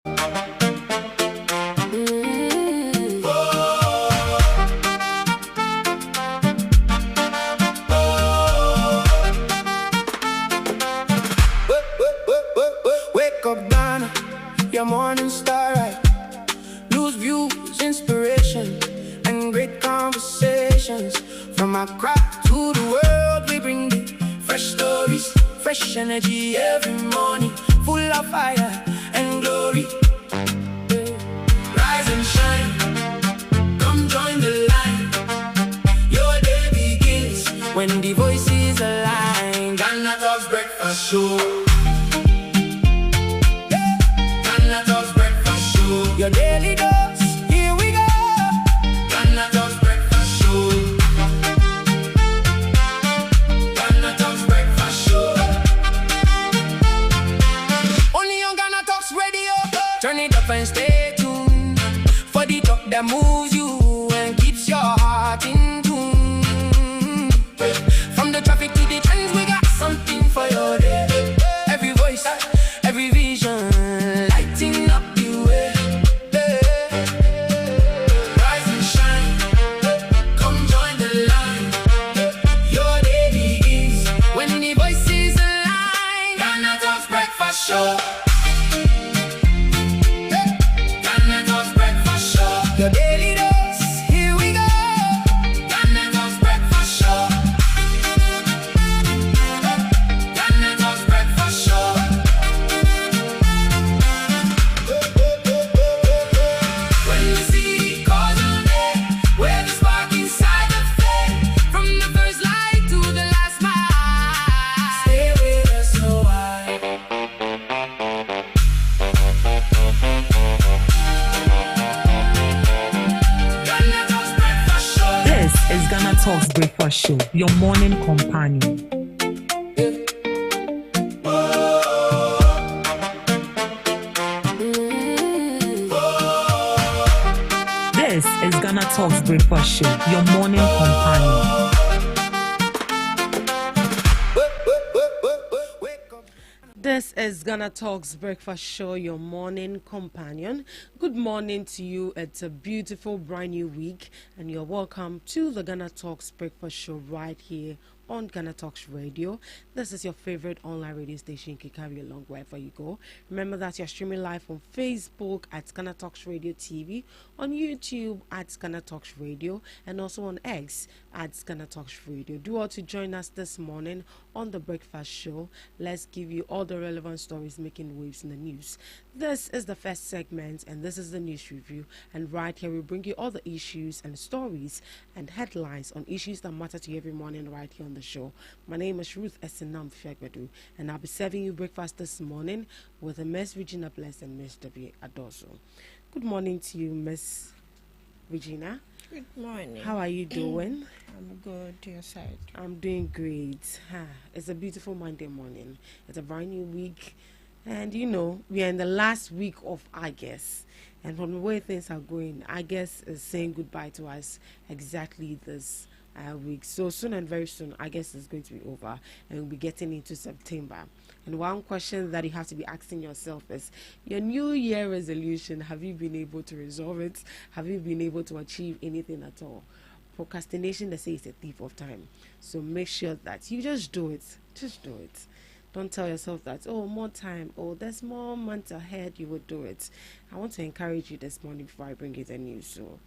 Wake up, Ghana, your morning star, right? News, views, inspiration, and great conversations. From Accra to the world, we bring the fresh stories, fresh energy every morning, full of fire and glory. Rise and shine, come join the line. Your day begins when the voices align. GhanaTalks breakfast show. Your daily dose, here we go. GhanaTalks breakfast show. GhanaTalks breakfast show. Only on GhanaTalks radio. Turn it up and stay tuned for the talk that moves you and keeps your heart in tune. From the traffic to the trends, we got something for your day. Every voice, every vision, lighting up the way. Show. GhanaTalks breakfast show. Your daily dose, here we go. GhanaTalks breakfast show. GhanaTalks breakfast show. When you see cause on air, where the spark inside the flame, from the first light to the last mile, stay with us a while. Is GhanaTalks breakfast show, your morning companion. This is GhanaTalks breakfast show, your morning companion. This is GhanaTalks breakfast show, your morning companion. Good morning to you. It's a beautiful brand new week, and you're welcome to the GhanaTalks breakfast show right here on GhanaTalks Radio. This is your favorite online radio station. You can carry along wherever you go. Remember that you're streaming live on Facebook at GhanaTalks Radio TV, on YouTube at GhanaTalks Radio, and also on X at GhanaTalks Radio. Do all to join us this morning on the breakfast show. Let's give you all the relevant stories making waves in the news. This is the first segment, and this is the news review. And right here, we bring you all the issues and stories and headlines on issues that matter to you every morning right here on the show. My name is Ruth Esenam Fiagbedu, and I'll be serving you breakfast this morning with Miss Regina Bless and Miss W. Adoso. Good morning to you, Miss Regina. Good morning. How are you doing? I'm good. To your side? I'm doing great. It's a beautiful Monday morning. It's a brand new week. And you know, we are in the last week of August. And from the way things are going, August is saying goodbye to us exactly this week. So soon and very soon, August is going to be over. And we'll be getting into September. And one question that you have to be asking yourself is, your New Year resolution, have you been able to resolve it? Have you been able to achieve anything at all? Procrastination, they say, is a thief of time. So make sure that you just do it. Just do it. Don't tell yourself that, oh, more time, oh, there's more months ahead, you will do it. I want to encourage you this morning before I bring you the news. So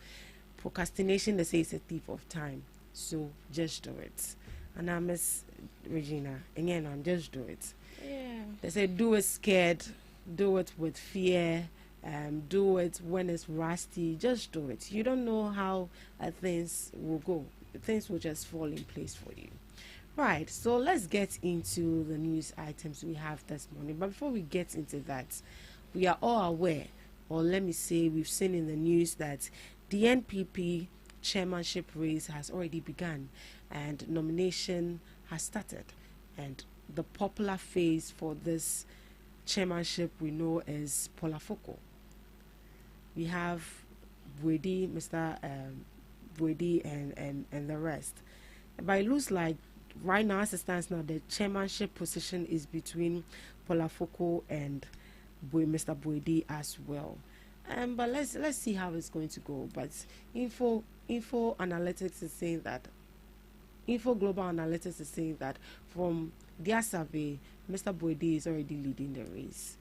procrastination, they say, is a thief of time. So just do it. And I Miss Regina, again, I'm just do it. Yeah. They say do it scared, do it with fear, do it when it's rusty. Just do it. You don't know how things will go. Things will just fall in place for you. Right, so let's get into the news items we have this morning. But before we get into that, we are all aware, or let me say we've seen in the news that the NPP chairmanship race has already begun and nomination has started. And the popular face for this chairmanship we know is Polafoko. We have Brady, Mr. Brady and the rest. But it looks like right now, as it stands now, the chairmanship position is between Polafoko and Mr. Boedi as well. But let's see how it's going to go. But Info Analytics is saying that Info Global Analytics is saying that from their survey, Mr. Boedi is already leading the race.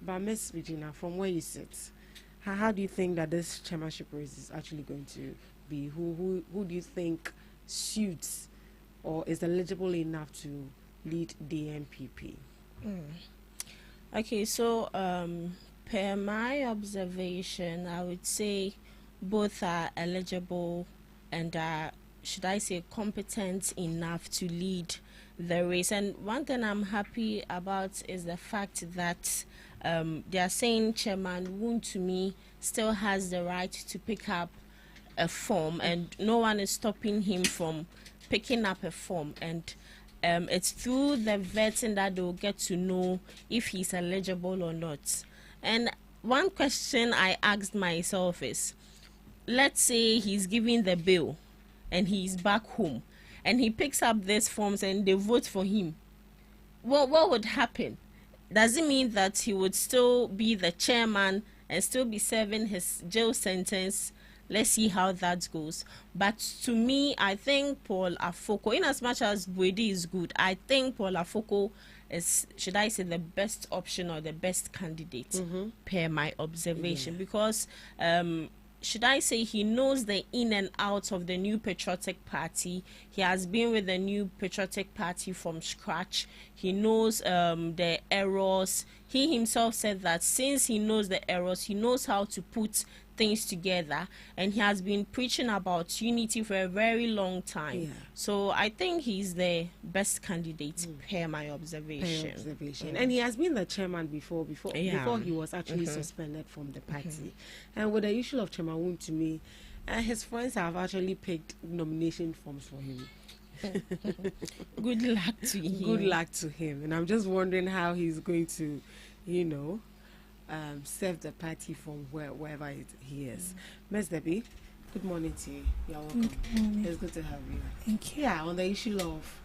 But Miss Regina, from where you sit, how do you think that this chairmanship race is actually going to be? Who do you think suits or is eligible enough to lead the NPP? Okay, so per my observation, I would say both are eligible and are, should I say, competent enough to lead the race. And one thing I'm happy about is the fact that they are saying Chairman Wontumi still has the right to pick up a form, and no one is stopping him from picking up a form. And it's through the vetting that they'll get to know if he's eligible or not. And one question I asked myself is, let's say he's giving the bill and he's back home and he picks up these forms and they vote for him. What would happen? Does it mean that he would still be the chairman and still be serving his jail sentence? Let's see how that goes. But to me, I think Paul Afoko, in as much as Boedi is good, I think Paul Afoko is, should I say, the best option or the best candidate per my observation. Because should I say, he knows the in and out of the New Patriotic Party. He has been with the New Patriotic Party from scratch. He knows the errors. He himself said that since he knows the errors, he knows how to put things together, and he has been preaching about unity for a very long time. So I think he's the best candidate per my observation. And he has been the chairman before he was actually suspended from the party. And with the issue of Chairman Wontumi, his friends have actually picked nomination forms for him. Good luck to him. Good luck to him. And I'm just wondering how he's going to, serve the party from wherever he is. Ms. Debbie, good morning to you. You're welcome. Good morning. It's good to have you. Thank you. Yeah, on the issue of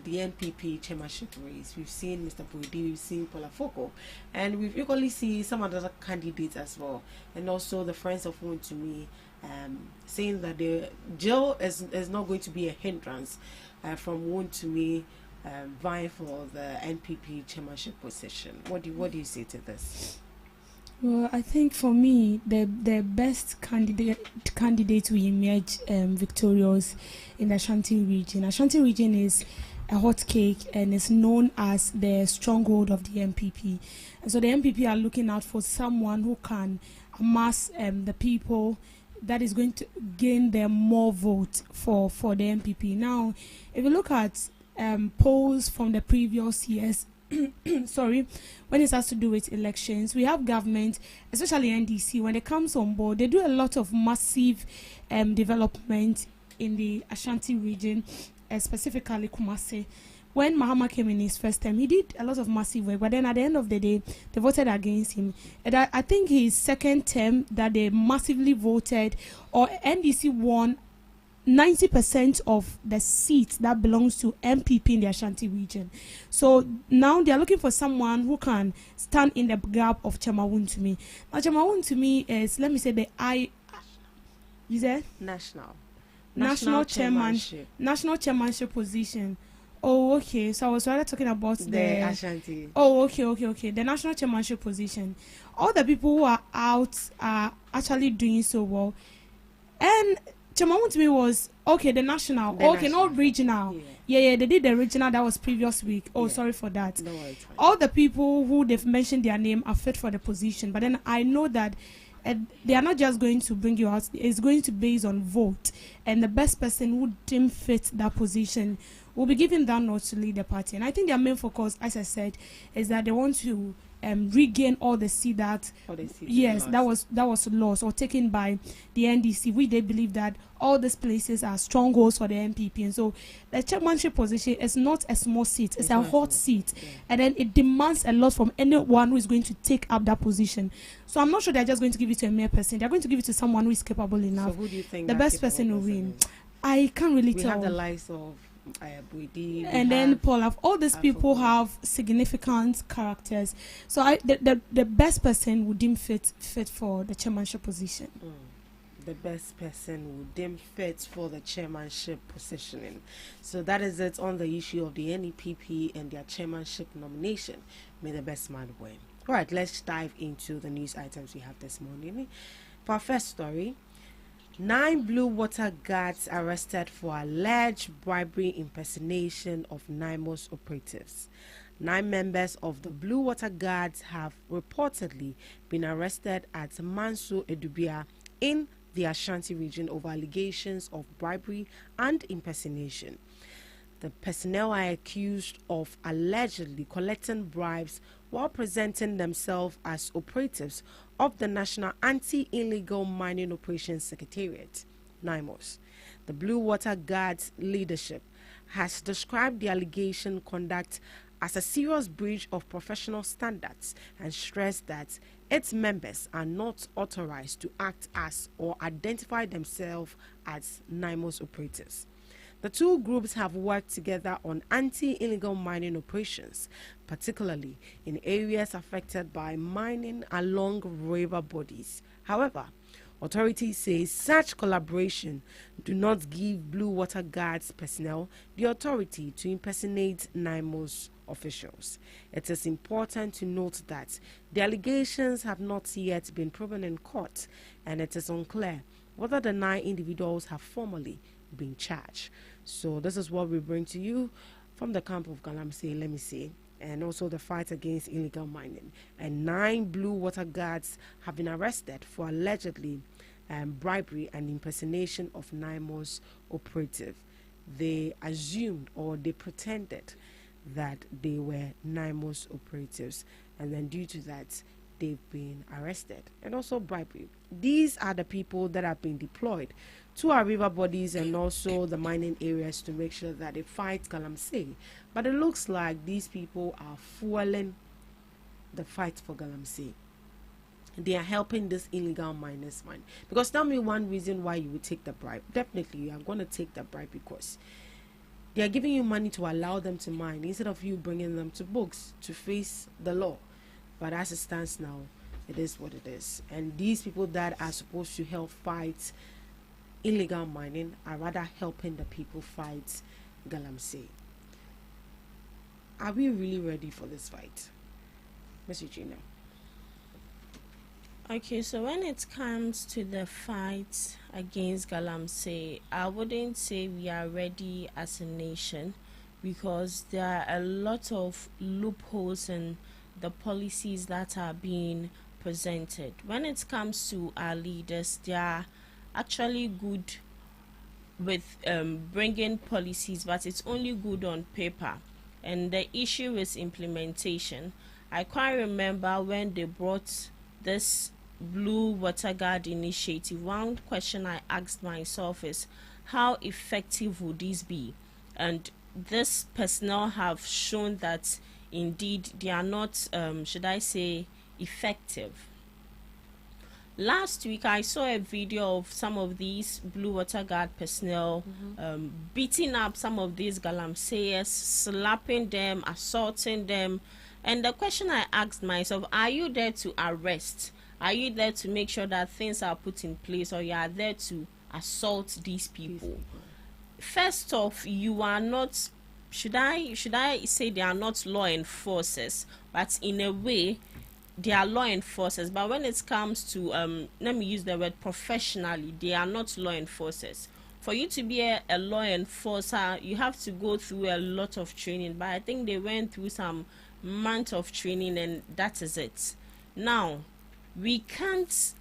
the NPP chairmanship race, we've seen Mr. Boedi, we've seen Paul Afoko, and we've equally seen some other candidates as well, and also the friends of Wontumi saying that the jail is not going to be a hindrance from Wontumi vying for the NPP chairmanship position. What do you say to this? Well, I think for me, the best candidate will emerge victorious in the Ashanti region. Ashanti region is a hot cake and is known as the stronghold of the MPP. And so the MPP are looking out for someone who can amass the people that is going to gain them more vote for the MPP. Now, if you look at polls from the previous years, when it has to do with elections, we have government, especially NDC, when it comes on board, they do a lot of massive development in the Ashanti region, specifically Kumasi. When Mahama came in his first term, he did a lot of massive work, but then at the end of the day, they voted against him. And I think his second term that they massively voted, or NDC won 90% of the seats that belongs to MPP in the Ashanti region. So now they are looking for someone who can stand in the gap of Chairman Wontumi. Now Chairman Wontumi is, let me say, national chairmanship position. Oh, okay. So I was rather talking about the Ashanti. Oh, okay. The national chairmanship position. All the people who are out are actually doing so well. And Chairman Wontumi was the national. Not regional. Yeah, they did the regional. That was previous week. Sorry for that. No, all the people who they've mentioned their name are fit for the position, but then I know that they are not just going to bring you out. It's going to be based on vote, and the best person who didn't fit that position will be given that nod to lead the party. And I think their main focus, as I said, is that they want to regain all the seat that that was lost or taken by the NDC. They believe that all these places are strongholds for the MPP, and so the chairmanship position is not a small seat; it's a hot seat, and then it demands a lot from anyone who is going to take up that position. So I'm not sure they're just going to give it to a mere person; they're going to give it to someone who is capable enough. So who do you think the best person will win? I can't really tell. We have the likes of and then Paul, all these people have significant characters. So the best person would deem fit for the chairmanship position. The best person would deem fit for the chairmanship positioning. So that is it on the issue of the NEPP and their chairmanship nomination. May the best man win. All right, let's dive into the news items we have this morning. For our first story, 9 Blue Water Guards arrested for alleged bribery impersonation of NIMOS operatives. 9 members of the Blue Water Guards have reportedly been arrested at Manso Edubia in the Ashanti region over allegations of bribery and impersonation. The personnel are accused of allegedly collecting bribes while presenting themselves as operatives of the National Anti-Illegal Mining Operations Secretariat, NIMOS. The Blue Water Guards leadership has described the allegation conduct as a serious breach of professional standards and stressed that its members are not authorized to act as or identify themselves as NIMOS operatives. The two groups have worked together on anti-illegal mining operations, particularly in areas affected by mining along river bodies. However, authorities say such collaboration do not give Blue Water Guards personnel the authority to impersonate NIMOS officials. It is important to note that the allegations have not yet been proven in court, and it is unclear whether the 9 individuals have formally been charged. So this is what we bring to you from the camp of Galamsey, let me say, and also the fight against illegal mining. And 9 Blue Water Guards have been arrested for allegedly bribery and impersonation of NIMOS operative. They assumed or they pretended that they were NIMOS operatives, and then due to that they've been arrested. And also bribery. These are the people that have been deployed to our river bodies and also the mining areas to make sure that they fight Galamsey. But it looks like these people are fueling the fight for Galamsey. They are helping this illegal miners mine. Because tell me one reason why you would take the bribe. Definitely you are going to take the bribe because they are giving you money to allow them to mine instead of you bringing them to books to face the law. But as it stands now, it is what it is. And these people that are supposed to help fight illegal mining are rather helping the people fight Galamsey. Are we really ready for this fight, Miss Eugenia? Okay, so when it comes to the fight against Galamsey, I wouldn't say we are ready as a nation because there are a lot of loopholes in the policies that are being presented. When it comes to our leaders, they are actually good with bringing policies, but it's only good on paper, and the issue is implementation. I quite remember when they brought this Blue Water Guard initiative, one question I asked myself is how effective would this be? And this personnel have shown that indeed they are not should I say effective. Last week I saw a video of some of these Blue Water Guard personnel beating up some of these Galamseyers, slapping them, assaulting them. And the question I asked myself, are you there to arrest? Are you there to make sure that things are put in place, or you are there to assault these people? First off, you are not, should I say they are not law enforcers, but in a way they are law enforcers. But when it comes to let me use the word professionally, they are not law enforcers. For you to be a law enforcer, you have to go through a lot of training, but I think they went through some month of training and that is it. Now we can't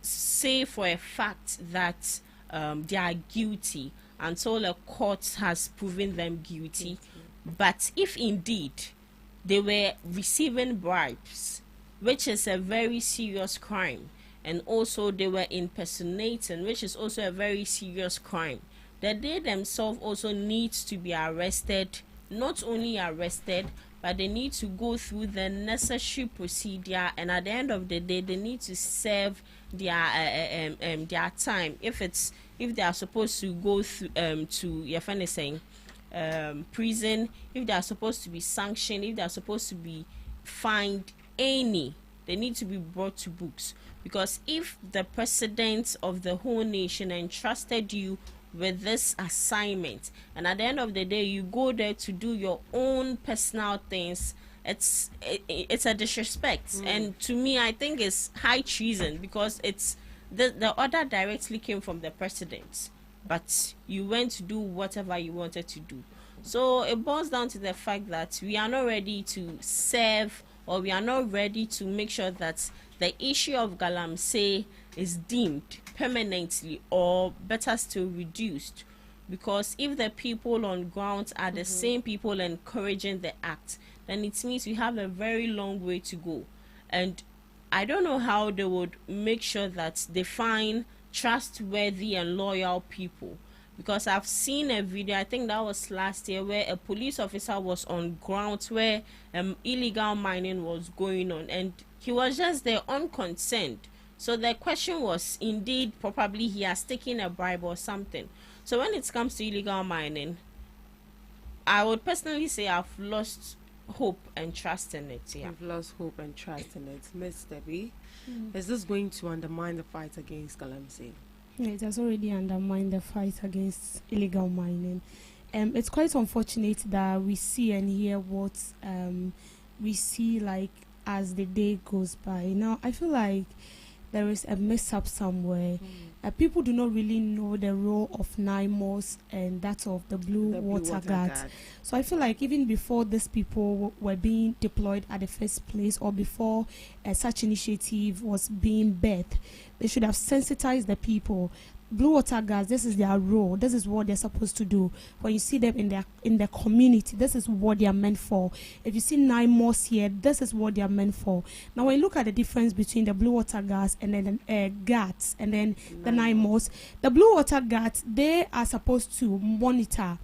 say for a fact that they are guilty until a court has proven them guilty. But if indeed they were receiving bribes, which is a very serious crime, and also they were impersonating, which is also a very serious crime, that they themselves also need to be arrested. Not only arrested, but they need to go through the necessary procedure, and at the end of the day they need to serve their time. If they are supposed to go through to your friend is saying prison, if they are supposed to be sanctioned, if they are supposed to be fined any, they need to be brought to books. Because if the president of the whole nation entrusted you with this assignment, and at the end of the day you go there to do your own personal things, it's a disrespect. And to me, I think it's high treason, because it's the order directly came from the president, but you went to do whatever you wanted to do. So it boils down to the fact that we are not ready to serve, or we are not ready to make sure that the issue of Galamsey is deemed permanently, or better still reduced. Because if the people on ground are the same people encouraging the act, then it means we have a very long way to go. And I don't know how they would make sure that they find trustworthy and loyal people. Because I've seen a video, I think that was last year, where a police officer was on ground where illegal mining was going on, and he was just there unconcerned. So the question was, indeed, probably he has taken a bribe or something. So when it comes to illegal mining, I would personally say I've lost hope and trust in it. Yeah, I've lost hope and trust in it. Miss Debbie, is this going to undermine the fight against Galamsey? Yeah, it has already undermined the fight against illegal mining. It's quite unfortunate that we see and hear what we see, like, as the day goes by. Now, I feel like there is a mess-up somewhere. People do not really know the role of NIMOS and that of the Blue Water Guard. So I feel like even before these people were being deployed at the first place, or before such initiative was being birthed, they should have sensitized the people. Blue Water Guards, this is their role. This is what they're supposed to do. When you see them in their community, this is what they are meant for. If you see NIMOS here, this is what they are meant for. Now, when you look at the difference between the Blue Water Guards and then guards and then the NIMOS, the Blue Water Guards, they are supposed to monitor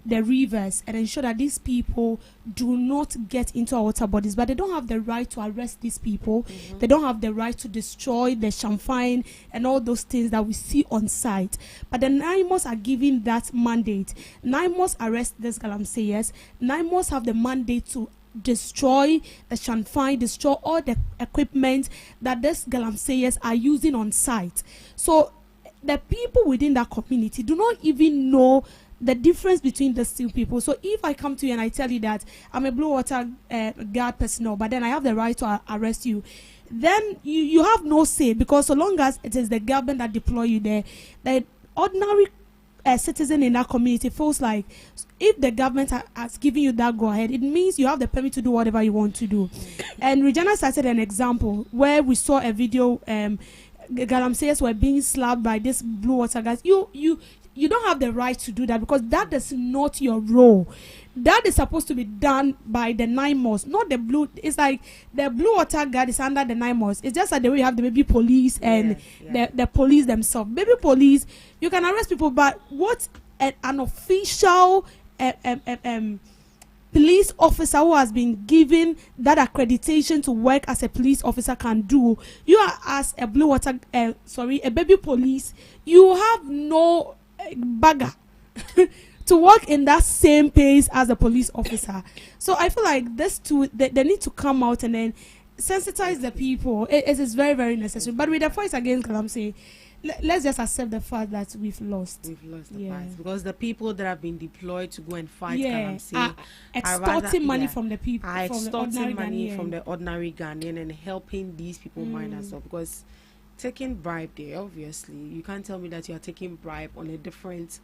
the rivers and ensure that these people do not get into our water bodies, but they don't have the right to arrest these people. They don't have the right to destroy the champagne and all those things that we see on site. But the NIMOS are given that mandate. NIMOS arrest these Galamseyers. NIMOS have the mandate to destroy the champagne, destroy all the equipment that these Galamseyers are using on site. So the people within that community do not even know the difference between the two people. So if I come to you and I tell you that I'm a Blue Water Guard personnel, but then I have the right to arrest you, then you have no say, because so long as it is the government that deploy you there, the ordinary citizen in that community feels like if the government has given you that go ahead, it means you have the permit to do whatever you want to do. And Regina cited an example where we saw a video, Galamseyers were being slapped by this Blue Water Guards. You don't have the right to do that, because that is not your role. That is supposed to be done by the NIMOS, not the Blue. It's like the Blue Water Guard is under the NIMOS. It's just like the way you have the baby police and the police themselves. Baby police, you can arrest people, but what an official police officer who has been given that accreditation to work as a police officer can do, you are as a Blue Water, a baby police, you have no bagger to work in that same pace as a police officer. So I feel like this two, they need to come out and then sensitize the people. It is very, very necessary. But with the fight against Galamsey, let's just accept the fact that we've lost. We've lost the fight, because the people that have been deployed to go and fight Galamsey are extorting money from the people, are extorting money from the ordinary Ghanaian and helping these people mine as well. Because taking bribe there, obviously, you can't tell me that you are taking bribe on a different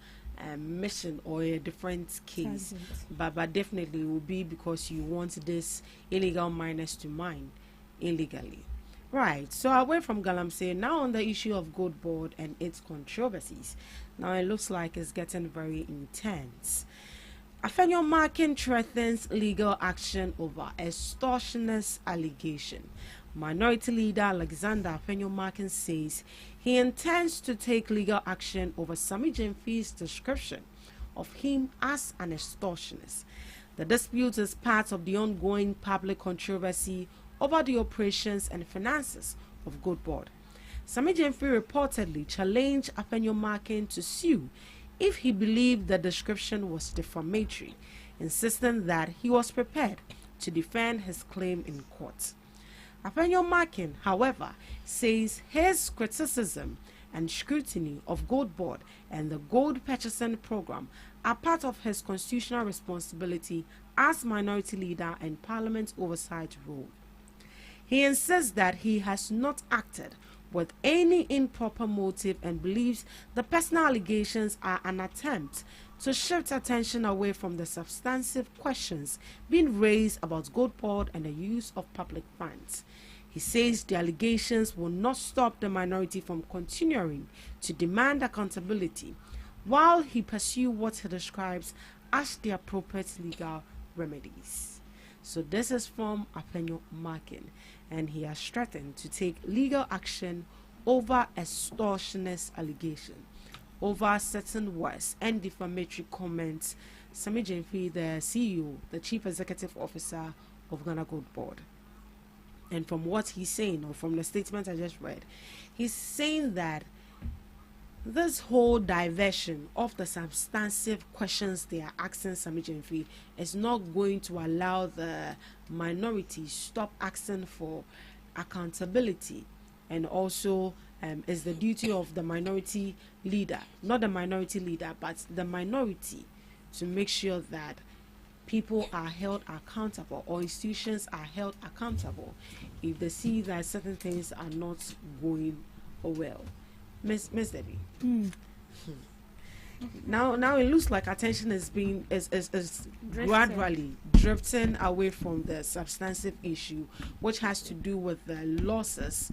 mission or a different case, but definitely it will be because you want this illegal miners to mine illegally. Right, so away from Galamsey, now on the issue of Gold Board and its controversies. Now it looks like it's getting very intense. Afenyo Markin threatens legal action over extortionist allegation. Minority leader Alexander Afenyo Markin says he intends to take legal action over Sammy Gyamfi's description of him as an extortionist. The dispute is part of the ongoing public controversy over the operations and finances of Gold Board. Sammy Gyamfi reportedly challenged Afenyo Markin to sue if he believed the description was defamatory, insisting that he was prepared to defend his claim in court. Afenyo Markin, however, says his criticism and scrutiny of Gold Board and the gold purchasing program are part of his constitutional responsibility as minority leader and parliament oversight role. He insists that he has not acted with any improper motive and believes the personal allegations are an attempt to shift attention away from the substantive questions being raised about Gold Board and the use of public funds. He says the allegations will not stop the minority from continuing to demand accountability while he pursues what he describes as the appropriate legal remedies. So this is from Afenyo Markin, and he has threatened to take legal action over extortionist allegation, over certain words and defamatory comments. Sami Jemfi, the CEO, the Chief Executive Officer of Ghana Gold Board. And from what he's saying, or from the statement I just read, he's saying that this whole diversion of the substantive questions they are asking Sami Jemfi is not going to allow the minority stop asking for accountability, and also is the duty of the minority leader, not the minority leader, but the minority, to make sure that people are held accountable or institutions are held accountable if they see that certain things are not going well. Miss Debbie. Now it looks like attention is gradually drifting away from the substantive issue, which has to do with the losses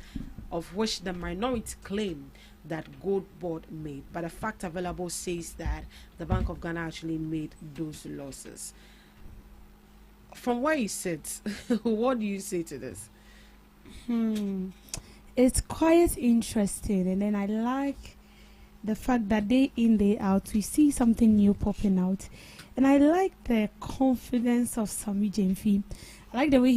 of which the minority claim that Gold Board made. But the fact available says that the Bank of Ghana actually made those losses. From where you sit, what do you say to this? It's quite interesting, and then I like the fact that day in, day out, we see something new popping out. And I like the confidence of Sami Jemfi. I like the way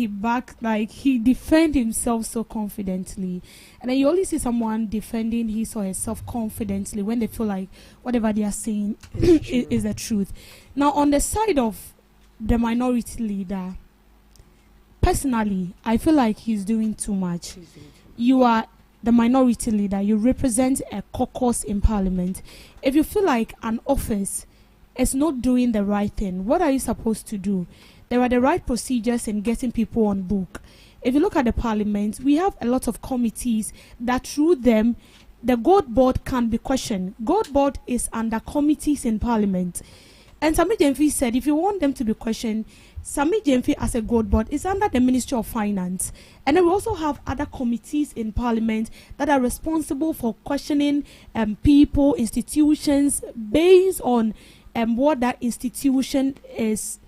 he defends himself so confidently. And then you only see someone defending his or herself confidently when they feel like whatever they are saying is the truth. Now, on the side of the minority leader, personally, I feel like he's doing too much. You are the minority leader. You represent a caucus in parliament. If you feel like an office is not doing the right thing, what are you supposed to do? There are the right procedures in getting people on book. If you look at the parliament, we have a lot of committees that through them, the Gold Board can be questioned. Gold Board is under committees in parliament. And Sami Jemfi said, if you want them to be questioned, Sami Jemfi as a Gold Board is under the Ministry of Finance. And then we also have other committees in Parliament that are responsible for questioning people, institutions, based on what that institution is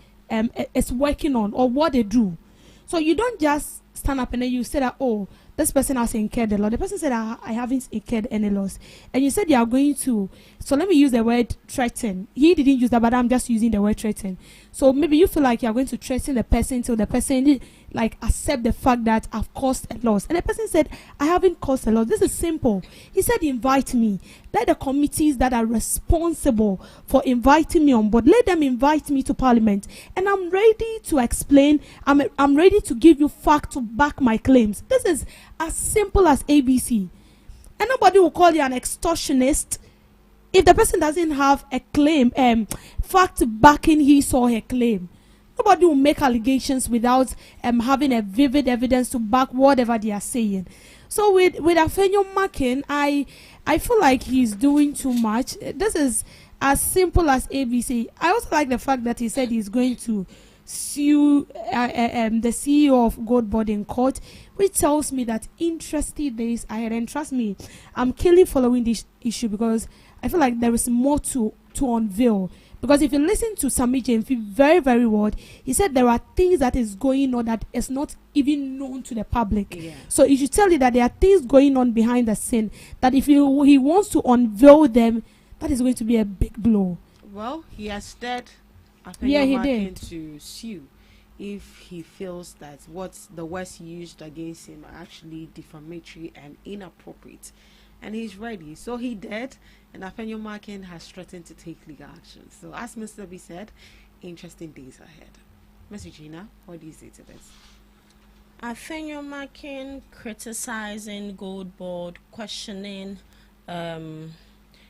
working on or what they do. So you don't just stand up and then you say that, oh, this person has incurred a loss. The person said, I haven't incurred any loss. And you said you are going to, so let me use the word threaten. He didn't use that, but I'm just using the word threaten. So maybe you feel like you are going to threaten the person till the person like accept the fact that I've caused a loss. And the person said, I haven't caused a loss. This is simple. He said, invite me. Let the committees that are responsible for inviting me on board, let them invite me to Parliament. And I'm ready to explain. I'm ready to give you facts to back my claims. This is as simple as ABC. And nobody will call you an extortionist if the person doesn't have a claim, fact backing his or her claim. Nobody will make allegations without having a vivid evidence to back whatever they are saying. So with Afenyo Markin, I feel like he's doing too much. This is as simple as ABC. I also like the fact that he said he's going to sue the CEO of Gold Board in court, which tells me that interesting days ahead. And trust me, I'm keenly following this issue because I feel like there is more to unveil. Because if you listen to Sami Jemfi very, very well, he said there are things that is going on that is not even known to the public. Yeah. So it should tell you that there are things going on behind the scene that if he wants to unveil them, that is going to be a big blow. Well, he has said he did to sue if he feels that what the words he used against him are actually defamatory and inappropriate. and he's ready. So he did, and Afenyo Makin has threatened to take legal action. So as Mr. B said, interesting days ahead. Ms. Regina, what do you say to this? Afenyo Makin criticizing Gold Board, questioning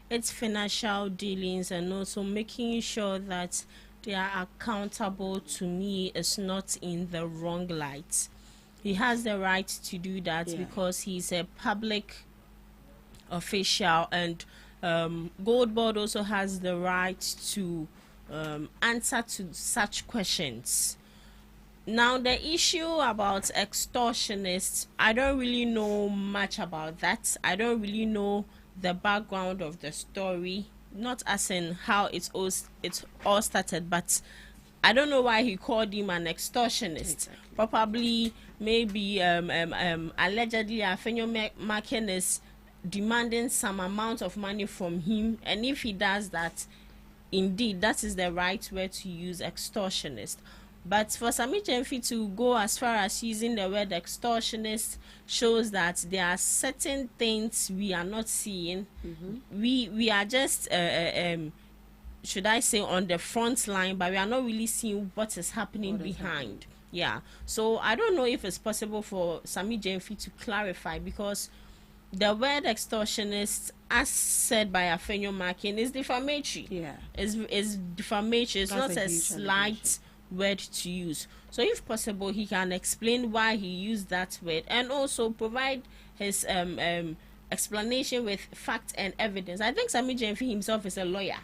its financial dealings, and also making sure that they are accountable to me is not in the wrong light. He has the right to do that because he's a public official, and Gold Board also has the right to answer to such questions. Now, the issue about extortionists, I don't really know much about that. I don't really know the background of the story, not as in how it all started, but I don't know why he called him an extortionist. Exactly. Probably, maybe, allegedly, Afenyo Makin is demanding some amount of money from him, and if he does that, indeed, that is the right word to use, extortionist. But for Sammy Gyamfi to go as far as using the word extortionist shows that there are certain things we are not seeing. We are just should I say on the front line, but we are not really seeing what is happening behind. Yeah. So I don't know if it's possible for Sammy Gyamfi to clarify, because the word extortionist, as said by Afenyo Makin, is defamatory. Yeah. Is defamatory. It's That's not a huge slight word to use. So if possible, he can explain why he used that word, and also provide his explanation with fact and evidence. I think Sammy Gyamfi himself is a lawyer.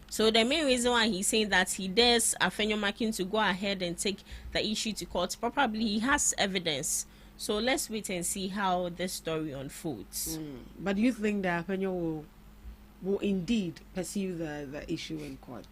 So the main reason why he's saying that he dares Afenyo Makin to go ahead and take the issue to court, probably he has evidence. So let's wait and see how this story unfolds. But do you think that Afenyo will indeed pursue the issue in court?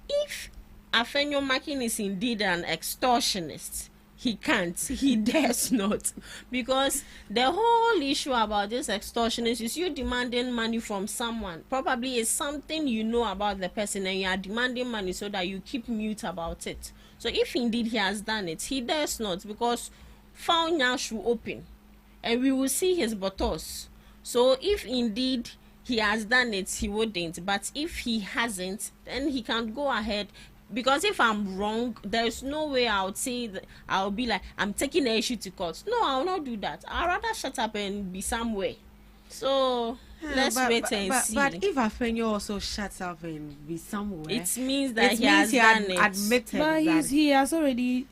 If Afenyo Makin is indeed an extortionist, he can't, he dares not, because the whole issue about this extortionist is you demanding money from someone. Probably it's something you know about the person, and you are demanding money so that you keep mute about it. So if indeed he has done it, he dares not, because found now should open and we will see his bottles. So if indeed he has done it, he wouldn't. But if he hasn't, then he can go ahead. Because if I'm wrong, there's no way I would say that I'll be like, I'm taking the issue to court. No, I'll not do that. I'd rather shut up and be somewhere. So let's wait and see. But if Afenyo also shuts up and be somewhere, it means that it he means has done it. admitted But that he has already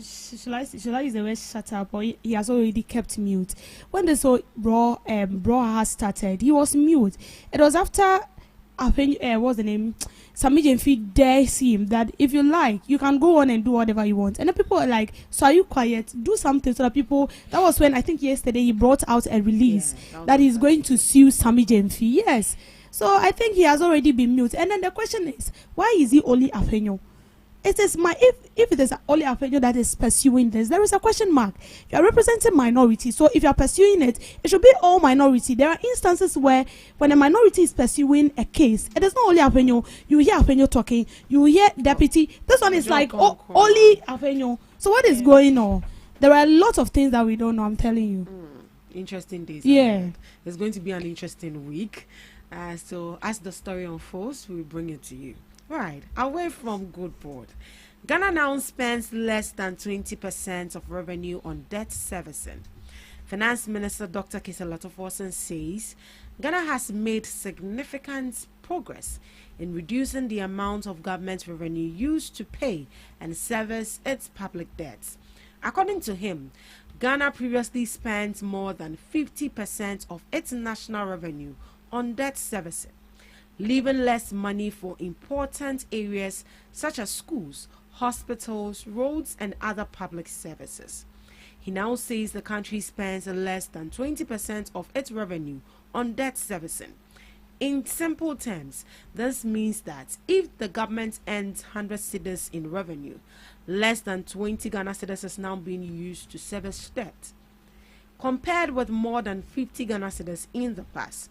should I use the word shut up, or he has already kept mute. When the so brawl has started, he was mute. It was after what's the name? Sammy Gyamfi dares him that if you like, you can go on and do whatever you want. And then people are like, so are you quiet? Do something so that people. That was when I think yesterday he brought out a release that he's going to sue Sammy Gyamfi. Yes. So I think he has already been mute. And then the question is, why is he only Afenyo? It is if it is only Afenyo that is pursuing this, there is a question mark. You are representing minority, so if you are pursuing it, it should be all minority. There are instances where when a minority is pursuing a case, it is not only Afenyo. You hear Afenyo talking, you hear deputy. This one is like only Afenyo. So what is going on? There are a lot of things that we don't know. I'm telling you. Interesting days. Yeah, it's going to be an interesting week. So as the story unfolds, we'll bring it to you. Right, away from Good Board, Ghana now spends less than 20% of revenue on debt servicing. Finance Minister Dr. Kiselato Forson says Ghana has made significant progress in reducing the amount of government revenue used to pay and service its public debts. According to him, Ghana previously spent more than 50% of its national revenue on debt servicing, leaving less money for important areas such as schools, hospitals, roads, and other public services. He now says the country spends less than 20% of its revenue on debt servicing. In simple terms, this means that if the government earns 100 cedis in revenue, less than 20 Ghana cedis is now being used to service debt, compared with more than 50 Ghana cedis in the past.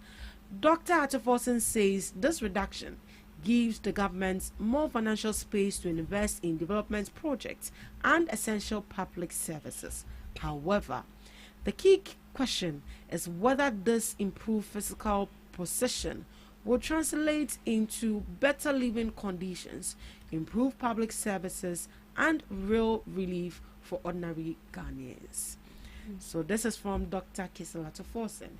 Dr. Atterforson says this reduction gives the government more financial space to invest in development projects and essential public services. However, The key question is whether this improved fiscal position will translate into better living conditions, improved public services, and real relief for ordinary Ghanaians. So this is from Dr. Kiselato Forsen,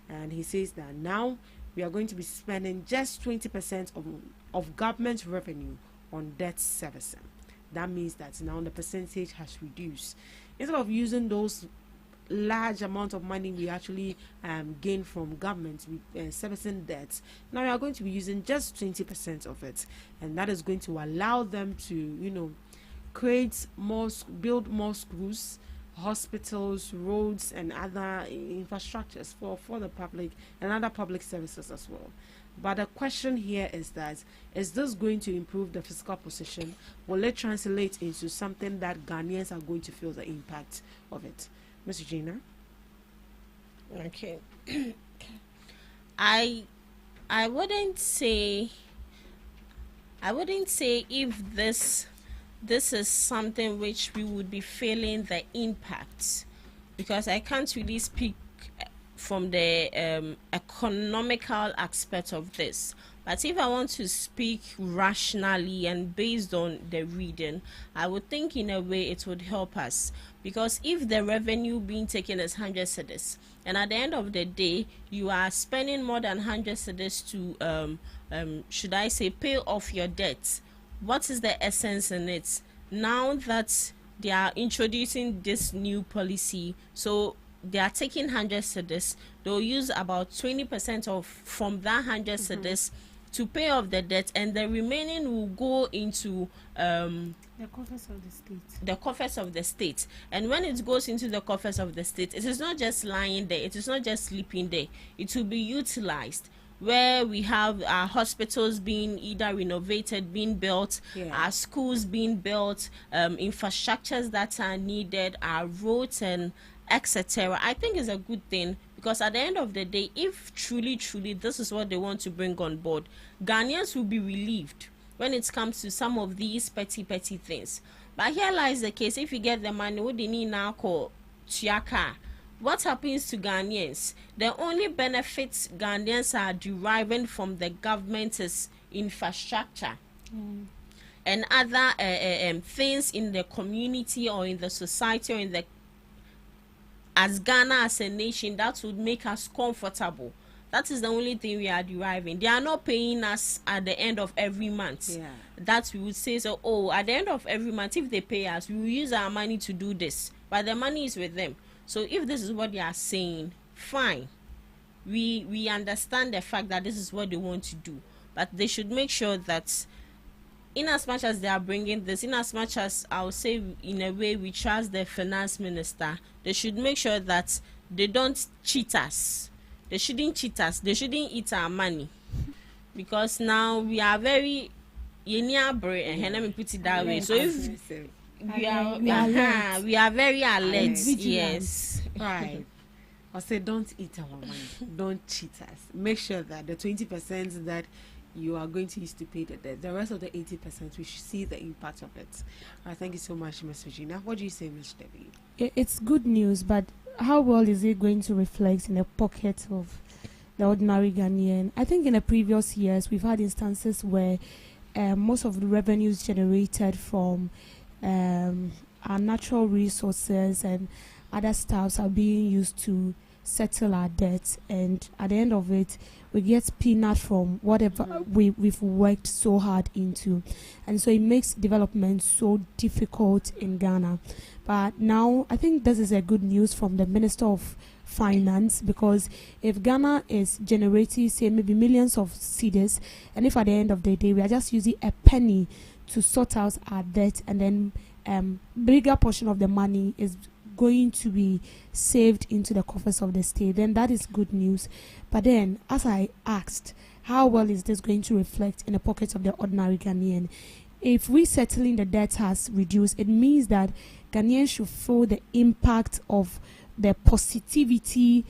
and he says that now we are going to be spending just 20% of government revenue on debt servicing. That means that now the percentage has reduced. Instead of using those large amount of money we actually gain from government with servicing debts, now we are going to be using just 20% of it, and that is going to allow them to build more schools, hospitals, roads, and other infrastructures for the public and other public services as well. But the question here is that, is this going to improve the fiscal position? Will it translate into something that Ghanaians are going to feel the impact of it? Ms. Gina? Okay. I wouldn't say if this is something which we would be feeling the impact, because I can't really speak from the economical aspect of this. But if I want to speak rationally and based on the reading, I would think in a way it would help us, because if the revenue being taken as 100 cedis, and at the end of the day you are spending more than 100 cedis to should I say pay off your debt, what is the essence in it? Now that they are introducing this new policy, so they are taking 100 cedis, they'll use about 20% of from that 100 cedis to pay off the debt, and the remaining will go into the coffers of the state. The coffers of the state. And when it goes into the coffers of the state, it is not just lying there, it is not just sleeping there, it will be utilized, where we have our hospitals being either renovated, being built, our schools being built, infrastructures that are needed, our roads and etc. I think it's a good thing, because at the end of the day, if truly this is what they want to bring on board, Ghanaians will be relieved when it comes to some of these petty things. But here lies the case: if you get the money, what they need now call Chiaka, what happens to Ghanaians? The only benefits Ghanaians are deriving from the government is infrastructure and other things in the community or in the society or in the as Ghana as a nation that would make us comfortable. That is the only thing we are deriving. They are not paying us at the end of every month. That we would say, so, oh, at the end of every month, if they pay us, we will use our money to do this. But the money is with them. So if this is what they are saying, fine. We understand the fact that this is what they want to do. But they should make sure that in as much as they are bringing this, in as much as I would say in a way we trust the finance minister, they should make sure that they don't cheat us. They shouldn't cheat us. They shouldn't eat our money, because now we are very let me put it that way. So if we are very alert, yes, right. I say don't eat our money, don't cheat us. Make sure that the 20% that you are going to use to pay the debt, the rest of the 80%, we should see the impact of it. Thank you so much, Ms. Regina. What do you say, Ms. Debbie? It's good news, but how well is it going to reflect in the pocket of the ordinary Ghanaian? I think in the previous years, we've had instances where most of the revenues generated from our natural resources and other stuffs are being used to settle our debts, and at the end of it, we get peanut from whatever we've worked so hard into, and so it makes development so difficult in Ghana. But now I think this is a good news from the Minister of Finance, because if Ghana is generating, say, maybe millions of cedis, and if at the end of the day we are just using a penny to sort out our debt, and then bigger portion of the money is going to be saved into the coffers of the state, then that is good news. But then, as I asked, how well is this going to reflect in the pockets of the ordinary Ghanaian? If resettling the debt has reduced, it means that Ghanaians should feel the impact of the positivity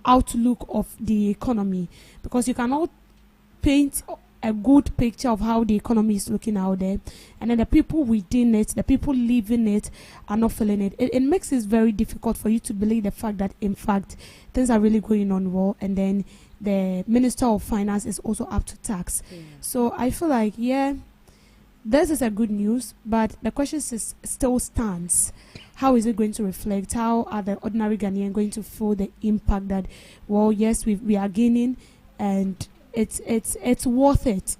outlook of the economy, because you cannot paint a good picture of how the economy is looking out there, and then the people within it, the people living it, are not feeling it. It makes it very difficult for you to believe the fact that in fact things are really going on well, and then the Minister of Finance is also up to tax. So I feel like this is a good news, but the question still stands. How is it going to reflect? How are the ordinary Ghanaian going to feel the impact that, well, yes, we are gaining, and it's worth it?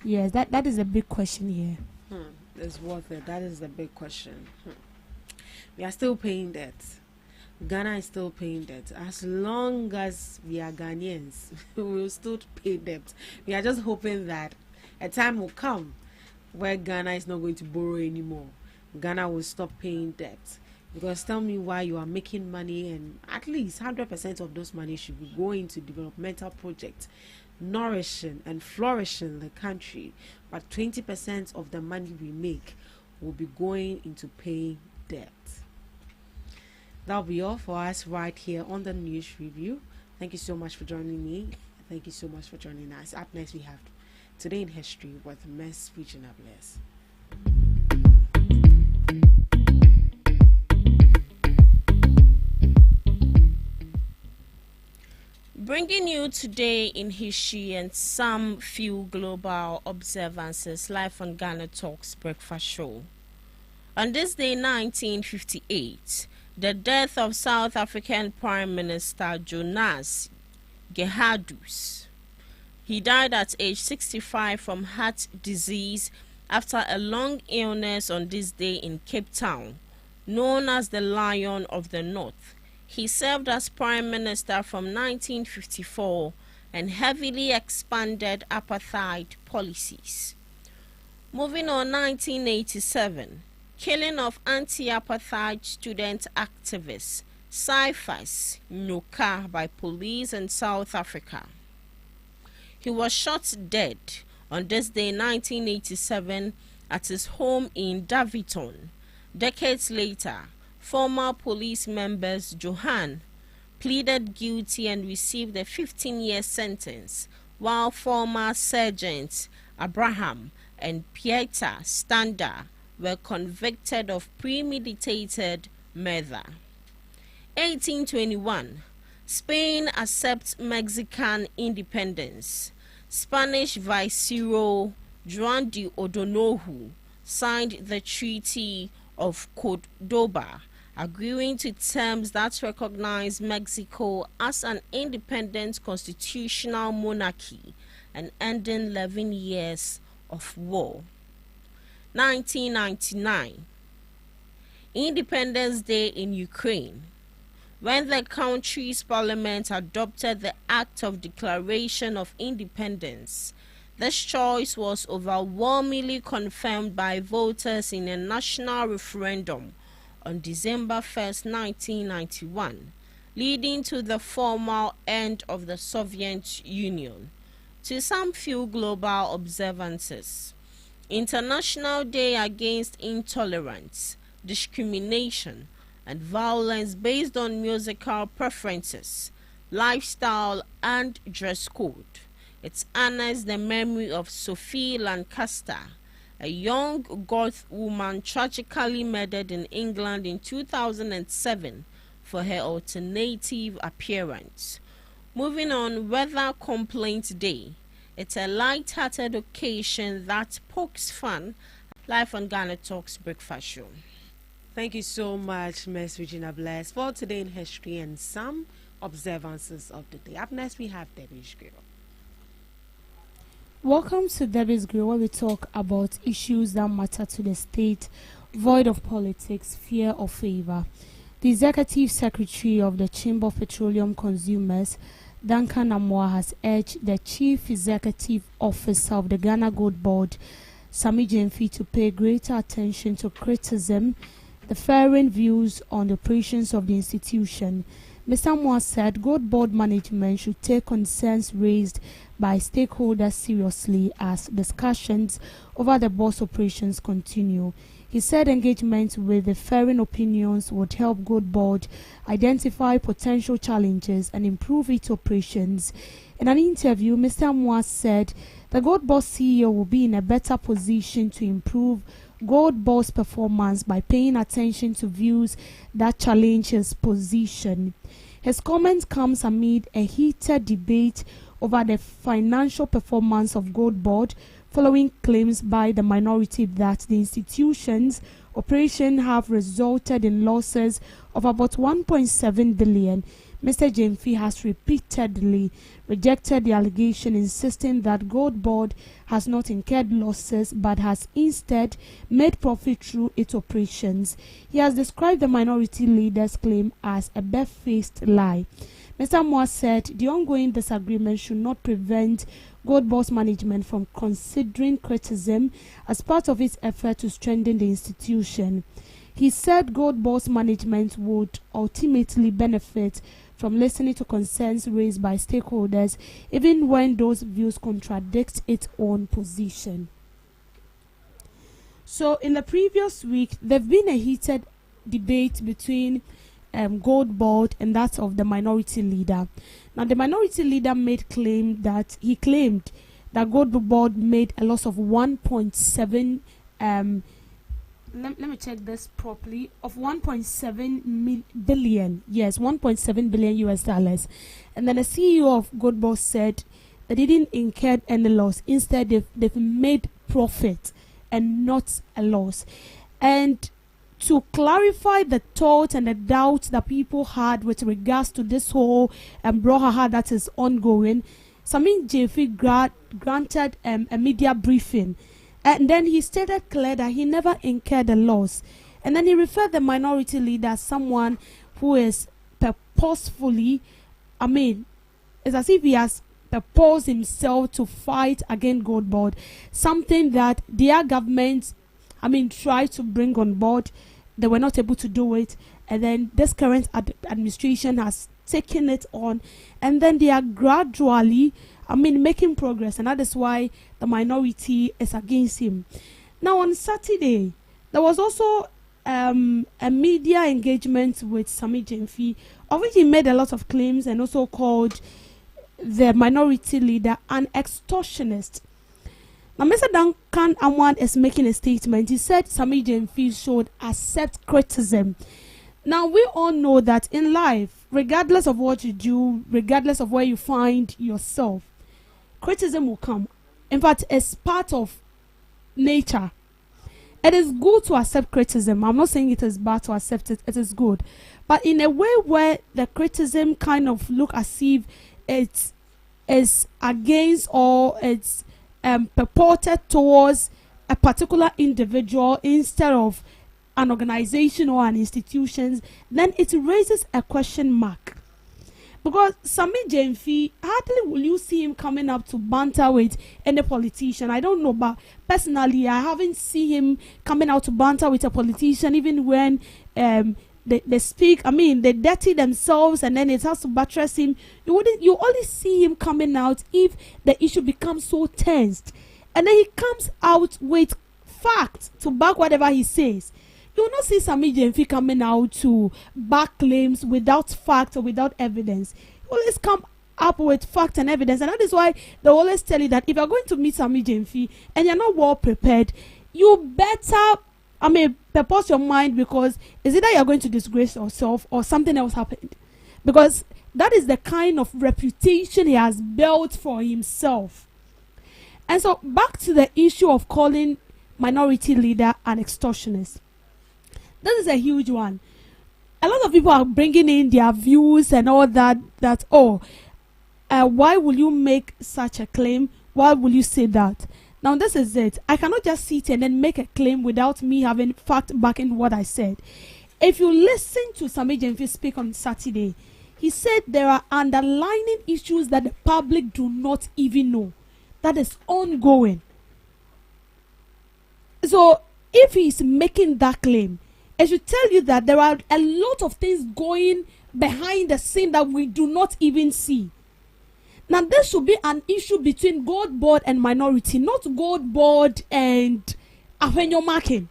Yes, that is a big question here. It's worth it. That is the big question. We are still paying debt. Ghana is still paying debt. As long as we are Ghanaians, we will still pay debt. We are just hoping that a time will come where Ghana is not going to borrow anymore. Ghana will stop paying debt. Because tell me why you are making money, and at least 100% of those money should be going to developmental projects, nourishing and flourishing the country. But 20% of the money we make will be going into paying debt. That'll be all for us right here on the News Review. Thank you so much for joining me. Thank you so much for joining us. Up next, we have Today in History with Ms. Regina Bless. Bringing you today in history and some few global observances live on GhanaTalks breakfast show. On this day, 1958, the death of South African Prime Minister Jonas Gerhardus. He died at age 65 from heart disease after a long illness on this day in Cape Town, known as the Lion of the North. He served as Prime Minister from 1954 and heavily expanded apartheid policies. Moving on, 1987, killing of anti-apartheid student activist Caiphus Nyoka by police in South Africa. He was shot dead on this day 1987 at his home in Daviton. Decades later, former police members Johan pleaded guilty and received a 15-year sentence, while former sergeants Abraham and Pieter Stander were convicted of premeditated murder. 1821, Spain accepts Mexican independence. Spanish Viceroy Juan de O'Donoghue signed the Treaty of Cordoba, agreeing to terms that recognize Mexico as an independent constitutional monarchy and ending 11 years of war. 1999, Independence Day in Ukraine, when the country's parliament adopted the Act of Declaration of Independence. This choice was overwhelmingly confirmed by voters in a national referendum on December 1, 1991, leading to the formal end of the Soviet Union. To some few global observances: International Day Against Intolerance, Discrimination, and Violence based on musical preferences, lifestyle, and dress code. It honors the memory of Sophie Lancaster, a young Goth woman tragically murdered in England in 2007 for her alternative appearance. Moving on, Weather Complaint Day. It's a light-hearted occasion that pokes fun. Live on GhanaTalks breakfast show. Thank you so much, Ms. Regina Bless, for Today in History and some observances of the day. Up next, we have Debbie's Grill. Welcome to Debbie's Grill, where we talk about issues that matter to the state, void of politics, fear or favor. The Executive Secretary of the Chamber of Petroleum Consumers, Duncan Amoah, has urged the Chief Executive Officer of the Ghana Gold Board, Sami Gyamfi, to pay greater attention to criticism, the differing views on the operations of the institution. Mr. Amoah said Gold Board management should take concerns raised by stakeholders seriously as discussions over the board's operations continue. He said engagement with the differing opinions would help Gold Board identify potential challenges and improve its operations. In an interview, Mr. Moore said the Gold Boss CEO will be in a better position to improve Gold Boss performance by paying attention to views that challenge his position. His comment comes amid a heated debate over the financial performance of Gold Board, following claims by the minority that the institution's operation have resulted in losses of about 1.7 billion. Mr. Jemfi has repeatedly rejected the allegation, insisting that Gold Board has not incurred losses but has instead made profit through its operations. He has described the minority leader's claim as a barefaced lie. Mr. Moore said the ongoing disagreement should not prevent Gold Boss management from considering criticism as part of its effort to strengthen the institution. He said Gold Boss management would ultimately benefit from listening to concerns raised by stakeholders, even when those views contradict its own position. So in the previous week, there have been a heated debate between Gold Board and that of the minority leader. Now, the minority leader claimed that Gold Board made a loss of 1.7 let me check this properly, of 1.7 billion. Yes, 1.7 billion US dollars. And then the CEO of Gold Boss said that they didn't incur any loss. Instead, they've made profit and not a loss. And to clarify the thoughts and the doubts that people had with regards to this whole brouhaha that is ongoing, Samin Jeffrey granted a media briefing. And then he stated clear that he never incurred a loss. And then he referred the minority leader as someone who is purposefully, it's as if he has proposed himself to fight against Gold Board, something that their government, tried to bring on board. They were not able to do it. And then this current administration has taken it on. And then they are gradually making progress, and that is why the minority is against him. Now, on Saturday, there was also a media engagement with Sami Jemfi, of which he made a lot of claims and also called the minority leader an extortionist. Now, Mr. Duncan Amwan is making a statement. He said Sami Jemfi should accept criticism. Now, we all know that in life, regardless of what you do, regardless of where you find yourself, criticism will come. In fact, it's part of nature. It is good to accept criticism. I'm not saying it is bad to accept it. It is good. But in a way where the criticism kind of look as if it is against or it's purported towards a particular individual instead of an organization or an institution, then it raises a question mark. Because Sami Jemfi, hardly will you see him coming up to banter with any politician. I don't know, but personally, I haven't seen him coming out to banter with a politician, even when they speak. They dirty themselves, and then it has to buttress him. You only see him coming out if the issue becomes so tensed, and then he comes out with facts to back whatever he says. You will not see Sami Jemfi coming out to back claims without fact or without evidence. He always come up with fact and evidence. And that is why they always tell you that if you're going to meet Sami Jemfi and you're not well prepared, you better, prepare your mind, because it's either you're going to disgrace yourself or something else happened. Because that is the kind of reputation he has built for himself. And so back to the issue of calling minority leader an extortionist. This is a huge one. A lot of people are bringing in their views and all that why will you make such a claim? Why will you say that? Now, this is it. I cannot just sit and then make a claim without me having fact backing what I said. If you listen to Sami Jemfi speak on Saturday, he said there are underlying issues that the public do not even know, that is ongoing. So, if he's making that claim, I should tell you that there are a lot of things going behind the scene that we do not even see. Now, there should be an issue between Gold Board and minority, not Gold Board and Afenyo Makin.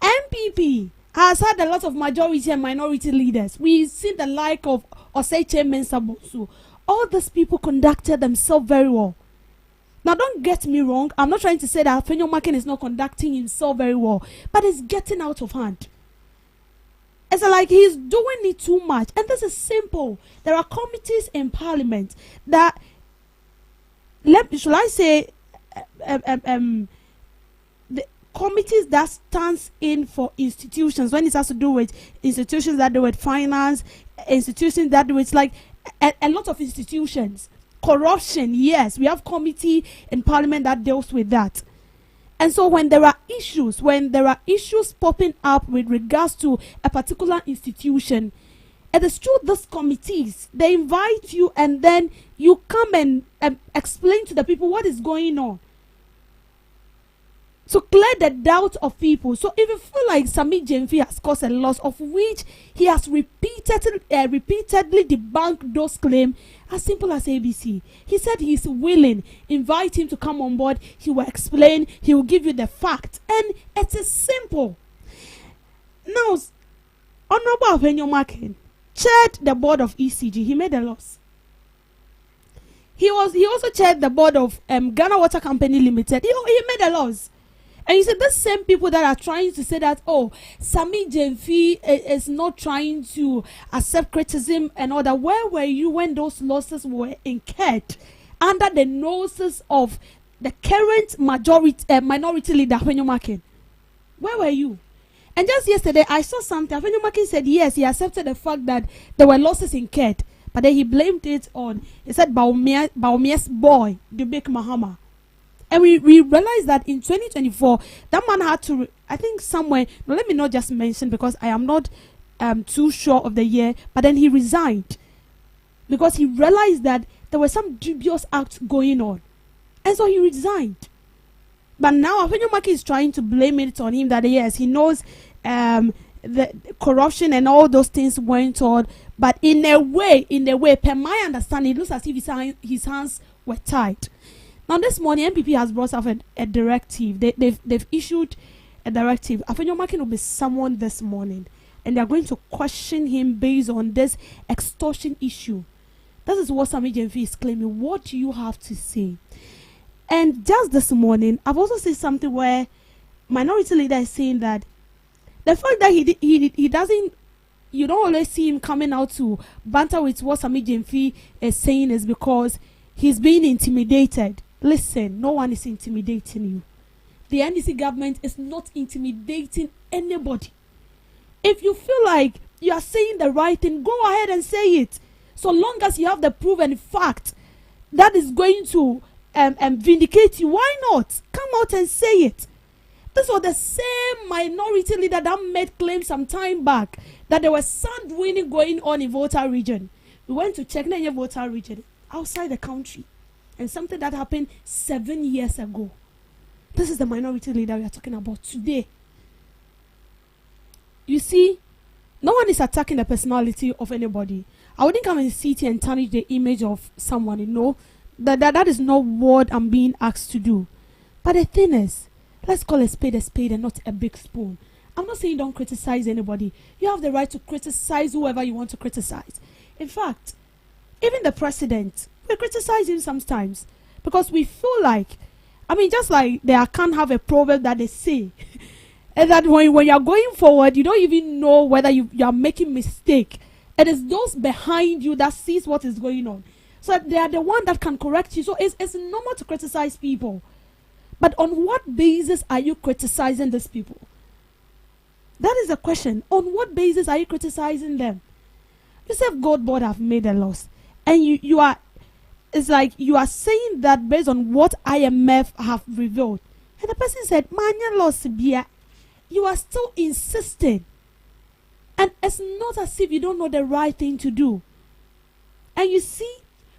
MPP has had a lot of majority and minority leaders. We've seen the like of Osei Mensah Bonsu, all these people conducted themselves very well. Now, don't get me wrong. I'm not trying to say that Afenyo Makin is not conducting himself very well, but it's getting out of hand. It's like he's doing it too much. And this is simple. There are committees in Parliament that, should I say, the committees that stands in for institutions, when it has to do with institutions that do with finance, institutions that do with like a lot of institutions. Corruption, yes, we have committee in Parliament that deals with that. And so when there are issues popping up with regards to a particular institution, it is through these committees, they invite you and then you come and explain to the people what is going on, to clear the doubt of people. So if you feel like Sammy Jemfi has caused a loss, of which he has repeatedly debunked those claims, as simple as ABC. He said he's willing. Invite him to come on board. He will explain. He will give you the fact. And it is simple. Now, Honorable Afenyo Makin chaired the board of ECG. He made a loss. He also chaired the board of Ghana Water Company Limited. He made a loss. And you see, the same people that are trying to say that, oh, Sammy Jemfi is not trying to accept criticism and all that. Where were you when those losses were incurred under the noses of the current minority leader, Afenyo Makin? Where were you? And just yesterday, I saw something. Afenyo Makin said, yes, he accepted the fact that there were losses incurred. But then he blamed it on, he said, Baumia's boy, the big Mahama. And we realized that in 2024, that man had to, I think somewhere, now let me not just mention because I am not too sure of the year, but then he resigned because he realized that there were some dubious acts going on. And so he resigned. But now Afenyo Makin is trying to blame it on him that yes, he knows the corruption and all those things went on. But in a way, per my understanding, it looks as if his hands were tied. Now this morning, MPP has brought up a directive. They've issued a directive. Afenyo Makin will be summoned this morning, and they're going to question him based on this extortion issue. That is what Sammy Jemfi is claiming. What do you have to say? And just this morning, I've also seen something where minority leader is saying that the fact that he doesn't, you don't always see him coming out to banter with what Sammy Jemfi is saying is because he's being intimidated. Listen, no one is intimidating you. The NDC government is not intimidating anybody. If you feel like you are saying the right thing, go ahead and say it. So long as you have the proven fact that is going to vindicate you, why not? Come out and say it. This was the same minority leader that made claims some time back that there was sand winning going on in Volta region. We went to check the Volta region outside the country. And something that happened 7 years ago. This is the minority leader we are talking about today. You see, no one is attacking the personality of anybody. I wouldn't come and sit here and tarnish the image of someone, you know. That is not what I'm being asked to do. But the thing is, let's call a spade and not a big spoon. I'm not saying don't criticize anybody. You have the right to criticize whoever you want to criticize. In fact, even the president, we criticize him sometimes because we feel like, just like they can't have a proverb that they say, and that when you are going forward, you don't even know whether you are making mistake. It is those behind you that sees what is going on. So they are the one that can correct you. So it's normal to criticize people. But on what basis are you criticizing these people? That is the question. On what basis are you criticizing them? You say God board have made a loss. And you are, it's like you are saying that based on what IMF have revealed. And the person said, Manya loss beer. You are still insisting. And it's not as if you don't know the right thing to do. And you see,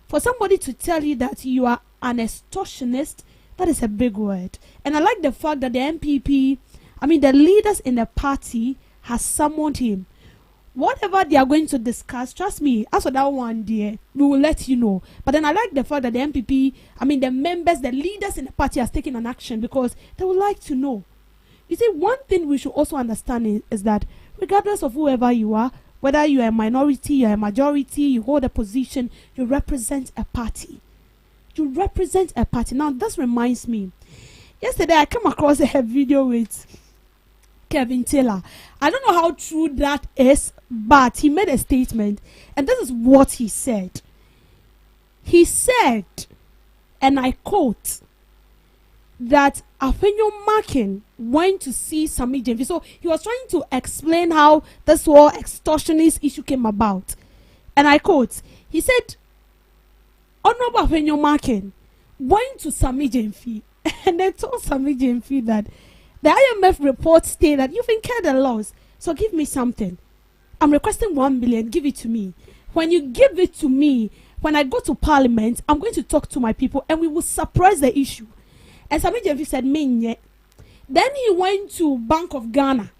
for somebody to tell you that you are an extortionist, that is a big word. And I like the fact that the MPP, the leaders in the party has summoned him. Whatever they are going to discuss, trust me, as for that one day, we will let you know. But then I like the fact that the MPP, the members, the leaders in the party has taken an action because they would like to know. You see, one thing we should also understand is that regardless of whoever you are, whether you are a minority, you are a majority, you hold a position, you represent a party. You represent a party. Now, this reminds me. Yesterday, I came across a video with Kevin Taylor. I don't know how true that is, but he made a statement, and this is what he said. He said, and I quote, that Afenyo Makin went to see Sami Jemfi. So he was trying to explain how this whole extortionist issue came about. And I quote, he said, Honorable Afenyo Makin went to Sami Jemfi and they told Sami Jemfi that the IMF report stated that you've incurred a loss, so give me something. I'm requesting 1 billion, give it to me. When you give it to me, when I go to Parliament, I'm going to talk to my people and we will suppress the issue. And Sami Jemfi said, Menye. Then he went to Bank of Ghana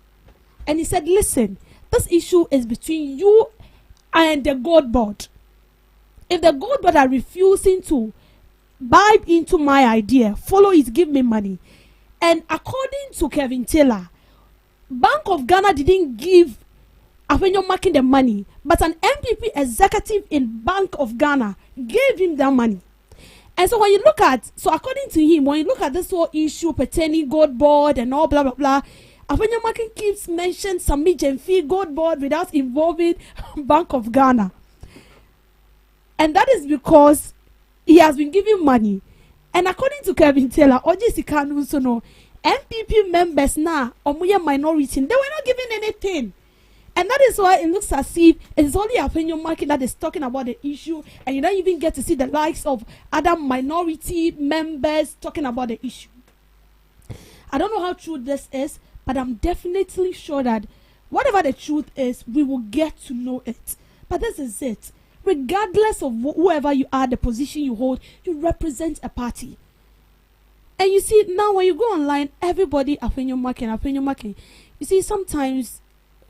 and he said, listen, this issue is between you and the God board. If the God board are refusing to buy into my idea, follow it, give me money. And according to Kevin Taylor, Bank of Ghana didn't give Afenyo Makin the money, but an MPP executive in Bank of Ghana gave him that money. And so when you look at, so according to him, when you look at this whole issue pertaining God board and all blah, blah, blah, Afenyo Makin keeps mentioning Sami Jemfi God board without involving Bank of Ghana. And that is because he has been giving money. And according to Kevin Taylor, OJC Kanu so no, MPP members now, omuya minority, they were not giving anything. And that is why it looks as if it's only Afenyo Makin that is talking about the issue, and you don't even get to see the likes of other minority members talking about the issue. I don't know how true this is, but I'm definitely sure that whatever the truth is, we will get to know it. But this is it. Regardless of whoever you are, the position you hold, you represent a party. And you see, now when you go online, everybody Afenyo Makin. You see, sometimes,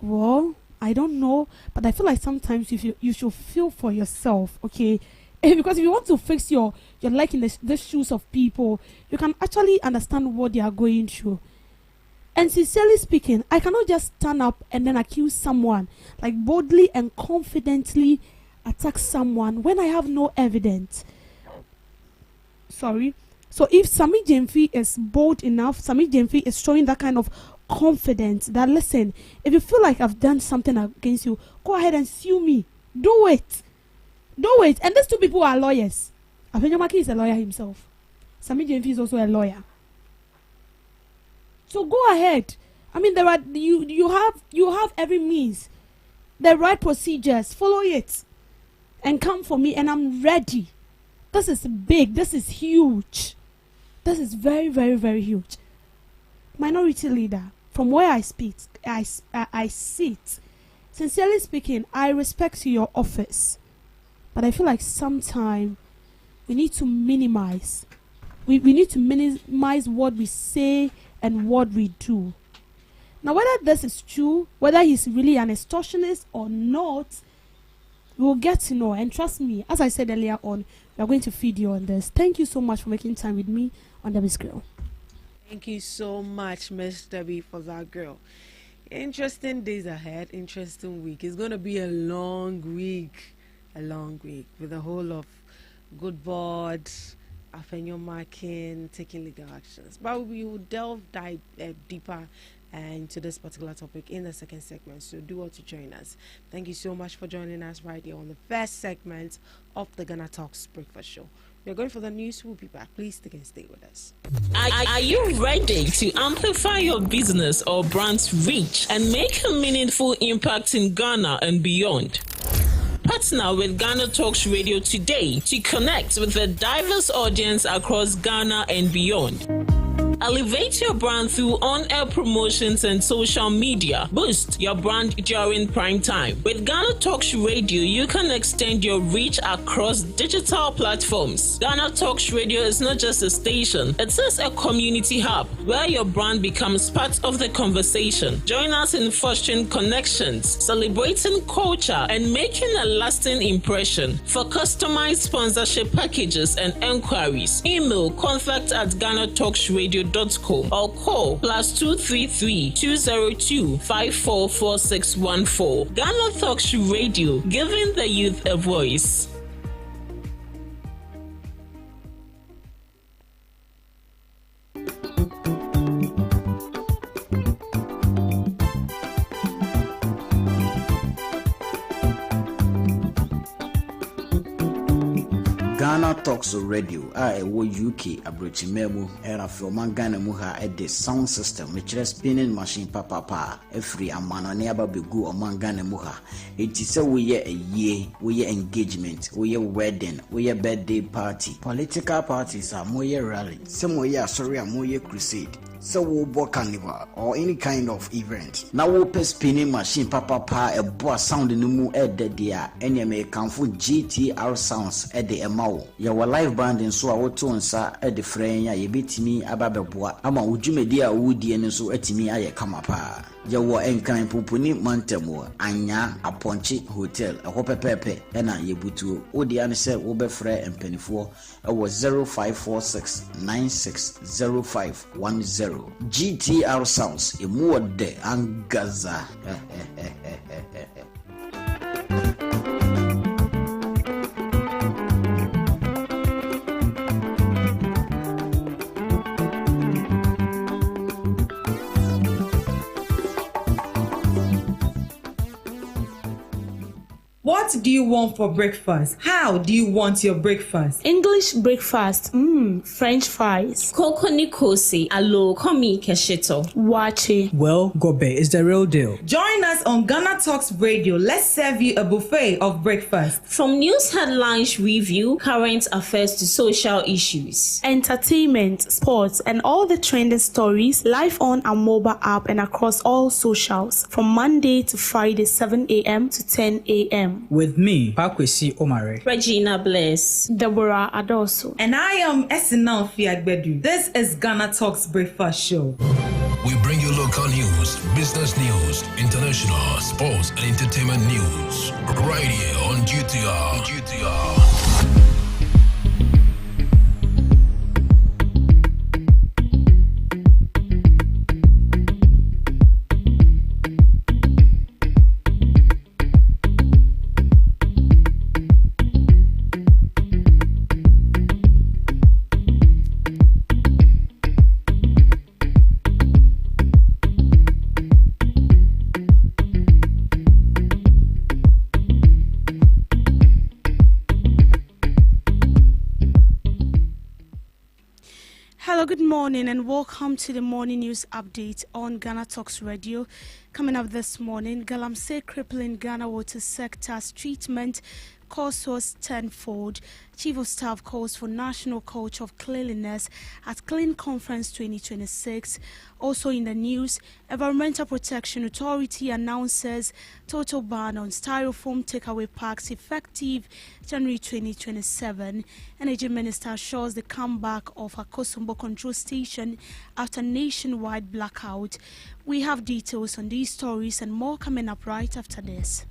well, I don't know, but I feel like sometimes you should feel for yourself, okay? Because if you want to fix your life in the shoes of people, you can actually understand what they are going through. And sincerely speaking, I cannot just stand up and then accuse someone, like boldly and confidently attack someone when I have no evidence. Sorry. So if Sami Jemfi is bold enough, Sami Jemfi is showing that kind of confidence that, listen, if you feel like I've done something against you, go ahead and sue me. Do it. Do it. And these two people are lawyers. Afenyo Makin is a lawyer himself. Sami Jemfi is also a lawyer. So go ahead. I mean, there are you have every means, the right procedures. Follow it, and come for me, and I'm ready. This is big. This is huge. This is very, very, very huge. Minority leader, from where I speak, I sit. Sincerely speaking, I respect your office, but I feel like sometimes we need to minimize. We need to minimize what we say and what we do. Now, whether this is true, whether he's really an extortionist or not, we will get to know. And trust me, as I said earlier on, we are going to feed you on this. Thank you so much for making time with me on Debbie's Grill. Thank you so much, Miss Debbie, for that girl. Interesting days ahead, interesting week. It's going to be a long week with a whole of good boards, Afenyo Makin taking legal actions. But we will dive deeper into this particular topic in the second segment, so do want to join us. Thank you so much for joining us right here on the first segment of the GhanaTalks Breakfast Show. We're going for the news. We'll be back. Please stick and stay with us. Are you ready to amplify your business or brand's reach and make a meaningful impact in Ghana and beyond? Partner with GhanaTalks Radio today to connect with a diverse audience across Ghana and beyond. Elevate your brand through on-air promotions and social media. Boost your brand during prime time. With GhanaTalks Radio, you can extend your reach across digital platforms. GhanaTalks Radio is not just a station, it is a community hub where your brand becomes part of the conversation. Join us in fostering connections, celebrating culture, and making a lasting impression. For customized sponsorship packages and enquiries, email contact@GhanaTalksRadio.com ghanatalksradio.co or call +233 202 544614. Ghana Talks Radio, giving the youth a voice. Ghana Talks Radio, UK, Abrochimemu, era from Ghana Muha at the sound system, which is spinning machine papa, a free amana never be good among Ghana Muha. It is a year, we engagement, we wedding, we birthday party. Political parties are more rally, some way more crusade. So we'll book carnival or any kind of event. Now we'll pay spinning machine papa a boa sound in the moon at the dia any may come for GTR sounds at the MAO. Your live band in so our tones at the frame ye beat me ababeboa. Ama ujume dia woody and so at me I come up. Yawa enkan pupuni mantemo anya aponchi hotel a hope pepe ena yebutu odi anse wo be frɛ mpanifo ɛwɔ 0546960510 GTR sounds emu ode angaza. What do you want for breakfast? How do you want your breakfast? English breakfast, French fries. Koko Nikosi, alo komi kesheto. Wache. Well, Gobe is the real deal. Join us on Ghana Talks Radio. Let's serve you a buffet of breakfast. From news headlines review, current affairs to social issues. Entertainment, sports, and all the trending stories live on our mobile app and across all socials from Monday to Friday, 7 a.m. to 10 a.m. With me, Pakwesi Omare, Regina Bless, Deborah Adoso, and I am Esinal Fiagbedu. This is Ghana Talks Breakfast Show. We bring you local news, business news, international, sports, and entertainment news. Right here on GTR. Hello, good morning and welcome to the morning news update on Ghana Talks Radio. Coming up this morning, Galamsey crippling Ghana water sector's treatment cost was tenfold. Chief of Staff calls for national culture of cleanliness at Clean Conference 2026. Also in the news, Environmental Protection Authority announces total ban on styrofoam takeaway packs effective January 2027. Energy Minister assures the comeback of Akosombo control station after nationwide blackout. We have details on these stories and more coming up right after this.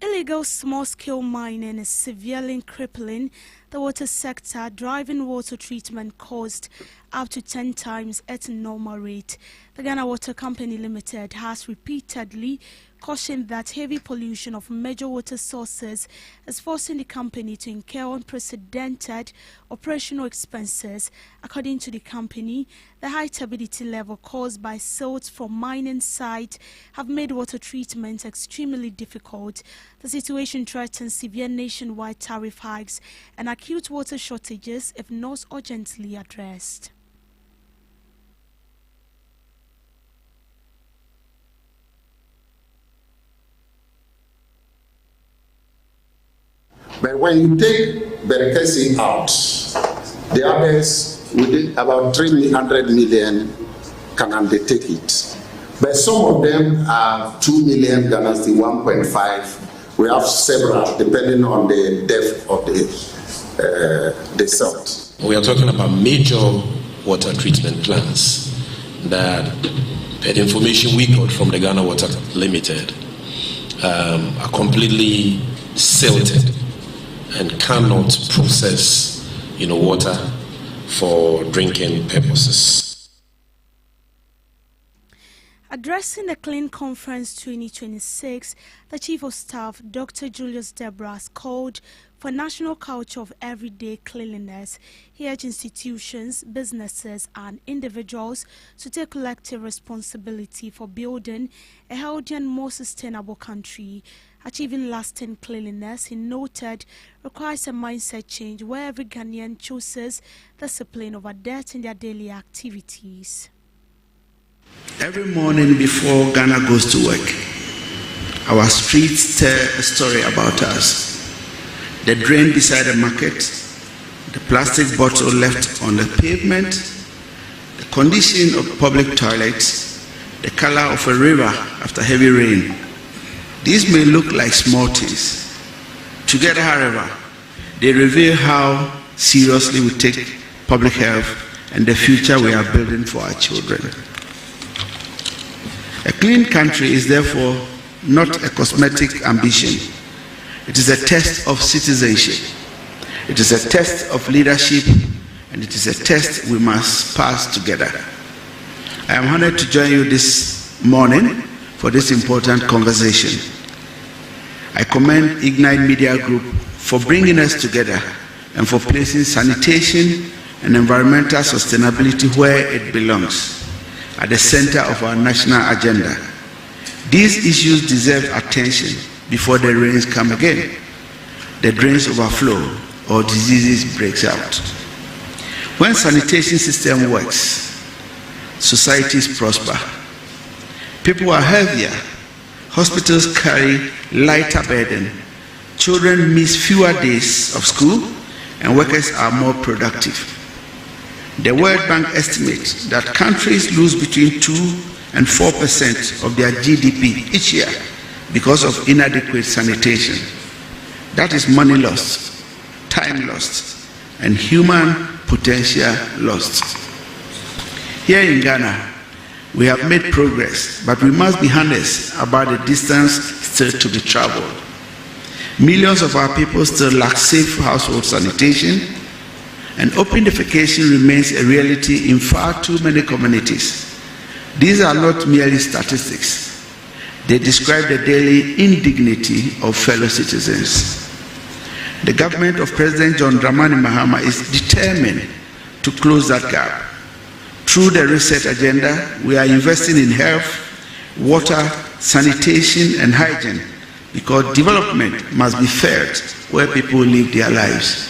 Illegal small-scale mining is severely crippling the water sector, driving water treatment cost up to 10 times its normal rate. The Ghana Water Company Limited has repeatedly cautioned that heavy pollution of major water sources is forcing the company to incur unprecedented operational expenses. According to the company, the high turbidity level caused by silt from mining sites have made water treatment extremely difficult. The situation threatens severe nationwide tariff hikes and acute water shortages if not urgently addressed. But when you take Berekesi out, the others within about 300 million can undertake it. But some of them are 2 million Ghana, 1.5. We have several depending on the depth of the silt. We are talking about major water treatment plants that, per the information we got from the Ghana Water Limited, are completely silted and cannot process, water for drinking purposes. Addressing the Clean Conference 2026, the Chief of Staff, Dr. Julius Debras, called for national culture of everyday cleanliness. He urged institutions, businesses and individuals to take collective responsibility for building a healthy and more sustainable country. Achieving lasting cleanliness, he noted, requires a mindset change where every Ghanaian chooses discipline over dirt in their daily activities. Every morning before Ghana goes to work, our streets tell a story about us. The drain beside the market, the plastic bottle left on the pavement, the condition of public toilets, the color of a river after heavy rain. These may look like small things. Together, however, they reveal how seriously we take public health and the future we are building for our children. A clean country is therefore not a cosmetic ambition. It is a test of citizenship. It is a test of leadership, and it is a test we must pass together. I am honored to join you this morning for this important conversation. I commend Ignite Media Group for bringing us together and for placing sanitation and environmental sustainability where it belongs, at the center of our national agenda. These issues deserve attention before the rains come again, the drains overflow, or diseases breaks out. When sanitation system works, societies prosper. People are healthier, hospitals carry lighter burden, children miss fewer days of school, and workers are more productive. The World Bank estimates that countries lose between 2 and 4% of their GDP each year because of inadequate sanitation. That is money lost, time lost, and human potential lost. Here in Ghana, we have made progress, but we must be honest about the distance still to be traveled. Millions of our people still lack safe household sanitation, and open defecation remains a reality in far too many communities. These are not merely statistics. They describe the daily indignity of fellow citizens. The government of President John Dramani Mahama is determined to close that gap. Through the reset agenda, we are investing in health, water, sanitation, and hygiene, because development must be felt where people live their lives.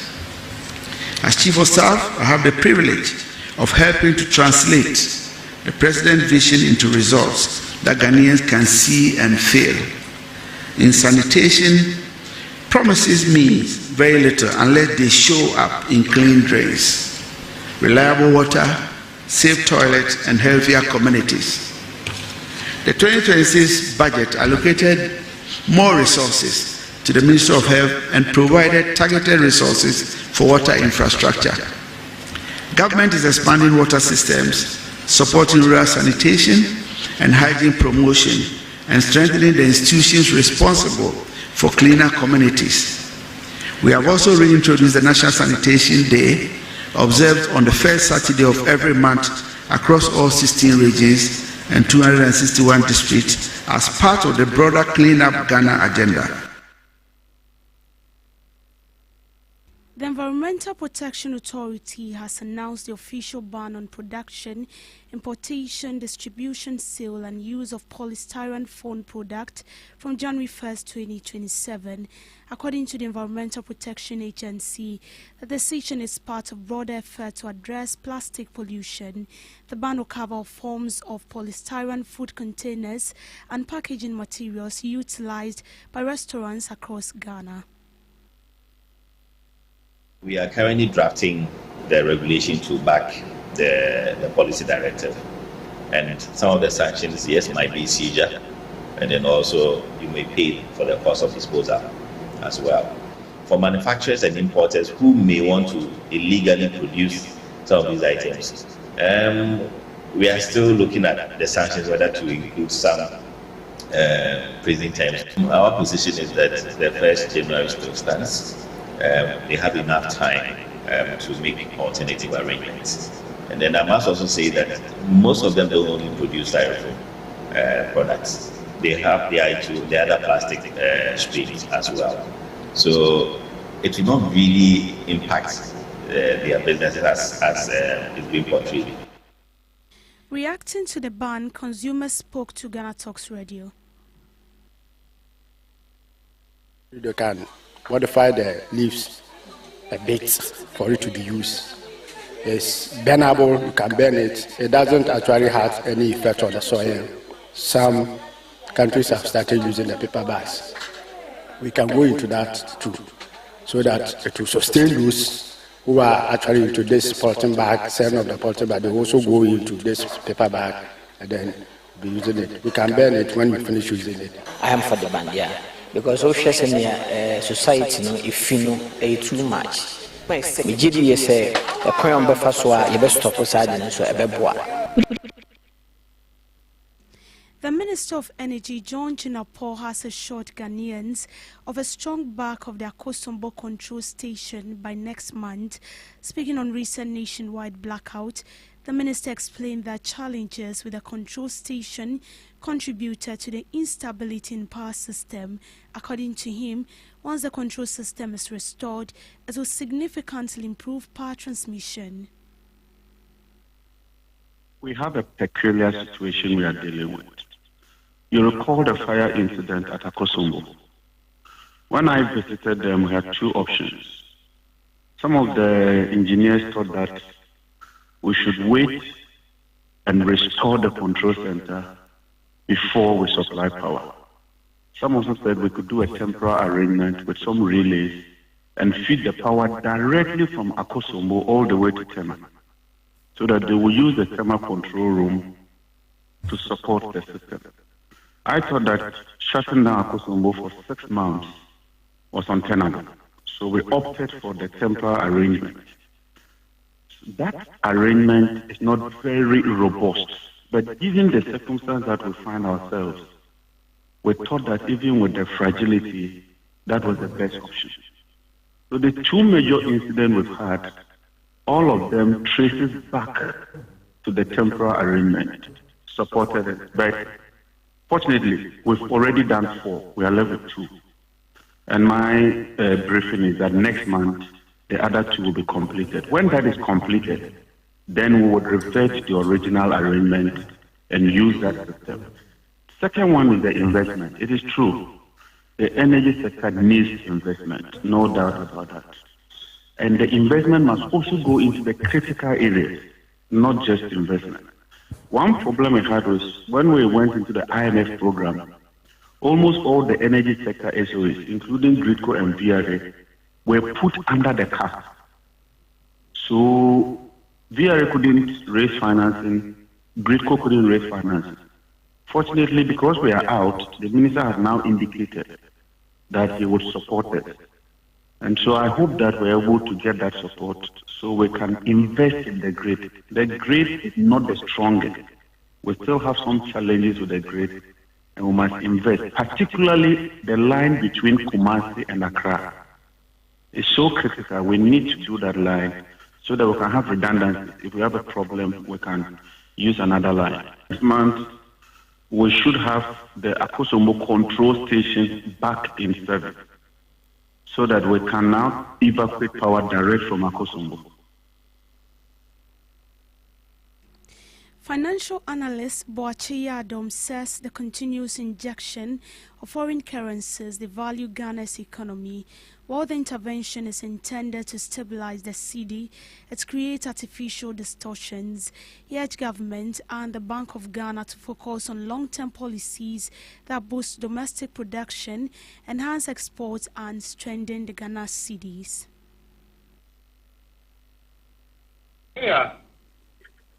As Chief of Staff, I have the privilege of helping to translate the President's vision into results that Ghanaians can see and feel. In sanitation, promises means very little unless they show up in clean drains, reliable water, safe toilets, and healthier communities. The 2026 budget allocated more resources to the Ministry of Health and provided targeted resources for water infrastructure. Government is expanding water systems, supporting rural sanitation and hygiene promotion, and strengthening the institutions responsible for cleaner communities. We have also reintroduced the National Sanitation Day, observed on the first Saturday of every month across all 16 regions and 261 districts as part of the broader Clean Up Ghana agenda. The Environmental Protection Authority has announced the official ban on production, importation, distribution, sale and use of polystyrene foam product from January 1st, 2027. According to the Environmental Protection Agency, the decision is part of broader effort to address plastic pollution. The ban will cover all forms of polystyrene food containers and packaging materials utilized by restaurants across Ghana. We are currently drafting the regulation to back the policy directive. And some of the sanctions, yes, might be seizure, and then also you may pay for the cost of disposal as well. For manufacturers and importers who may want to illegally produce some of these items, we are still looking at the sanctions, whether to include some prison terms. Our position is that the 1st January still stands. They have enough time to make alternative arrangements. And then I must also say that most of them don't only produce styrofoam products. They have the other plastic streams as well. So it will not really impact their businesses as it's being portrayed. Reacting to the ban, consumers spoke to GhanaTalks Radio. You can modify the leaves a bit for it to be used. It's burnable, you can burn it. It doesn't actually have any effect on the soil. Some countries have started using the paper bags. We can go into that too, so that it will sustain those who are actually into this polythene bag, selling of the polythene bag. They also go into this paper bag and then be using it. We can burn it when we finish using it. I am for the ban, yeah. Because social society, if you know, it's too much. We say a point before so you best stop aside and so The Minister of Energy, John Chinapor, has assured Ghanaians of a strong back of their Akosombo control station by next month. Speaking on recent nationwide blackout, the minister explained that challenges with the control station contributed to the instability in power system. According to him, once the control system is restored, it will significantly improve power transmission. We have a peculiar situation we are dealing with. You recall the fire incident at Akosombo. When I visited them, we had two options. Some of the engineers thought that we should wait and restore the control center before we supply power. Some also said we could do a temporary arrangement with some relays and feed the power directly from Akosombo all the way to Tema, so that they will use the Tema control room to support the system. I thought that shutting down Akosombo for 6 months was untenable, so we opted for the temporary arrangement. That arrangement is not very robust, but given the circumstance that we find ourselves, we thought that even with the fragility, that was the best option. So the two major incidents we've had, all of them traces back to the temporary arrangement, supported it. But fortunately, we've already done 4. We are left with 2. And my briefing is that next month, the other 2 will be completed. When that is completed, then we would revert to the original arrangement and use that system. Second one is the investment. It is true. The energy sector needs investment, no doubt about that. And the investment must also go into the critical areas, not just investment. One problem we had was when we went into the IMF program, almost all the energy sector SOEs, including GRIDCO and VRA, were put under the cap. So VRA couldn't raise financing, GRIDCO couldn't raise financing. Fortunately, because we are out, the minister has now indicated that he would support it. And so I hope that we're able to get that support so we can invest in the grid. The grid is not the strongest. We still have some challenges with the grid, and we must invest, particularly the line between Kumasi and Accra. It's so critical. We need to do that line so that we can have redundancy. If we have a problem, we can use another line. This month, we should have the Akosombo control station back in service so that we can now evacuate power direct from Akosombo. Financial analyst Boache Yadom says the continuous injection of foreign currencies devalue Ghana's economy. While the intervention is intended to stabilize the cedi, it creates artificial distortions. He urged government and the Bank of Ghana to focus on long-term policies that boost domestic production, enhance exports, and strengthen the Ghana cedis. Yeah.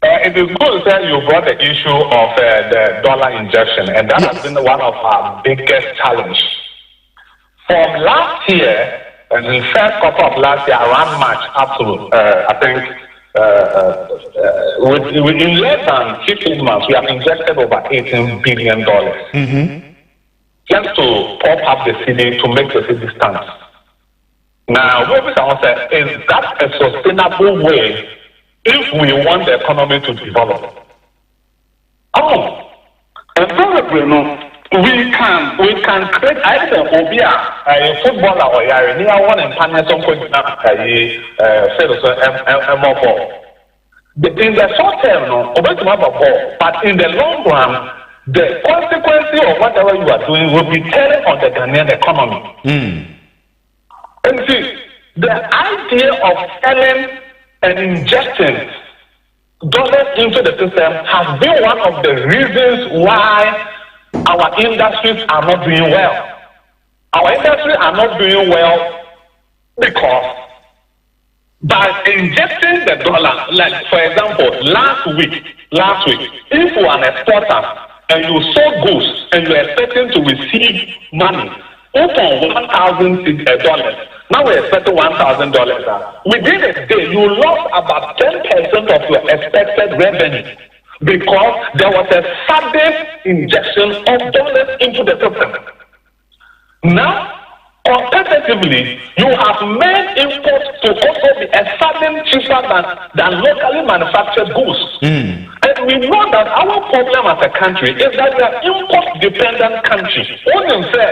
It is good that you brought the issue of the dollar injection, and that has been one of our biggest challenges. From last year, and in the first quarter of last year, around March, up to, I think, in less than 15 months, we have injected over $18 billion. just to pop up the city to make the city stand. Now, what we say is that a sustainable way if we want the economy to develop? Oh, and probably we can create either a footballer or near one and partner some point in the short term, but in the long run, the consequences of whatever you are doing will be telling on the Ghanaian economy. And see, the idea of selling and injecting dollars into the system has been one of the reasons why our industries are not doing well. Our industries are not doing well because by injecting the dollar, like for example, last week, if you are an exporter and you sold goods and you are expecting to receive money, open $1,000. Now we're expecting $1,000. Within a day, you lost about 10% of your expected revenue because there was a sudden injection of dollars into the system. Now, competitively, you have made imports to also be a sudden cheaper than locally manufactured goods. And we know that our problem as a country is that we are import-dependent country. Only say,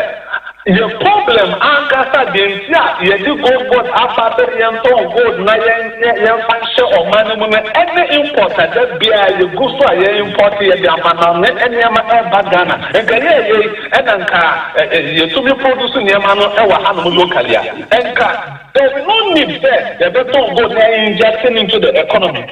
the problem ankasa dentia yedi gold after yento gold na yen function or money any importer that be a go so a import ye the amana any ama e Ghana and ye enanka ye to be produce nyama no e wa hanu locally enka there's no need there the beton gold na injecting into the economy.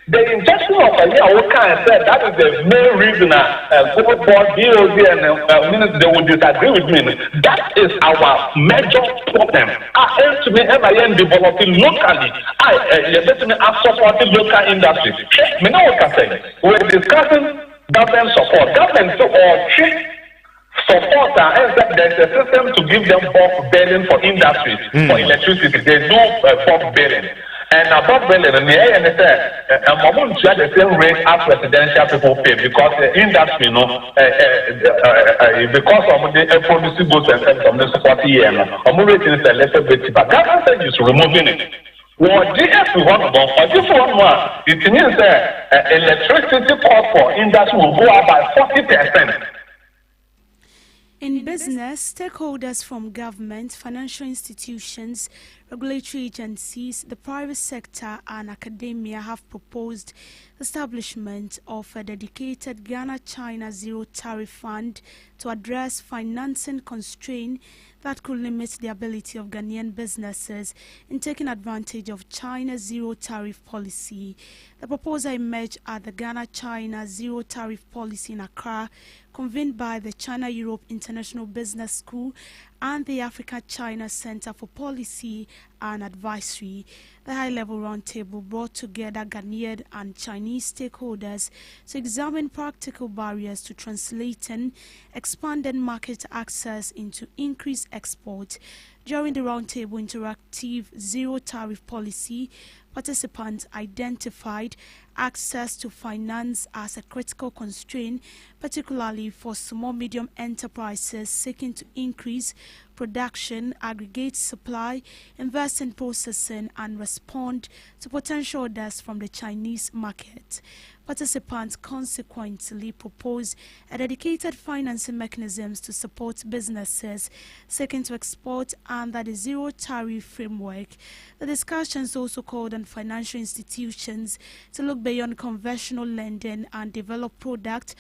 The injection of a year, said that is the main reason gold board, DOD, and ministers they will disagree with me. That is our major problem. I aim to be developing locally. I let me supporting local industries. Me know what I'm saying. We're discussing government support. Government support and there's a system to give them bulk billing for industries, for electricity. They do bulk billing. And above billing, and the same rate as residential people pay because the industry, because of the producing goods and services of the 40 years, rate is a little bit, but government said is removing it. Well, it means that electricity cost for industry will go up by 40%. In business, stakeholders from government, financial institutions, regulatory agencies, the private sector and academia have proposed establishment of a dedicated Ghana-China Zero Tariff Fund to address financing constraints that could limit the ability of Ghanaian businesses in taking advantage of China's zero tariff policy. The proposal emerged at the Ghana-China Zero Tariff Policy in Accra, convened by the China-Europe International Business School and the Africa-China Center for Policy and Advisory. The high-level roundtable brought together Ghanaian and Chinese stakeholders to examine practical barriers to translating expanded market access into increased export. During the roundtable interactive zero tariff policy, participants identified access to finance as a critical constraint, particularly for small-medium enterprises seeking to increase production, aggregate supply, invest in processing, and respond to potential orders from the Chinese market. Participants consequently proposed a dedicated financing mechanisms to support businesses seeking to export under the zero tariff framework. The discussions also called on financial institutions to look beyond conventional lending and develop products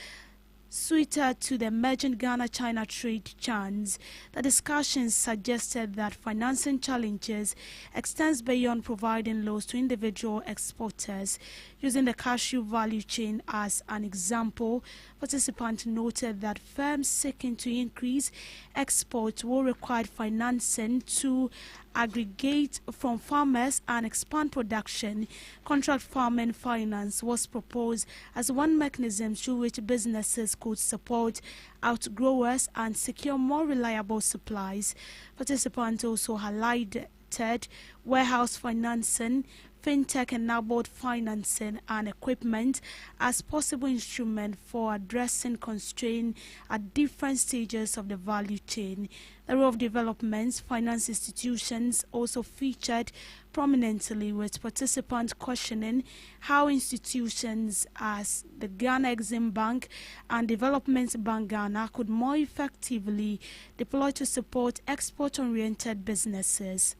suited to the emerging Ghana-China trade chance. The discussions suggested that financing challenges extends beyond providing loans to individual exporters. Using the cashew value chain as an example, participants noted that firms seeking to increase exports will require financing to aggregate from farmers and expand production. Contract farming finance was proposed as one mechanism through which businesses could support outgrowers and secure more reliable supplies. Participants also highlighted warehouse financing, fintech and NABOD financing and equipment as possible instrument for addressing constraints at different stages of the value chain. The role of development finance institutions also featured prominently, with participants questioning how institutions as the Ghana Exim Bank and Development Bank Ghana could more effectively deploy to support export-oriented businesses.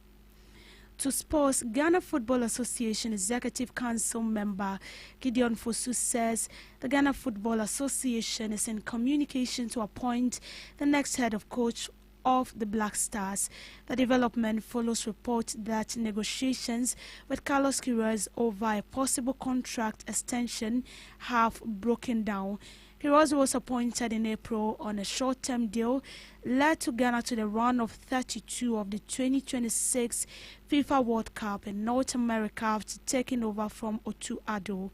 To sports, Ghana Football Association Executive Council member Gideon Fosu says the Ghana Football Association is in communication to appoint the next head of coach of the Black Stars. The development follows reports that negotiations with Carlos Queiroz over a possible contract extension have broken down. Queiroz was appointed in April on a short-term deal, led to Ghana to the round of 32 of the 2026 FIFA World Cup in North America after taking over from Otu Addo.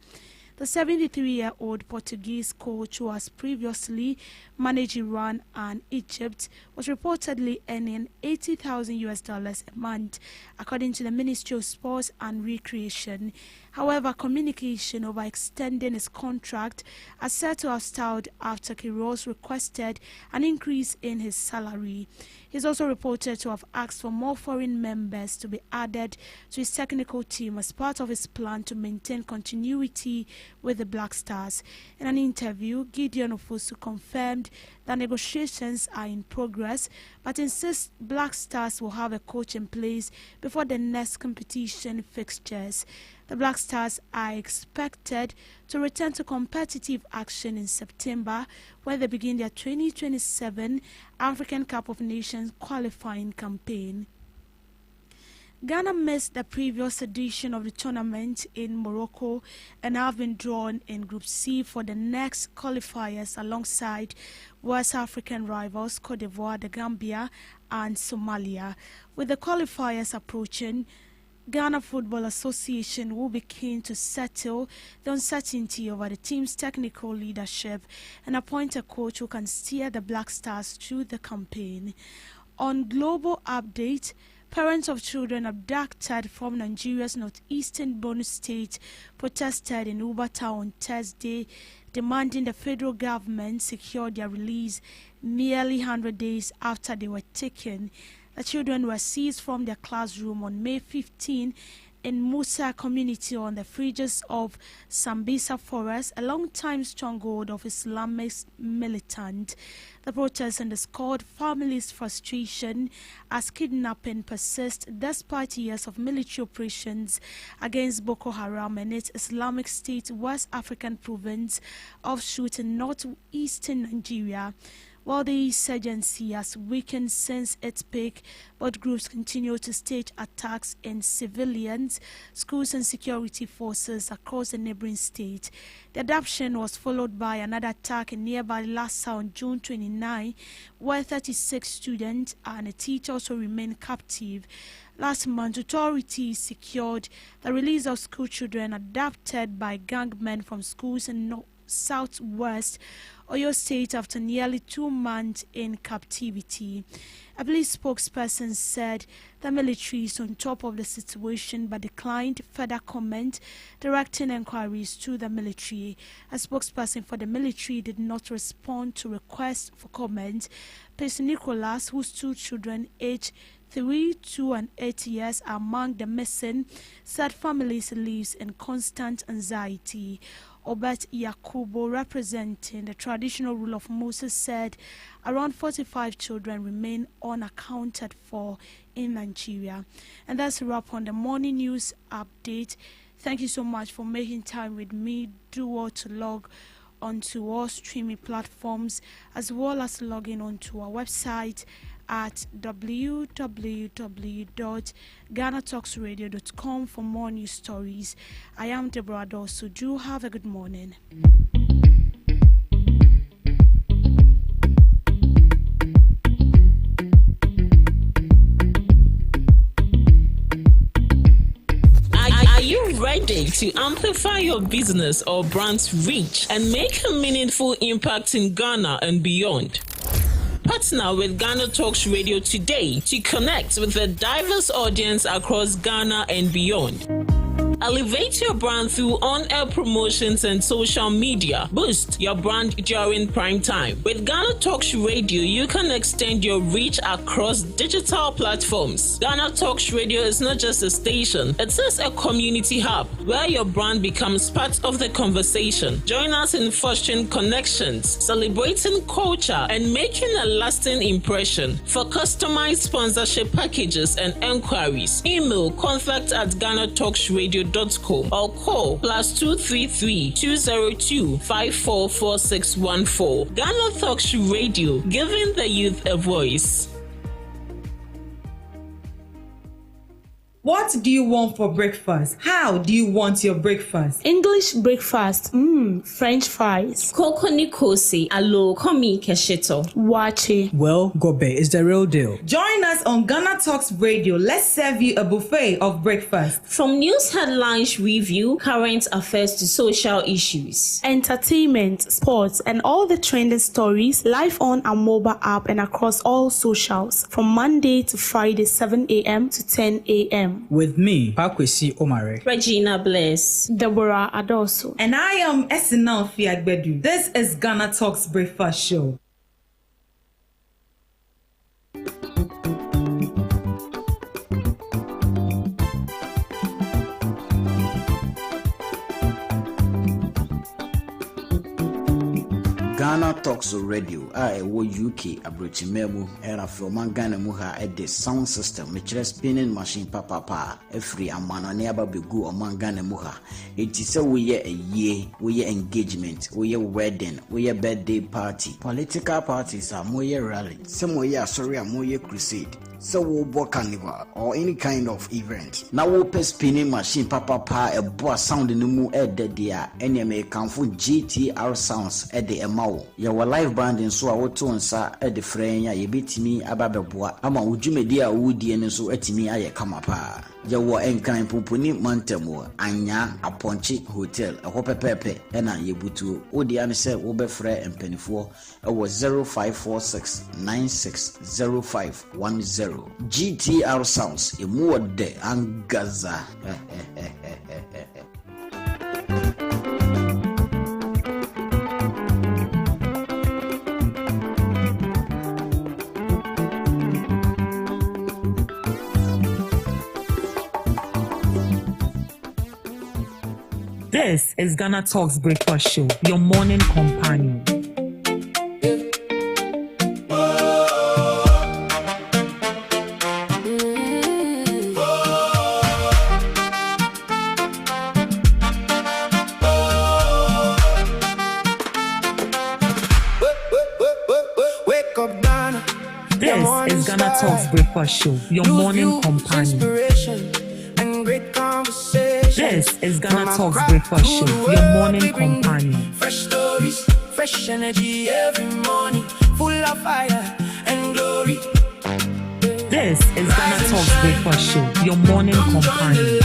The 73-year-old Portuguese coach, who has previously managed Iran and Egypt, was reportedly earning $80,000 a month, according to the Ministry of Sports and Recreation. However, communication over extending his contract are said to have stalled after Queiroz requested an increase in his salary. He's also reported to have asked for more foreign members to be added to his technical team as part of his plan to maintain continuity with the Black Stars. In an interview, Gideon Ofosu confirmed that negotiations are in progress, but insists Black Stars will have a coach in place before the next competition fixtures. The Black Stars are expected to return to competitive action in September, when they begin their 2027 African Cup of Nations qualifying campaign. Ghana missed the previous edition of the tournament in Morocco and have been drawn in Group C for the next qualifiers alongside West African rivals Cote d'Ivoire, the Gambia and Somalia. With the qualifiers approaching, Ghana Football Association will be keen to settle the uncertainty over the team's technical leadership and appoint a coach who can steer the Black Stars through the campaign. On Global Update, parents of children abducted from Nigeria's northeastern Borno state protested in Ubata on Thursday, demanding the federal government secure their release nearly 100 days after they were taken. The children were seized from their classroom on May 15 in Musa community on the fringes of Sambisa Forest, a long-time stronghold of Islamist militant. The protest underscored families' frustration as kidnapping persists despite years of military operations against Boko Haram and its Islamic State West African province offshoot in northeastern Nigeria. While the insurgency has weakened since its peak, both groups continue to stage attacks in civilians, schools and security forces across the neighboring state. The adoption was followed by another attack in nearby Lassa on June 29, where 36 students and a teacher also remain captive. Last month, authorities secured the release of school children adopted by gangmen from schools in southwest Oyo State after nearly 2 months in captivity. A police spokesperson said the military is on top of the situation but declined further comment, directing inquiries to the military. A spokesperson for the military did not respond to requests for comment. Prince Nicholas, whose 2 children aged 3, 2 and 8 years are among the missing, said families live in constant anxiety. Obet Yakubo, representing the traditional rule of Moses, said around 45 children remain unaccounted for in Nigeria. And that's a wrap on the morning news update. Thank you so much for making time with me. Do well to log onto all streaming platforms as well as logging onto our website at www.GhanaTalksRadio.com for more news stories. I am Deborah Dosu. Do have a good morning. Are you ready to amplify your business or brand's reach and make a meaningful impact in Ghana and beyond? Partner with GhanaTalks Radio today to connect with a diverse audience across Ghana and beyond. Elevate your brand through on-air promotions and social media. Boost your brand during prime time. With GhanaTalks Radio, you can extend your reach across digital platforms. GhanaTalks Radio is not just a station, it is a community hub where your brand becomes part of the conversation. Join us in fostering connections, celebrating culture, and making a lasting impression. For customized sponsorship packages and enquiries, email contact@GhanaTalksRadio.com or call +233 202 544614. GhanaTalks Radio, giving the youth a voice. What do you want for breakfast? How do you want your breakfast? English breakfast, French fries. Koko nikosi, alo komi kesheto. Wache. Well, Gobe is the real deal. Join us on Ghana Talks Radio. Let's serve you a buffet of breakfast. From news headlines review, current affairs to social issues. Entertainment, sports, and all the trending stories live on our mobile app and across all socials. From Monday to Friday, 7 a.m. to 10 a.m. With me, Pakwesi Omare, Regina Bless, Deborah Adoso, and I am Esinal Fiagbedu. This is Ghana Talks Breakfast Show. Ghana Talks Radio, UK Abrochimemu, era from Ghana Muha at the sound system, which is spinning machine papa, a free amana never be good among Ghana Muha. It is a year, we engagement, we wedding, we birthday party. Political parties are more rally, some way more crusade. So we'll book carnival or any kind of event. Now we'll pay spinning machine papa a boss sound in the moon at the dia NMA come for GTR sounds at the Emao. Your live band in so our tones at the frame, ya beat me ababeboa. Ama ujumedia woody and so at me I come up. Ya wa enkan pupuni mantemo anya aponchi hotel a hope pepe ena yebutu odi ane se wo be frɛ mpanifo ɛwɔ 0546960510 GTR sounds emu wode angaza. This is Ghana Talks Breakfast Show, your morning companion. Wake up, Ghana. This is Ghana Talks Breakfast Show, your morning companion. And great conversation. This is Ghana Talks Breakfast Show, your morning companion. Fresh stories, fresh energy every morning, full of fire and glory. This is Ghana Talks Breakfast Show, your morning companion.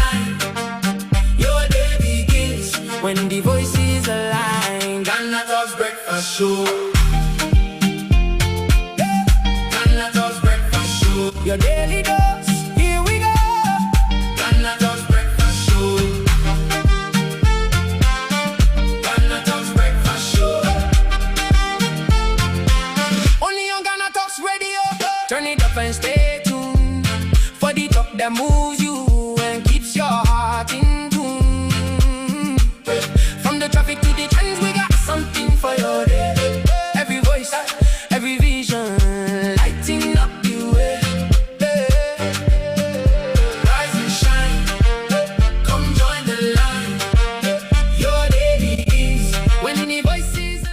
Your day begins when the voices align. Ghana Talks Breakfast Show. Ghana Talks Breakfast Show. Your daily dose. Here we go. Ghana Talks Breakfast Show. Ghana Talks Breakfast Show. Only on Ghana Talks Radio. Turn it up and stay tuned for the talk that moves you and keeps your heart in tune. From the traffic to the trends, we got something for your day. Every voice, every vision, lighting up the way. Rise and shine, come join the line. Your day begins when the voices.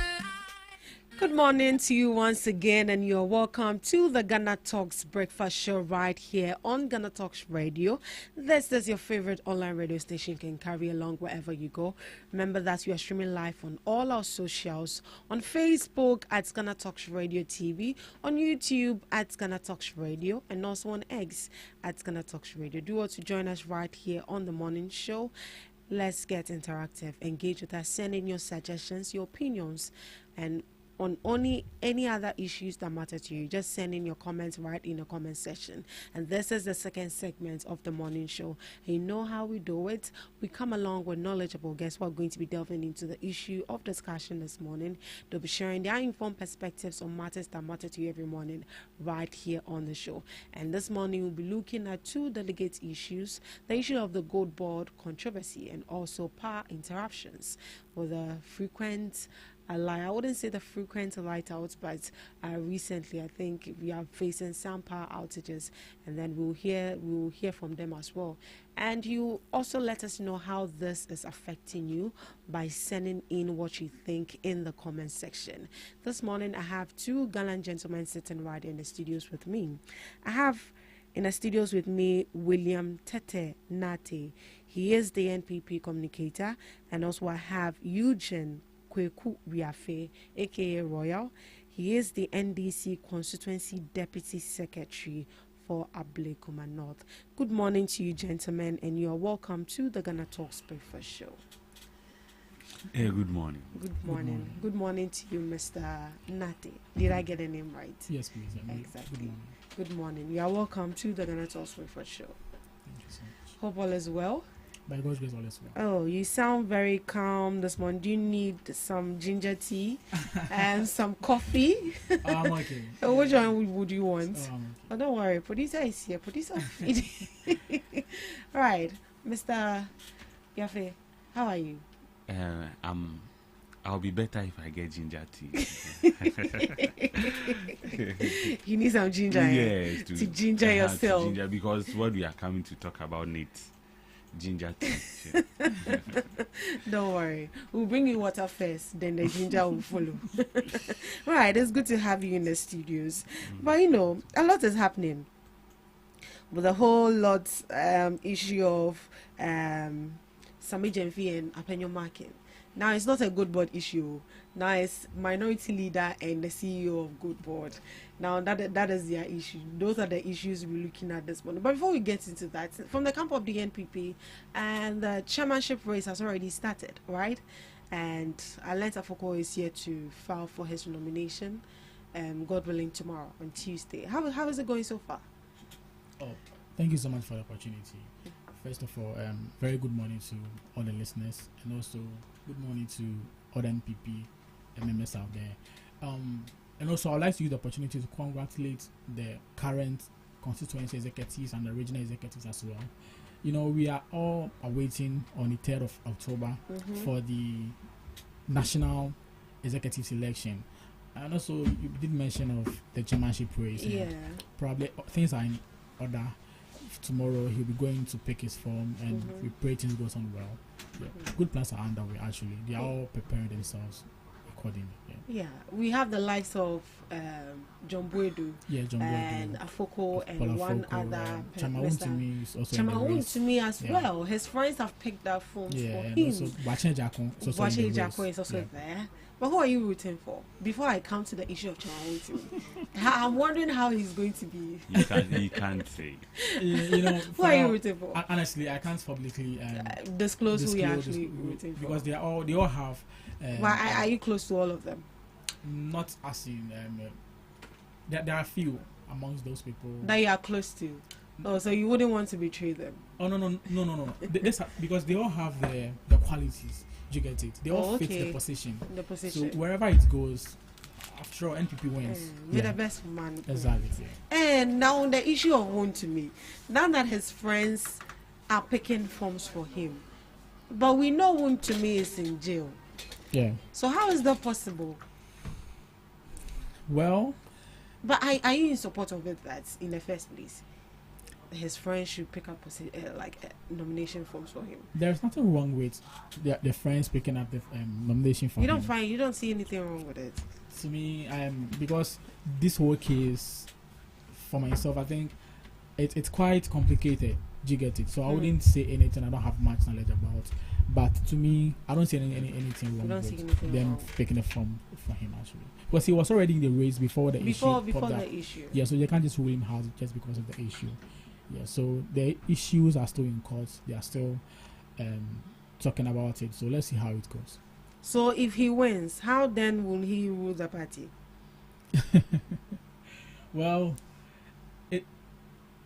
Good morning to you once again, and you're welcome to the Ghana Talks Breakfast Show right here on Ghana Talks Radio. This is your favorite online radio station. You can carry along wherever you go. Remember that we are streaming live on all our socials, on Facebook at Ghana Talks Radio TV, on YouTube at Ghana Talks Radio, and also on X at Ghana Talks Radio. Do want to join us right here on the morning show. Let's get interactive. Engage with us. Send in your suggestions, your opinions, and on only any other issues that matter to you, just send in your comments right in the comment section. And this is the second segment of the morning show. And you know how we do it. We come along with knowledgeable guests who are going to be delving into the issue of discussion this morning. They'll be sharing their informed perspectives on matters that matter to you every morning right here on the show. And this morning we'll be looking at two delegate issues: the issue of the gold board controversy and also power interruptions with a frequent I wouldn't say the frequent light outs, but recently I think we are facing some power outages, and then we'll hear from them as well. And you also let us know how this is affecting you by sending in what you think in the comment section. This morning I have two gallant gentlemen sitting right in the studios with me. I have in the studios with me William Tete Nate. He is the NPP communicator, and also I have Eugene Kweku Riafe, aka Royal. He is the NDC Constituency Deputy Secretary for Ablekuma North. Good morning to you, gentlemen, and you are welcome to the GhanaTalks Breakfast Show. Hey, good morning. Good morning. Good morning to you, Mr. Nati. Did I get the name right? Yes, please. Exactly. Good morning. You are welcome to the GhanaTalks Breakfast Show. Thank you so much. Hope all is well. By God's grace, all is well. Oh, you sound very calm this morning. Do you need some ginger tea and some coffee? I'm okay. Which one would you want? Okay. Oh, don't worry. Producer is here. Producer. All right. Mr. Yafe, how are you? I'll be better if I get ginger tea. You need some ginger. Yes, to ginger yourself. To ginger, because what we are coming to talk about needs ginger tea. Don't worry, we'll bring you water first, then the ginger will follow. Right, it's good to have you in the studios. But you know, a lot is happening with a whole lot issue of Sami Jenfi and Apenyo Markin. Now it's not a good board issue. Now it's minority leader and the CEO of good board. Now that is their issue. Those are the issues we're looking at this morning. But before we get into that, from the camp of the NPP, and the chairmanship race has already started, right? And Alenta Foko is here to file for his nomination, God willing, tomorrow on Tuesday. How is it going so far? Oh, thank you so much for the opportunity. First of all, very good morning to all the listeners, and also good morning to other NPP members out there. And also, I'd like to use the opportunity to congratulate the current constituency executives and the regional executives as well. You know, we are all awaiting on the 3rd of October for the national executive election. And also, you did mention of the chairmanship race. Yeah. Probably things are in order. Tomorrow he'll be going to pick his form, and we pray things goes on well. Yeah. Good plans are underway. Actually, they are all preparing themselves accordingly. Yeah, we have the likes of John Buedu, and Afoko, and one other. Chamahun to me is also Chamahun to me as well. His friends have picked up forms for him. Also Bache Jako is also there. But who are you rooting for? Before I come to the issue of Chamahun, I'm wondering how he's going to be. You can't say. You know, who are you rooting for? Honestly, I can't publicly disclose who you're actually rooting for, because they all have. Why are you close to all of them? Not as in there are a few amongst those people that you are close to. Oh, so you wouldn't want to betray them? Oh no. Because they all have the qualities. You get it? They all fit the position. So wherever it goes, after all, NPP wins. You're the best man. Exactly. Yeah. And now on the issue of Wontumi, now that his friends are picking forms for him, but we know Wontumi is in jail. Yeah. So how is that possible? Well, but are you in support of it that in the first place his friends should pick up nomination forms for him? There's nothing wrong with the friends picking up the nomination form. You don't see anything wrong with it? To me, because this whole case, for myself, I think it's quite complicated. Do you get it? So I wouldn't say anything I don't have much knowledge about. But to me, I don't see anything wrong with them picking a form for him, actually. Because he was already in the race before the issue. Before the issue. Yeah, so you can't just rule him out just because of the issue. Yeah, so the issues are still in court. They are still talking about it. So let's see how it goes. So if he wins, how then will he rule the party? Well,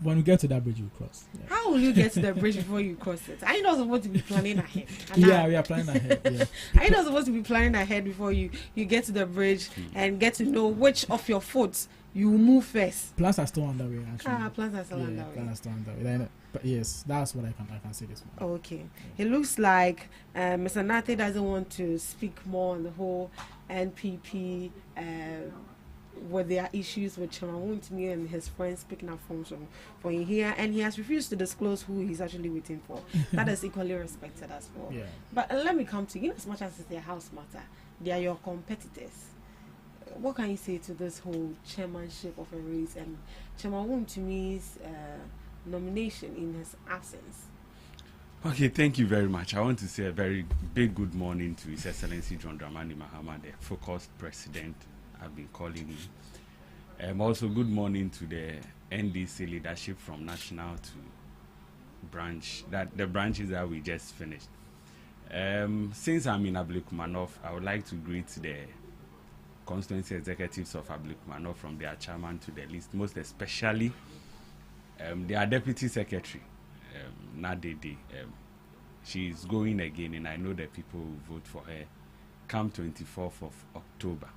when we get to that bridge, we'll cross. Yeah. How will you get to the bridge before you cross it? Are you not supposed to be planning ahead? Yeah, we are planning ahead. Yeah. Are you not supposed to be planning ahead before you get to the bridge and get to know which of your foot you move first? Plans are still underway, actually. Plans are still underway. Plans are still underway. But yes, that's what I can say this morning. Okay. It looks like Mr. Nate doesn't want to speak more on the whole NPP with their issues with Chimamanda and his friends picking up phones for him here, and he has refused to disclose who he's actually waiting for. That is equally respected as well. Yeah. But let me come to you. As much as it's their house matter, they are your competitors. What can you say to this whole chairmanship of a race and Chimamand's nomination in his absence? Okay, thank you very much. I want to say a very big good morning to His Excellency John Dramani Mahama, the focused president I've been calling him. Also, good morning to the NDC leadership from national to branch, the branches that we just finished. Since I'm in Ablekumanov, I would like to greet the constituency executives of Ablekumanov from their chairman to the list, most especially their deputy secretary, Nadede. She's going again, and I know that people will vote for her come 24th of October.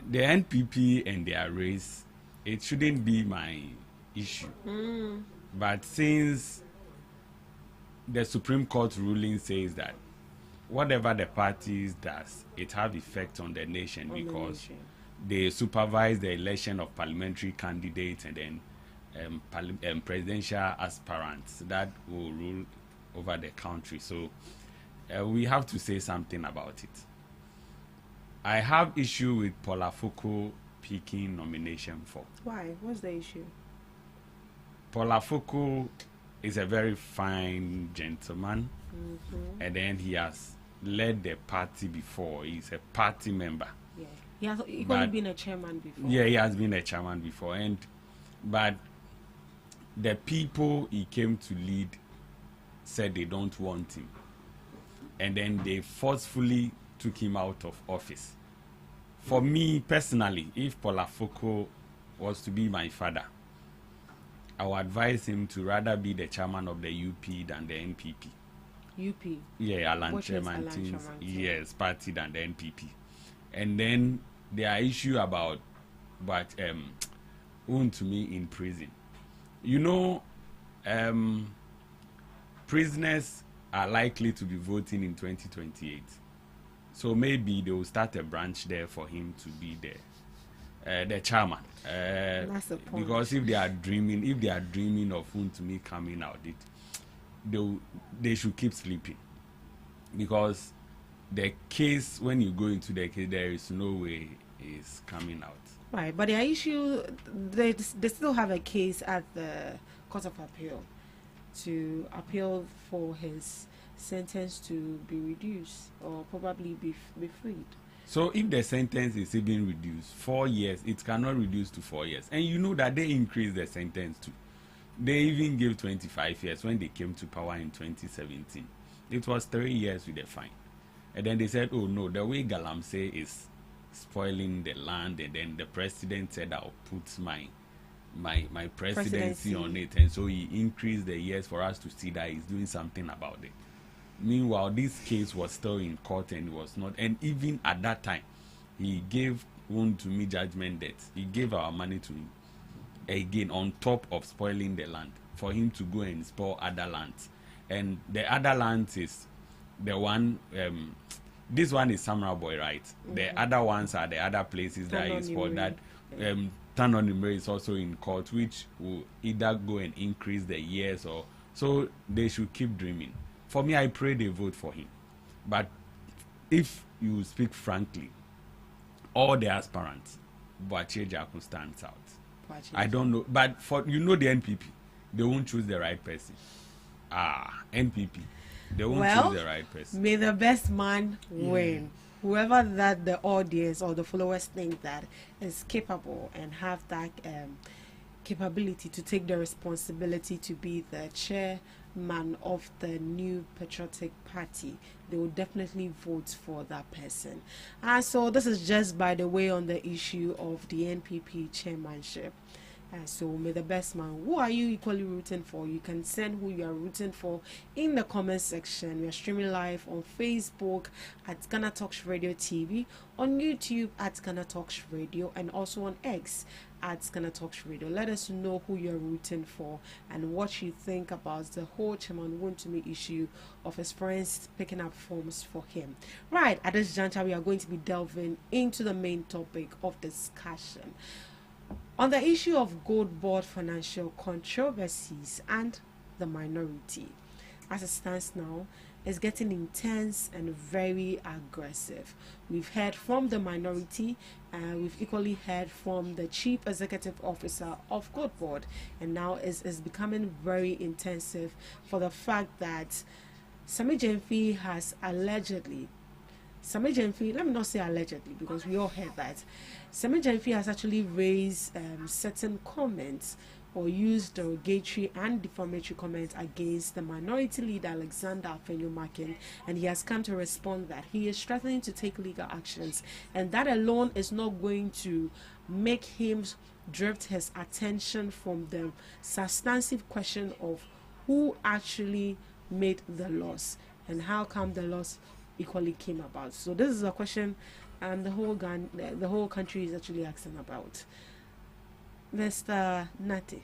The NPP and their race, it shouldn't be my issue. But since the Supreme Court ruling says that whatever the parties does, it have effect on the nation because they supervise the election of parliamentary candidates and then presidential aspirants that will rule over the country. So we have to say something about it. I have issue with Paula Foucault picking nomination for. Why? What's the issue? Paula Foucault is a very fine gentleman, and then he has led the party before. He's a party member. Yeah, he has equally been a chairman before. Yeah, he has been a chairman before, but the people he came to lead said they don't want him, and then they forcefully took him out of office. For me personally, if Paula Foucault was to be my father, I would advise him to rather be the chairman of the UP than the NPP. UP? Yeah, Alan Chairman's, yes, party than the NPP. And then there are issues about to me in prison. You know, prisoners are likely to be voting in 2028. So maybe they will start a branch there for him to be the chairman. That's the point. Because if they are dreaming of me coming out, they should keep sleeping. Because the case, when you go into the case, there is no way it's coming out. Right, but their issue, they still have a case at the Court of Appeal to appeal for his sentence to be reduced or probably be freed. So if the sentence is even reduced 4 years, it cannot reduce to 4 years. And you know that they increased the sentence too. They even gave 25 years when they came to power in 2017. It was 3 years with a fine. And then they said, oh no, the way Galamsey is spoiling the land, and then the president said, I'll put my presidency on it. And so he increased the years for us to see that he's doing something about it. Meanwhile, this case was still in court and it was not. And even at that time, he gave me judgment that he gave our money to him again on top of spoiling the land for him to go and spoil other lands. And the other lands is the one, this one is Samra Boy, right? The other ones are the other places that is for that. Tanonimre is also in court, which will either go and increase the years or so they should keep dreaming. For me, I pray they vote for him. But if you speak frankly, all the aspirants, Boache Jaku stands out. I don't know. But for the NPP, they won't choose the right person. NPP, they won't choose the right person. May the best man win. Whoever that the audience or the followers think that is capable and have that capability to take the responsibility to be the chair man of the New Patriotic Party, they will definitely vote for that person. And so this is just by the way on the issue of the NPP chairmanship. So may the best man. Who are you equally rooting for? You can send who you are rooting for in the comment section. We are streaming live on Facebook at GhanaTalks Radio TV, on YouTube at GhanaTalks Radio, and also on X at GhanaTalks Radio. Let us know who you're rooting for and what you think about the whole Chairman Wontumi issue of his friends picking up forms for him. Right, at this juncture, we are going to be delving into the main topic of discussion on the issue of gold board financial controversies and the minority. As it stands now, it's getting intense and very aggressive. We've heard from the minority, and we've equally heard from the chief executive officer of gold board, and now it's becoming very intensive for the fact that Sami Gyamfi has allegedly, let me not say allegedly because we all heard that, Sami Gyamfi has actually raised certain comments or used derogatory and defamatory comments against the minority leader Alexander Afenyo-Markin, and he has come to respond that he is threatening to take legal actions, and that alone is not going to make him drift his attention from the substantive question of who actually made the laws and how come the laws equally came about. So this is a question the whole country is actually asking about. Mr. Nati,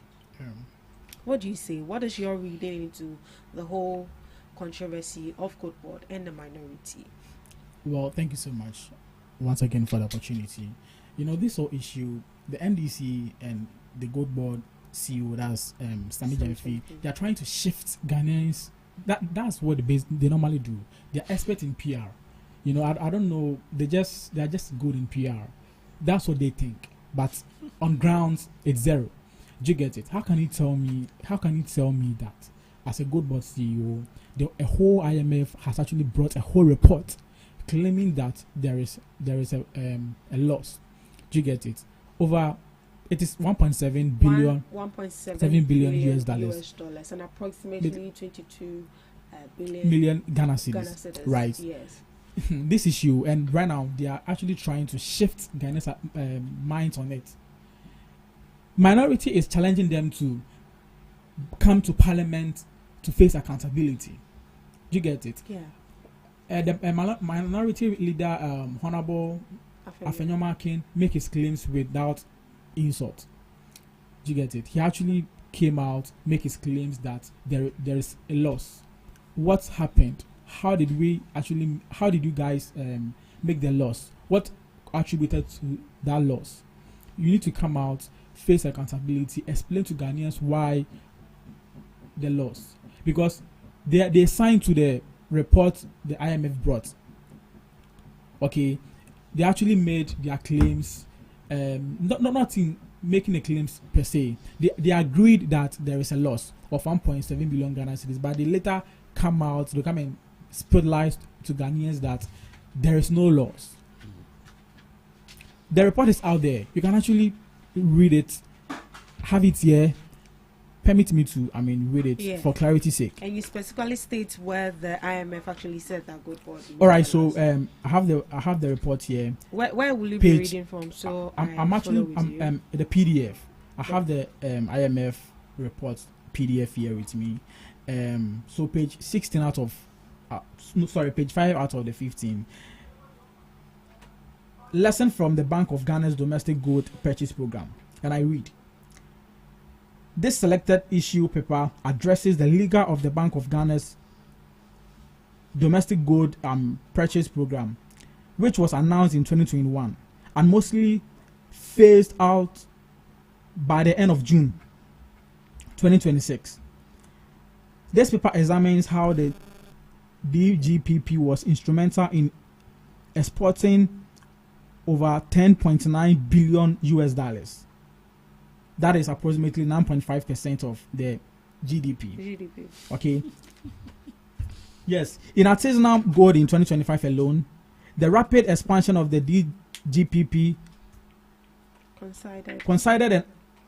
what do you say? What is your reading into the whole controversy of gold board and the minority? Well, thank you so much once again for the opportunity. You know, this whole issue, the NDC and the gold board CEO, that's Sami Gyamfi, they are trying to shift Ghanaians. That's what they normally do. They are expert in PR. You know, I don't know. They are just good in PR. That's what they think. But on grounds, it's zero. Do you get it? How can you tell me that as a gold board CEO, a whole IMF has actually brought a whole report claiming that there is a loss? Do you get it? It is 1.7 billion, 1.7 billion US dollars, and approximately 22 million Ghana cedis. Right. Yes. This issue, and right now they are actually trying to shift Ghanaians' minds on it. Minority is challenging them to come to parliament to face accountability. Do you get it? Yeah. The minority leader, Honorable Afenyo-Markin, make his claims without insult. Do you get it? He actually came out, make his claims that there is a loss. What's happened? How did you guys make the loss? What attributed to that loss? You need to come out, face accountability, explain to Ghanaians why the loss. Because they signed to the report the IMF brought. Okay, they actually made their claims, not in making the claims per se. They agreed that there is a loss of 1.7 billion Ghana cedis, but they later come and spotlight to Ghanaians that there is no loss. The report is out there. You can actually read it, have it here. Permit me to, read it for clarity's sake. And you specifically state where the IMF actually said that gold board. All right, so I have the report here. Where will you be reading from? So I'm actually the PDF. I have the IMF report PDF here with me. So page 16 out of page 5 out of the 15. Lesson from the Bank of Ghana's domestic gold purchase program. And I read, this selected issue paper addresses the legal of the Bank of Ghana's domestic gold purchase program, which was announced in 2021 and mostly phased out by the end of June 2026. This paper examines how the DGPP was instrumental in exporting over 10.9 billion US dollars. That is approximately 9.5% of the GDP. Okay. Yes. In artisanal gold in 2025 alone, the rapid expansion of the DGPP coincided and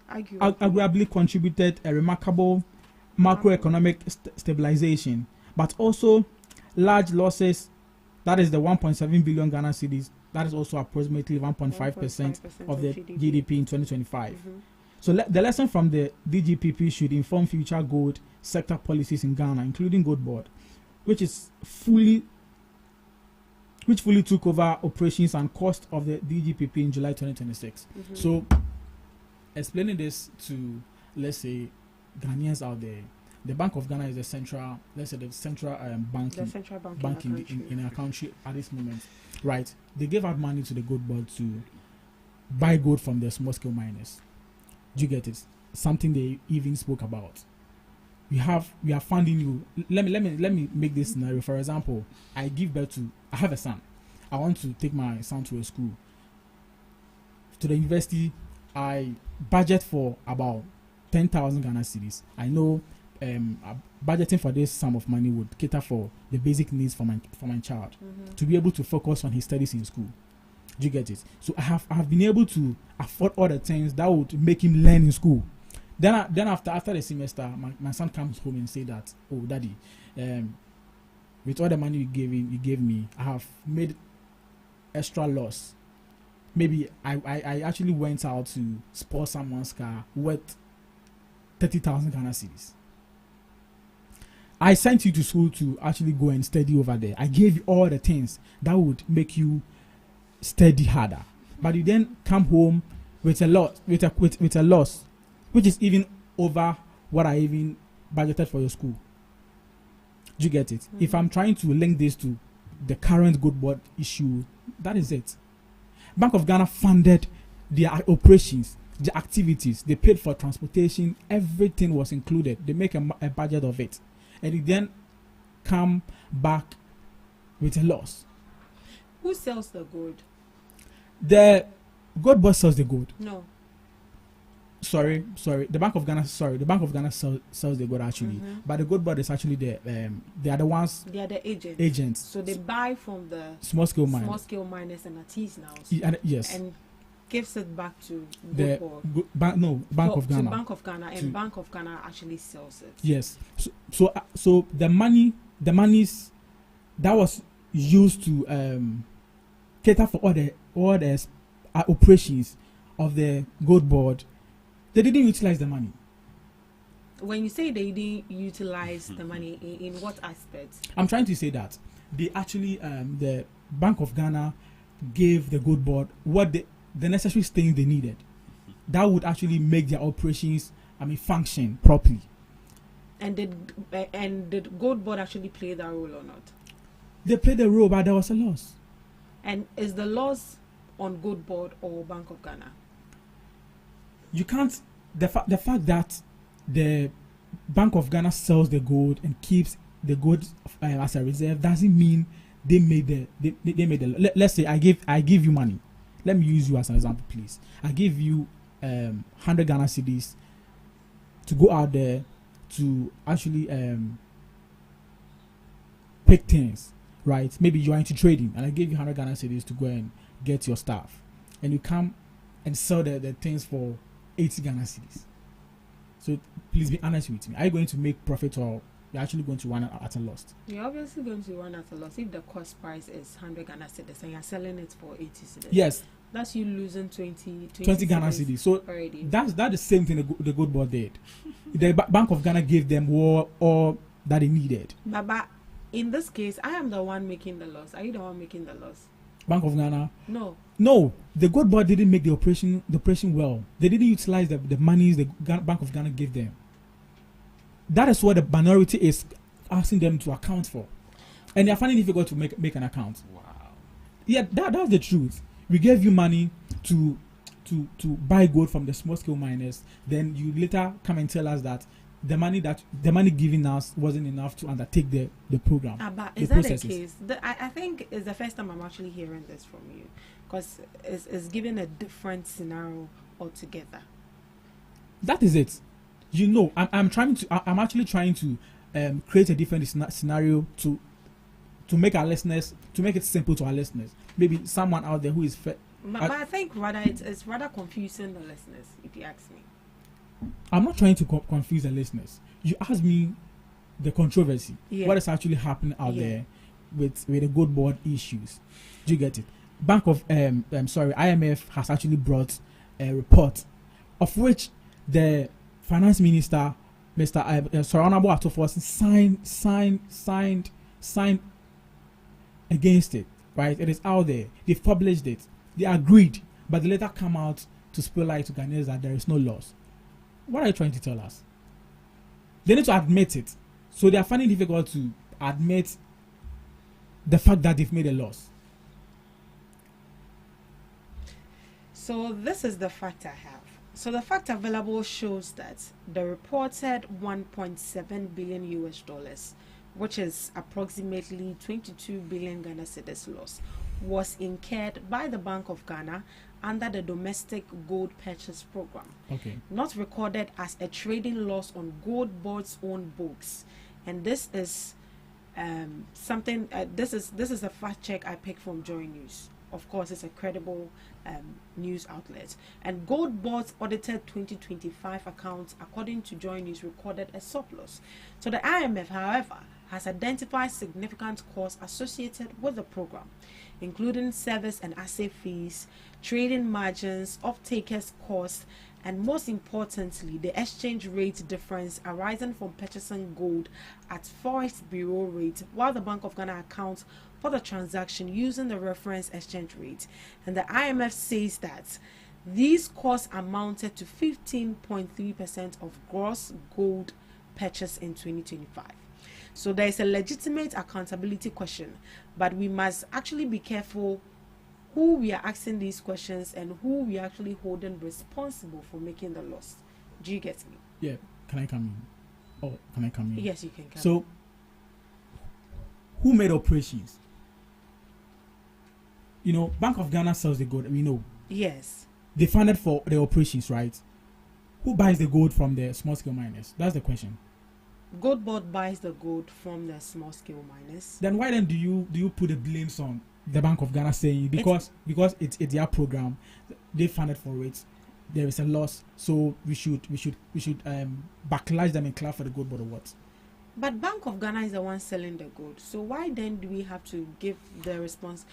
arguably contributed a remarkable macroeconomic stabilization, but also large losses. That is the 1.7 billion Ghana cedis. That is also approximately 1.5% of the GDP in 2025. So the lesson from the DGPP should inform future gold sector policies in Ghana, including Gold Board, which fully took over operations and cost of the DGPP in July 2026. So explaining this to, let's say, Ghanaians out there, the Bank of Ghana is the central, let's say the central bank in our country at this moment, right? They gave out money to the Gold Board to buy gold from the small scale miners. Do you get it? Something they even spoke about. We are funding you. Let me make this scenario. For example, I have a son. I want to take my son to a school. To the university, I budget for about 10,000 Ghana cedis. I know budgeting for this sum of money would cater for the basic needs for my child to be able to focus on his studies in school. Do you get it? So I have been able to afford all the things that would make him learn in school. Then after the semester, my son comes home and say that, oh, daddy, with all the money you gave me, I have made extra loss. Maybe I actually went out to spoil someone's car worth 30,000 Ghana cedis. I sent you to school to actually go and study over there. I gave you all the things that would make you study harder, but you then come home with a loss, which is even over what I even budgeted for your school. Do you get it? If I'm trying to link this to the current Gold Board issue, that is it. Bank of Ghana funded their operations, the activities. They paid for transportation. Everything was included. They make a budget of it, and it then come back with a loss. Who sells the gold? The Gold Board sells the gold. No. Sorry. The Bank of Ghana sells the gold actually, but the Gold Board is actually they are the ones. They are the agents. Agents. So they buy from the small scale miners and artisanals. Yes. And gives it back to the Bank of Ghana. To Bank of Ghana, and Bank of Ghana actually sells it. Yes. So the monies that was used to cater for all the operations of the Gold Board, they didn't utilize the money. When you say they didn't utilize the money, in what aspect? I'm trying to say that they actually, the Bank of Ghana gave the Gold Board what the necessary things they needed that would actually make their operations, function properly. And did Gold Board actually play that role or not? They played the role, but there was a loss. And is the loss on Gold Board or Bank of Ghana? You can't. The fact that the Bank of Ghana sells the gold and keeps the gold as a reserve doesn't mean they made the. Let's say I give you money. Let me use you as an example, please. I give you 100 Ghana cedis to go out there to actually pick things, right? Maybe you are into trading, and I give you 100 Ghana cedis to go and get your stuff, and you come and sell the things for 80 Ghana cedis. So please be honest with me. Are you going to make profit, or you're actually going to run at a loss? You're obviously going to run at a loss if the cost price is 100 Ghana cedis and you're selling it for 80 cedis. Yes. That's you losing 20 Ghana cedis. So already. That's the same thing the Gold Board did. The Bank of Ghana gave them all that they needed. But in this case, I am the one making the loss. Are you the one making the loss? Bank of Ghana? No, the Gold Board didn't make the operation well. They didn't utilize the monies the Bank of Ghana gave them. That is what the minority is asking them to account for, and they are finding it difficult to make an account. Wow. Yeah, that's the truth. We gave you money to buy gold from the small scale miners. Then you later come and tell us that the money given us wasn't enough to undertake the program. But is that the case? I think it's the first time I'm actually hearing this from you, because it's giving a different scenario altogether. That is it. I'm actually trying to create a different scenario to make our listeners, to make it simple to our listeners. Maybe someone out there who is but I think rather it's rather confusing the listeners, if you ask me. I'm not trying to confuse the listeners. You asked me the controversy. Yeah. What is actually happening out there with the gold board issues? Do you get it? IMF has actually brought a report of which the finance minister, Mr. Honorable Atofos, signed against it. Right? It is out there. They've published it. They agreed, but they later come out to spill light to Ghanaians that there is no loss. What are you trying to tell us? They need to admit it. So they are finding it difficult to admit the fact that they've made a loss. So this is the fact I have. So the fact available shows that the reported 1.7 billion US dollars, which is approximately 22 billion Ghana cedis loss, was incurred by the Bank of Ghana under the domestic gold purchase program. Okay. Not recorded as a trading loss on gold board's own books. And this is something. This is a fact check I picked from Joy News. Of course, it's a credible news outlet. And Gold Board's audited 2025 accounts, according to Joy News, recorded a surplus. So the IMF, however, has identified significant costs associated with the program, including service and asset fees, trading margins, off-takers' costs, and most importantly, the exchange rate difference arising from purchasing gold at Forex Bureau rate, while the Bank of Ghana accounts for the transaction using the reference exchange rate. And the IMF says that these costs amounted to 15.3% of gross gold purchase in 2025. So there is a legitimate accountability question, but we must actually be careful who we are asking these questions and who we are actually holding responsible for making the loss. Do you get me? Yeah. Can I come in? Oh, can I come in? Yes, you can come. So, who made operations? You know, Bank of Ghana sells the gold. We know. Yes. They funded for the operations, right? Who buys the gold from the small scale miners? That's the question. Gold Board buys the gold from the small scale miners. Then why then do you put the blames on the Bank of Ghana, saying because it's their program, they funded for it, there is a loss, so we should backlash them and clap for the Gold Board or what? But Bank of Ghana is the one selling the gold, so why then do we have to give the response?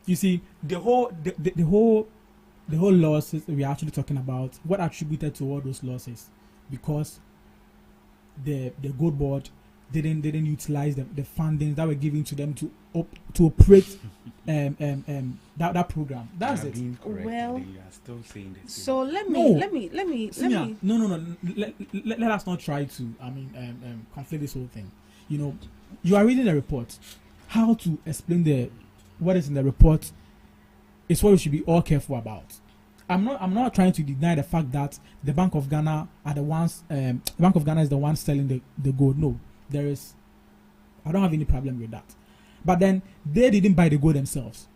You see, the whole losses we are actually talking about, what attributed to all those losses, because the Gold Board didn't utilize the fundings that were given to them to operate that program. That's it. Well, you are still saying this. So let me. Let us not try to conflict this whole thing. You know, you are reading a report. How to explain what is in the report is what we should be all careful about. I'm not trying to deny the fact that the Bank of Ghana are the ones. The Bank of Ghana is the one selling the gold. No, I don't have any problem with that. But then they didn't buy the gold themselves.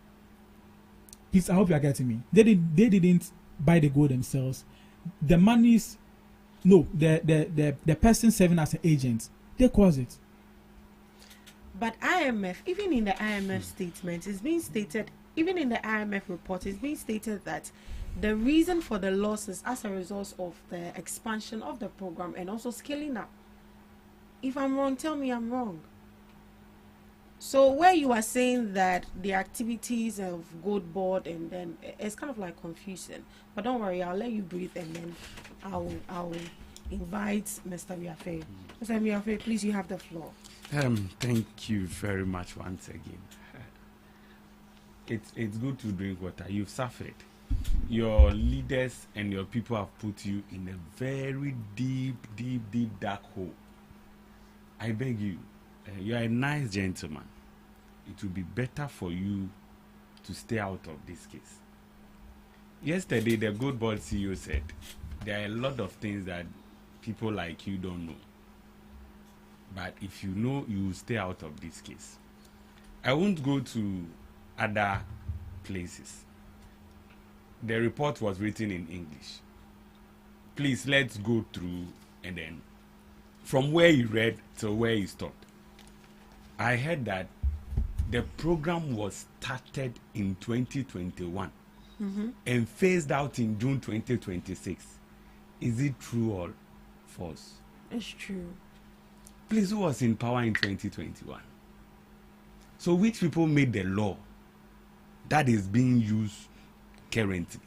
Please, I hope you are getting me. They didn't buy the gold themselves. The monies, no, the person serving as an agent, they caused it. But IMF, even in the IMF statement, it's being stated, even in the IMF report, it's being stated that the reason for the losses as a result of the expansion of the program and also scaling up. If I'm wrong, tell me I'm wrong. So where you are saying that the activities of Gold Board, and then it's kind of like confusing. But don't worry, I'll let you breathe, and then I'll invite Mr. Riafe. Mr. Riafe, please, you have the floor. Thank you very much once again. It's good to drink water. You've suffered. Your leaders and your people have put you in a very deep dark hole. I beg you, you are a nice gentleman. It will be better for you to stay out of this case. Yesterday, the Gold Board CEO said there are a lot of things that people like you don't know. But if you know, you will stay out of this case. I won't go to other places. The report was written in English. Please, let's go through and then from where you read to where you stopped. I heard that the program was started in 2021 and phased out in June 2026. Is it true or false? It's true. Please, who was in power in 2021? So which people made the law that is being used currently?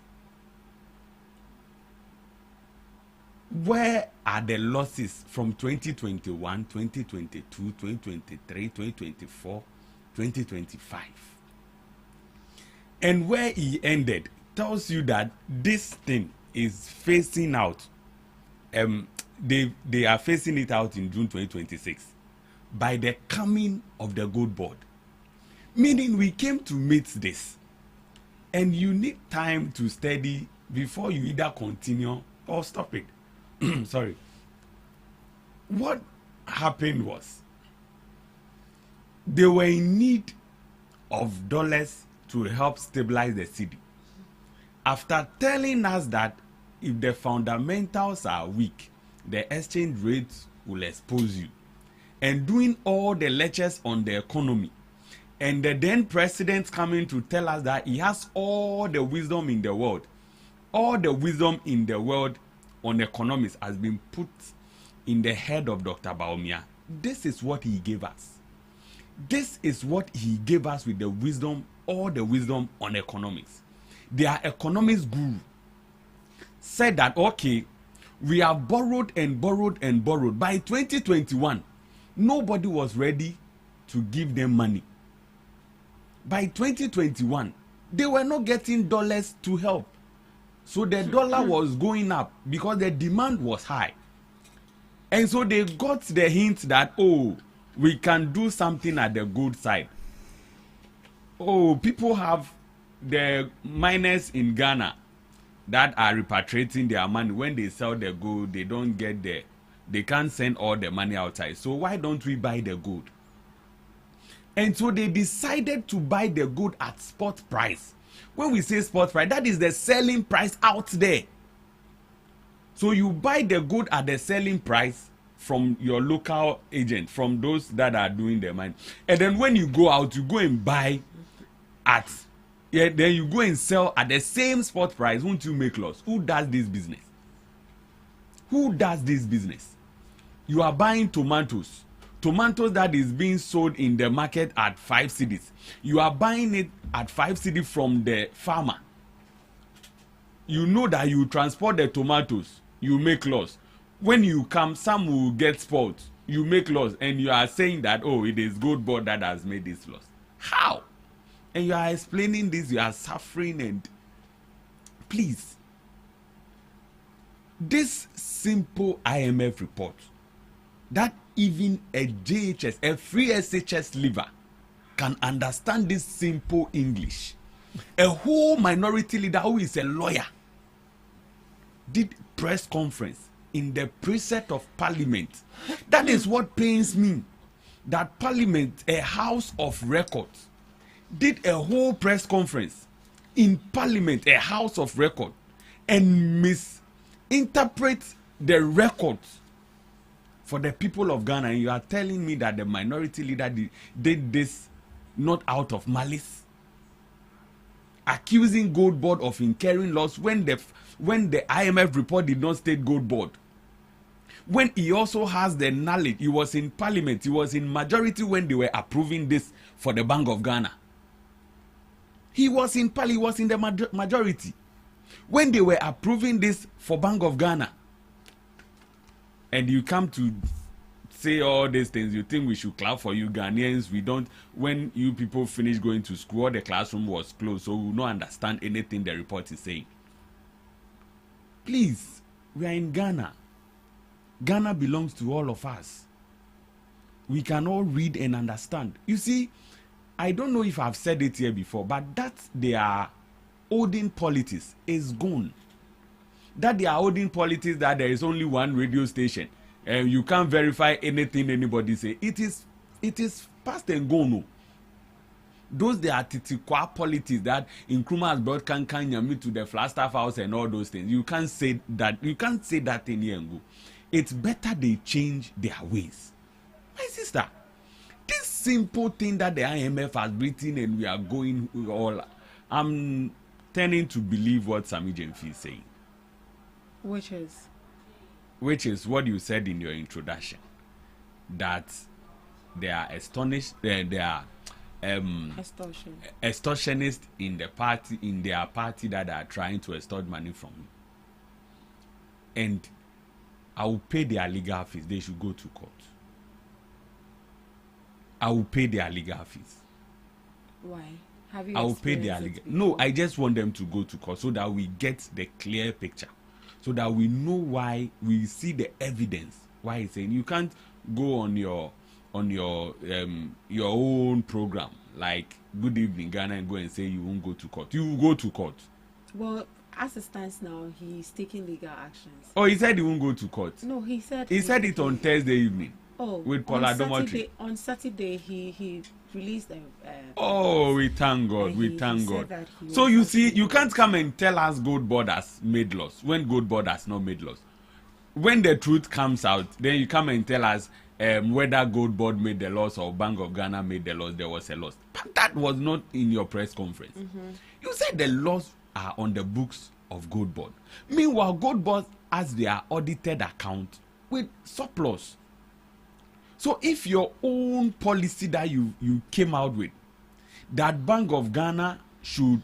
Where are the losses from 2021, 2022, 2023, 2024, 2025? And where he ended tells you that this thing is phasing out. They are phasing it out in June 2026 by the coming of the gold board. Meaning we came to meet this, and you need time to study before you either continue or stop it. Sorry. What happened was they were in need of dollars to help stabilize the city. After telling us that if the fundamentals are weak, the exchange rate will expose you, and doing all the lectures on the economy, and the then president coming to tell us that he has all the wisdom in the world. All the wisdom in the world on economics has been put in the head of Dr. Baumia. This is what he gave us. This is what he gave us with the wisdom, all the wisdom on economics. Their economics guru said that, okay, we have borrowed and borrowed and borrowed. By 2021, nobody was ready to give them money. By 2021, they were not getting dollars to help. So the dollar was going up because the demand was high. And so they got the hint that, oh, we can do something at the gold side. Oh, people have the miners in Ghana that are repatriating their money. When they sell the gold, they don't get they can't send all the money outside. So why don't we buy the gold? And so they decided to buy the gold at spot price. When we say spot price, that is the selling price out there. So you buy the gold at the selling price from your local agent, from those that are doing the mine. And then when you go out, you go and buy at, then you go and sell at the same spot price. Won't you make loss? Who does this business? Who does this business? You are buying tomatoes. Tomatoes that is being sold in the market at 5 cedis. You are buying it at 5 cedis from the farmer. You know that you transport the tomatoes, you make loss. When you come, some will get spoiled. You make loss, and you are saying that, oh, it is gold board that has made this loss. How? And you are explaining this, you are suffering, and please, this simple IMF report, that even a JHS, a free SHS liver, can understand this simple English. A whole minority leader who is a lawyer did press conference in the precinct of parliament. That is what pains me. That parliament, a house of records, did a whole press conference in parliament, a house of record, and misinterpret the records for the people of Ghana. And you are telling me that the minority leader did this not out of malice, accusing gold board of incurring loss when the IMF report did not state gold board. When he also has the knowledge, he was in parliament, he was in majority when they were approving this for the Bank of Ghana. He was in parliament, he was in the majority when they were approving this for Bank of Ghana. And you come to say all these things, you think we should clap for you Ghanaians. We don't. When you people finish going to school, the classroom was closed, so we will not understand anything the report is saying. Please, we are in Ghana. Ghana belongs to all of us. We can all read and understand. You see, I don't know if I've said it here before, but that their olden politics is gone. That they are holding politics that there is only one radio station and you can't verify anything anybody say. It is past and gone. No. Those they are titikwa politics that Nkrumah has brought Yami to the Flagstaff House and all those things. You can't say that. You can't say that in here and go. It's better they change their ways. My sister, this simple thing that the IMF has written and we are going all, I'm turning to believe what Sami Jemfi is saying. Which is? which is what you said in your introduction, that they are astonished, they are extortionists in their party that are trying to extort money from you. And I will pay their legal fees. They should go to court. I will pay their legal fees. Why? Have you? I will pay their legal. No, I just want them to go to court so that we get the clear picture, so that we know why, we see the evidence. Why he's saying you can't go on your own program like Good Evening Ghana and go and say you won't go to court. You will go to court. Well, as it stands now, he's taking legal actions. Oh, he said he won't go to court. No, he said it on Thursday evening. Oh, with Paula Domotry. On Saturday, he released a. Oh, we thank God. We thank God. So you see, you can't come and tell us Gold Board has made laws when Gold Board has not made laws. When the truth comes out, then you come and tell us whether Gold Board made the laws or Bank of Ghana made the laws. There was a loss, but that was not in your press conference. You said the laws are on the books of Gold Board. Meanwhile, Gold Board has their audited account with surplus. So if your own policy that you came out with, that Bank of Ghana should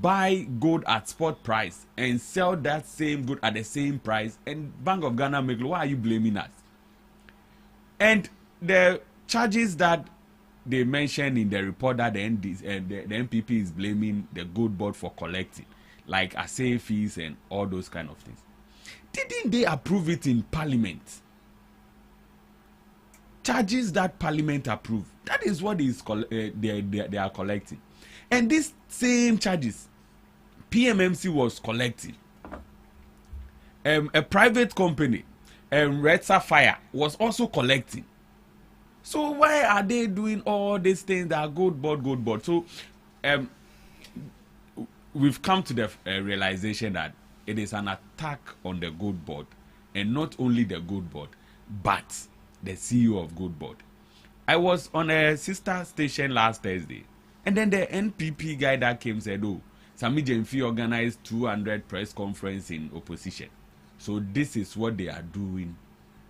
buy gold at spot price and sell that same good at the same price, and Bank of Ghana make, why are you blaming us? And the charges that they mentioned in the report that the NPP is blaming the Gold Board for collecting, like assay fees and all those kind of things, didn't they approve it in Parliament? Charges that Parliament approved, that is what is they are collecting. And these same charges PMMC was collecting. A private company, Red Sapphire, was also collecting. So why are they doing all these things that are Gold Board? So we've come to the realization that it is an attack on the Gold Board, and not only the Gold Board, but the CEO of Gold Board. I was on a sister station last Thursday, and then the NPP guy that came said, "Oh, Sami Jemfi organized 200 press conference in opposition. So this is what they are doing."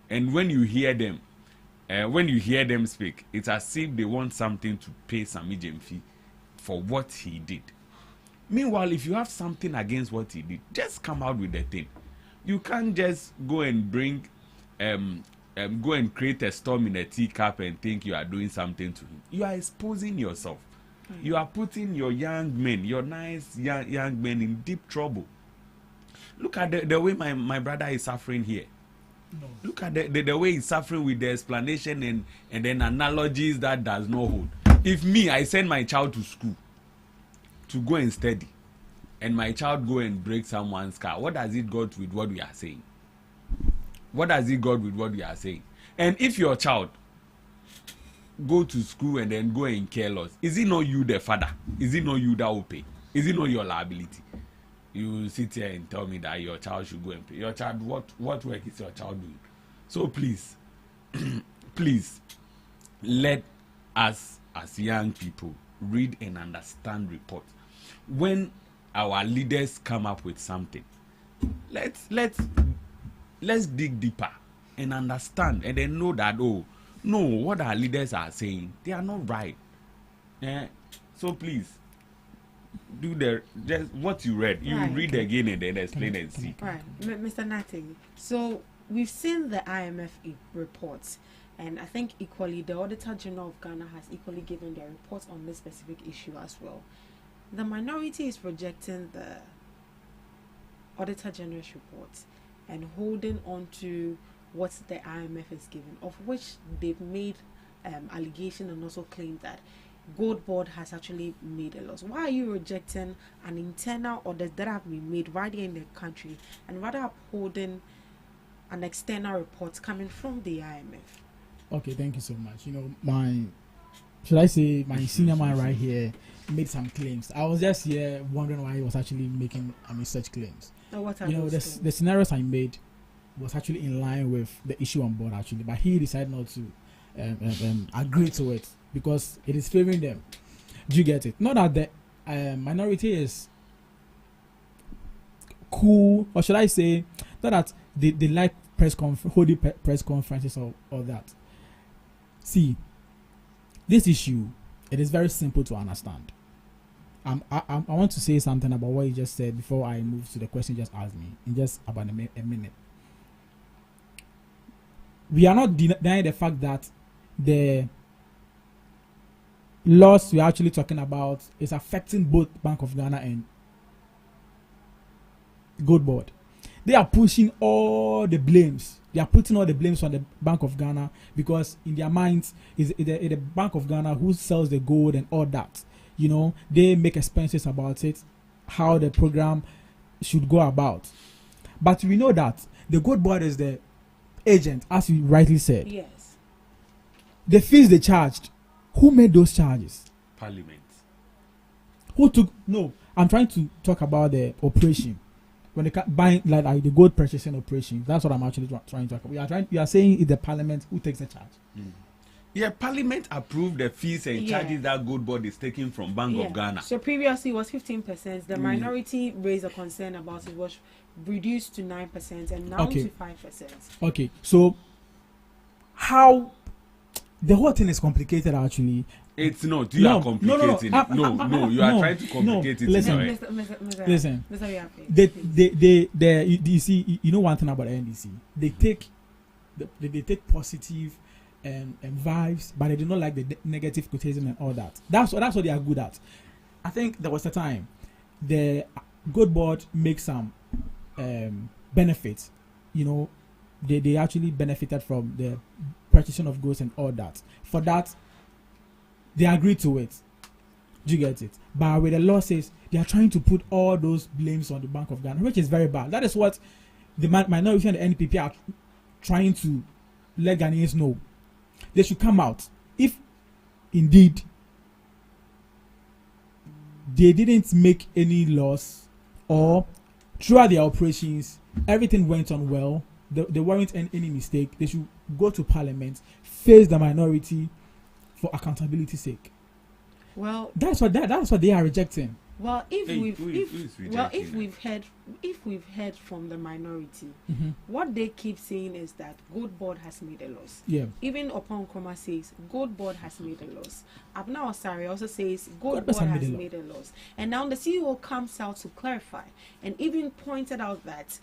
And when you hear them speak, it's as if they want something to pay Sami Jemfi for what he did. Meanwhile, if you have something against what he did, just come out with the thing. You can't just go and bring go and create a storm in a teacup and think you are doing something to him. You are exposing yourself. You are putting your young men, your nice young men, in deep trouble. Look at the way my brother is suffering here. No. Look at the way he's suffering with the explanation and then analogies that does not hold. If I send my child to school to go and study, and my child go and break someone's car, what does it got with what we are saying? What does it got with what we are saying? And if your child go to school and then go and care loss, is it not you the father? Is it not you that will pay? Is it not your liability? You sit here and tell me that your child should go and pay. Your child, what work is your child doing? So please, please, let us as young people read and understand reports. When our leaders come up with something, let's dig deeper and understand, and then know that, oh no, what our leaders are saying, they are not right. So please do just what you read. You read again and then explain and see. Right, Mr. Natty. So we've seen the IMF reports, and I think equally the Auditor General of Ghana has equally given their reports on this specific issue as well. The minority is rejecting the Auditor General's reports and holding on to what the IMF is given, of which they've made allegation and also claimed that Gold Board has actually made a loss. Why are you rejecting an internal audit that have been made right here in the country and rather upholding an external report coming from the IMF? Okay, thank you so much. You know, my senior man right here made some claims. I was just here wondering why he was actually making such claims. What are the scenarios I made was actually in line with the issue on board actually, but he decided not to agree to it because it is favoring them. Do you get it? Not that the minority is cool, or should I say, not that they like holding press conferences or that. See, this issue, it is very simple to understand. I want to say something about what you just said before I move to the question you just asked me in just about a minute. We are not denying the fact that the loss we're actually talking about is affecting both Bank of Ghana and Gold Board. They are pushing all the blames. They are putting all the blames on the Bank of Ghana because in their minds is the Bank of Ghana who sells the gold and all that. You know, they make expenses about it, how the program should go about. But we know that the Gold Board is the agent, as you rightly said. Yes. The fees they charged, who made those charges? Parliament. Who took? No, I'm trying to talk about the operation. When they buying like the gold purchasing operation, that's what I'm actually trying to talk about. We are saying it's the Parliament who takes the charge. Yeah, Parliament approved the fees and charges that Gold Board is taking from Bank of Ghana. So previously it was 15%. The minority raised a concern about it, was reduced to 9% and now to 5%. Okay, so how the whole thing is complicated actually. It's not. You are complicating it. No, you are trying to complicate it. Listen. You see, you know one thing about the NDC. They take positive and vibes, but they do not like the negative criticism and all that. That's what they are good at. I think there was a time the Gold Board makes some benefits. You know, they actually benefited from the purchasing of goods and all that. For that, they agreed to it. Do you get it? But with the losses, they are trying to put all those blames on the Bank of Ghana, which is very bad. That is what the minority and the NPP are trying to let Ghanaians know. They should come out. If indeed they didn't make any loss or throughout their operations, everything went on well, there weren't any mistake, they should go to Parliament, face the minority for accountability's sake. Well, that's what they are rejecting. Well, if we've heard from the minority, what they keep saying is that Gold Board has made a loss. Yeah. Even Upon Chroma says Gold Board has made a loss. Abna Osari also says Gold Board has made a loss. And now the CEO comes out to clarify and even pointed out that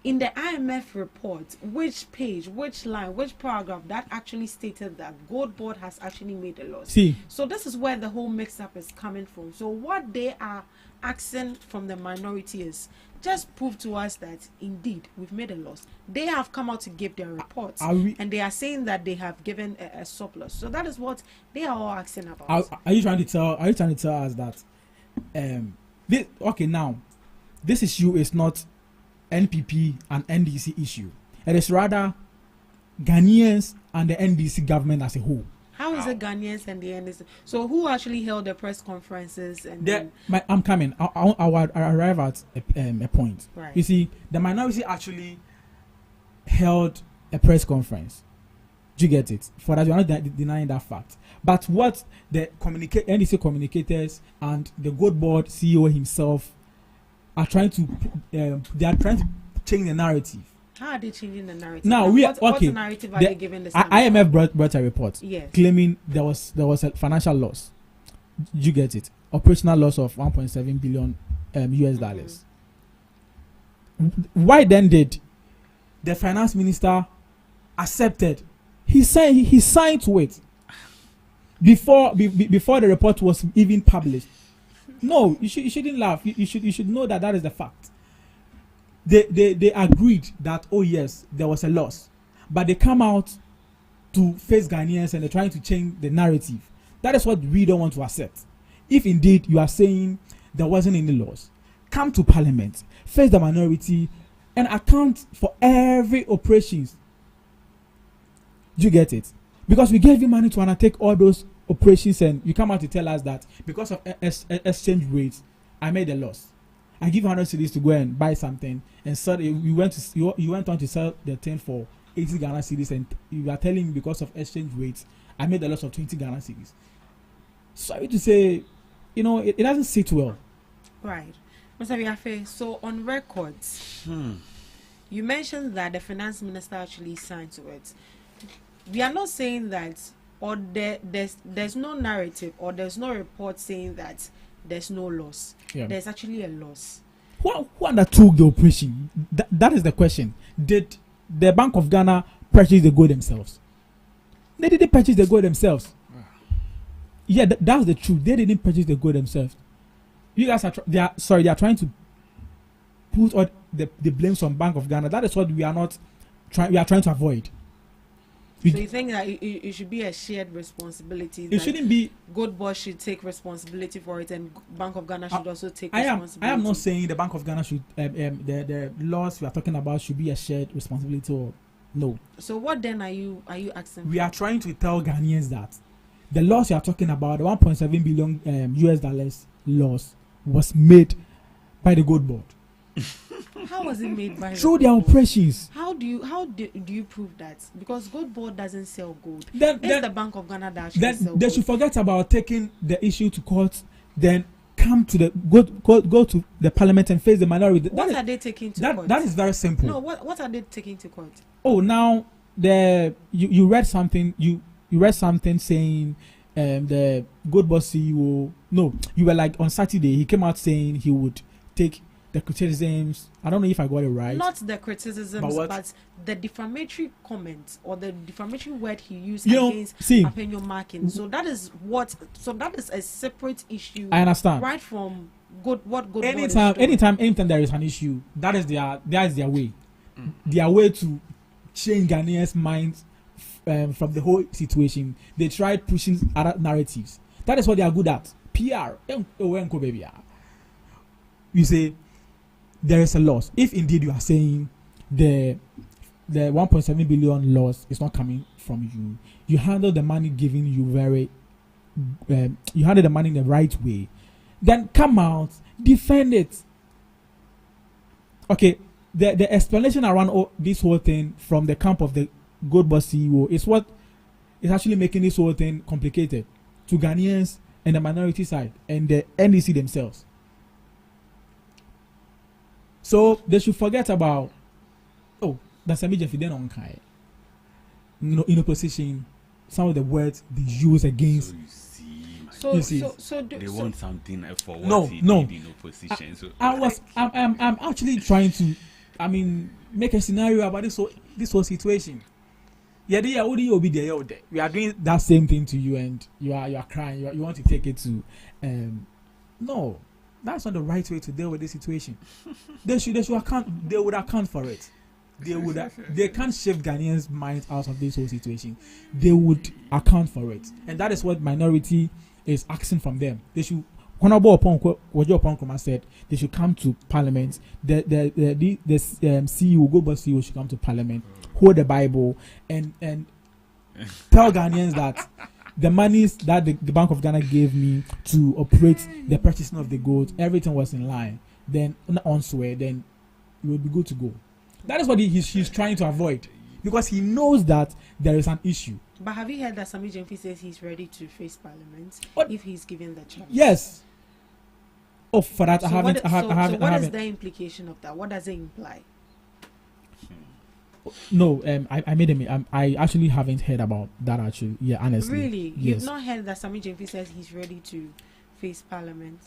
in the IMF report, which page, which line, which paragraph that actually stated that Gold Board has actually made a loss. See. So this is where the whole mix-up is coming from. So what they are asking from the minority is just prove to us that indeed we've made a loss. They have come out to give their reports, and they are saying that they have given a surplus. So that is what they are all asking about. Are you trying to tell us that now this issue is not NPP and NDC issue? It is rather Ghanaians and the NDC government as a whole. How is it Ghanaians and the NDC? So who actually held the press conferences? And I'm coming. I'll arrive at a point. Right. You see, the minority actually held a press conference. Do you get it? For that, you're not denying that fact. But what the NDC communicators and the Gold Board CEO himself are trying to, they are trying to change the narrative. How are they changing the narrative? Now what narrative are they giving this? IMF brought a report, yes, claiming there was a financial loss. You get it? Operational loss of $1.7 billion US dollars. Why then did the finance minister accepted? He signed to it before the report was even published. No, you shouldn't laugh. You should know that is the fact. They agreed that, oh yes, there was a loss, but they come out to face Ghanaians and they're trying to change the narrative. That is what we don't want to accept. If indeed you are saying there wasn't any loss, come to Parliament, face the minority, and account for every operations. Do you get it? Because we gave you money to undertake all those operations, and you come out to tell us that because of exchange rates, I made a loss. I give 100 cedis to go and buy something, and so you went on to sell the thing for 80 Ghana cedis, and you are telling me because of exchange rates, I made a loss of 20 Ghana cedis. Sorry to say, it doesn't sit well. Right. Mr. Biafe, so on records, You mentioned that the finance minister actually signed to it. We are not saying that, or there's no narrative, or there's no report saying that there's no loss. Yeah. There's actually a loss. Who undertook the operation? That is the question. Did the Bank of Ghana purchase the gold themselves? They didn't purchase the gold themselves. Yeah, that's the truth. They didn't purchase the gold themselves. You guys are they are trying to put all the blames on Bank of Ghana. That is what we are trying to avoid. So you think that it should be a shared responsibility? It shouldn't be. Gold Boss should take responsibility for it, and Bank of Ghana should also take responsibility. I am not saying the Bank of Ghana should the laws we are talking about should be a shared responsibility, or no. So what then are you asking? We are trying to tell Ghanaians that the loss you are talking about, the 1.7 billion US dollars loss, was made by the gold board. How was it made by through their operations? How do you prove that? Because gold board doesn't sell gold. Then the Bank of Ghana that actually sell they gold. should forget about taking the issue to court, then come to the go to the parliament and face the minority. What are they taking to court? That is very simple. No, what are they taking to court? Oh, now you read something you read something saying the Gold Boss CEO. No, you were like on Saturday he came out saying he would take the criticisms. I don't know if I got it right. Not the criticisms, but the defamatory comments or the defamatory word he used against Apenyo Markin. So that is a separate issue. I understand. Right from what Gold anytime there is an issue, that is their way. Their way to change Ghanaians' minds from the whole situation. They tried pushing other narratives. That is what they are good at. PR. You say there is a loss. If indeed you are saying the 1.7 billion loss is not coming from you, you handle the money given you you handle the money in the right way, then come out, defend it. Okay, the explanation around this whole thing from the camp of the Gold Boss CEO is what is actually making this whole thing complicated to Ghanaians and the minority side and the NDC themselves. So they should forget about that's a major fidel on Kai. In opposition, some of the words they use against. So they want something for what he did in opposition. I'm actually trying to, make a scenario about this whole situation. Yeah, you'll be there. We are doing that same thing to you, and you are crying. You want to take it to, no. That's not the right way to deal with this situation. They would account for it. They can't shift Ghanaians' minds out of this whole situation. They would account for it, and that is what minority is asking from them. They should. Honorable Okonkwo said they should come to Parliament. The CEO, Gold Boss CEO, should come to Parliament, hold the Bible, and tell Ghanaians that the monies that the Bank of Ghana gave me to operate the purchasing of the gold, everything was in line. Then on swear, then it will be good to go. That is what he's trying to avoid, because he knows that there is an issue. But have you heard that Sami Jemfi says he's ready to face Parliament if he's given the chance? Yes. Oh, for that, so I haven't. So what is the implication of that? What does it imply? No, I made him. I actually haven't heard about that. Actually, yeah, honestly. Really, yes. You've not heard that Sami Jemfi says he's ready to face Parliament?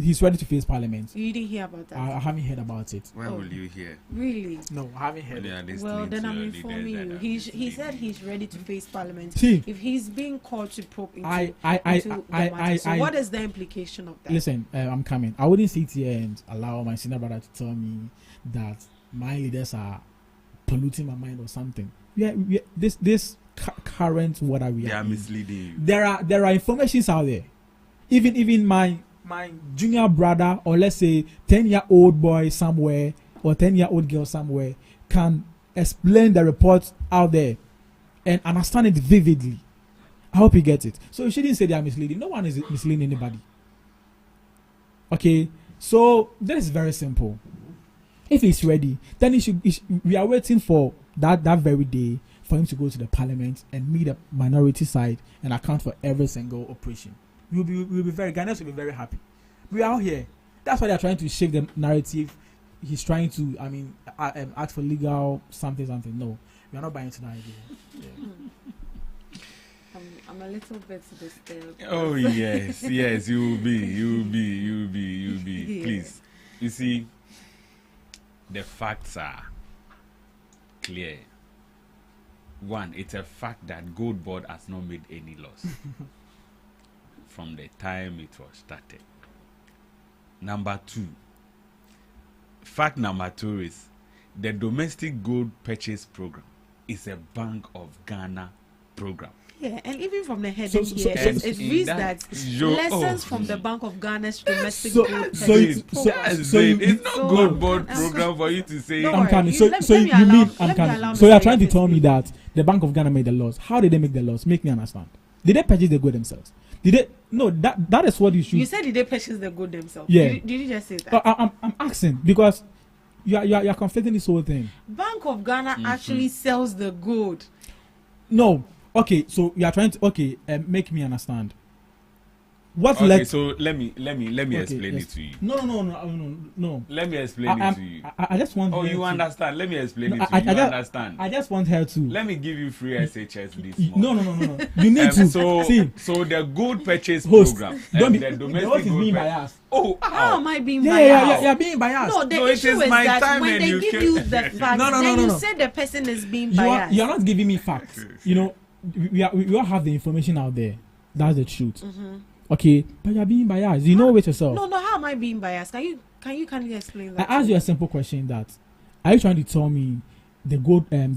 He's ready to face Parliament. You didn't hear about that? I haven't heard about it. Where will you hear? Really? No, I haven't heard. Well, then I'm informing you. He said he's ready to face Parliament. See, if he's being called to probe into the matter. So what is the implication of that? Listen, I'm coming. I wouldn't sit here and allow my senior brother to tell me that my leaders are polluting my mind or something. This current what are we? They are misleading you. There are informations out there. Even my junior brother, or let's say 10-year-old boy somewhere or 10-year-old girl somewhere, can explain the report out there and understand it vividly. I hope you get it. So you shouldn't say they are misleading. No one is misleading anybody. Okay, so that is very simple. If he's ready, then we are waiting for that very day for him to go to the Parliament and meet the minority side and account for every single operation. Ghanaians will be very happy. We are out here. That's why they are trying to shape the narrative he's trying to, ask for legal something. No, we are not buying into that idea. Yeah. I'm a little bit disturbed. Oh yes, you will be. Yeah. Please, you see, the facts are clear. One, it's a fact that Gold Board has not made any loss from the time it was started. Number two, fact number two is the domestic gold purchase program is a Bank of Ghana program. Yeah, and even from the heading it reads that lessons from the Bank of Ghana's domestic gold purchase program. It's not Gold Board program for you to say. I'm coming. So you're trying to tell me that the Bank of Ghana made the loss. How did they make the loss? Make me understand. Did they purchase the gold themselves? Did they? No, that is what you should. You said did they purchase the gold themselves? Yeah. Did you just say that? I'm asking because you're conflating this whole thing. Bank of Ghana actually sells the gold. No. Okay, so you are trying to make me understand. So let me explain it to you. No. Let me explain it to you. I just want. Oh, you understand? Let me explain it to you. You understand? I just want her to. Let me give you free SHS this month. No. You need to. So the gold purchase program. Don't be. The domestic gold being biased. Oh, how am I being biased? You're being biased. No, the issue is that when they give you the facts, then you say the person is being biased. You are not giving me facts. You know, we all have the information out there. That's the truth. Okay, but you're being biased. You know it yourself. No. How am I being biased? Can you explain that? I asked you a simple question. That are you trying to tell me the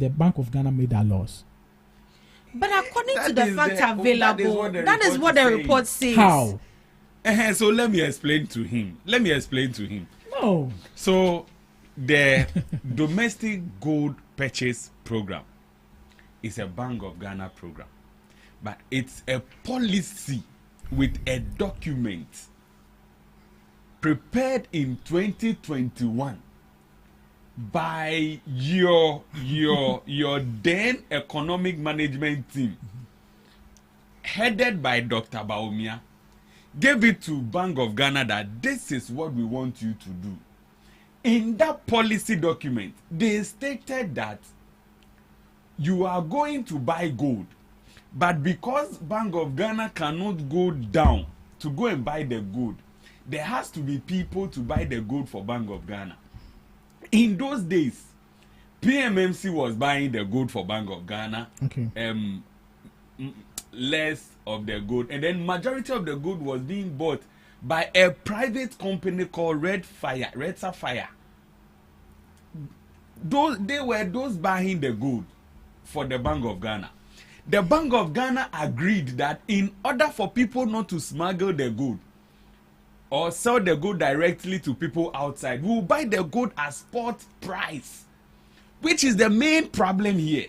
Bank of Ghana made that loss? But according to the facts available, that is what the report says. How? So let me explain to him. No. So the domestic gold purchase program is a Bank of Ghana program, but it's a policy with a document prepared in 2021 by your then economic management team, headed by Dr. Baumia, gave it to Bank of Ghana that this is what we want you to do. In that policy document, they stated that you are going to buy gold, but because Bank of Ghana cannot go down to go and buy the gold, there has to be people to buy the gold for Bank of Ghana. In those days, PMMC was buying the gold for Bank of Ghana. Okay. Less of the gold, and then majority of the gold was being bought by a private company called Red Sapphire. They were those buying the gold for the Bank of Ghana. The Bank of Ghana agreed that in order for people not to smuggle the gold or sell the gold directly to people outside, we will buy the gold at spot price, which is the main problem here.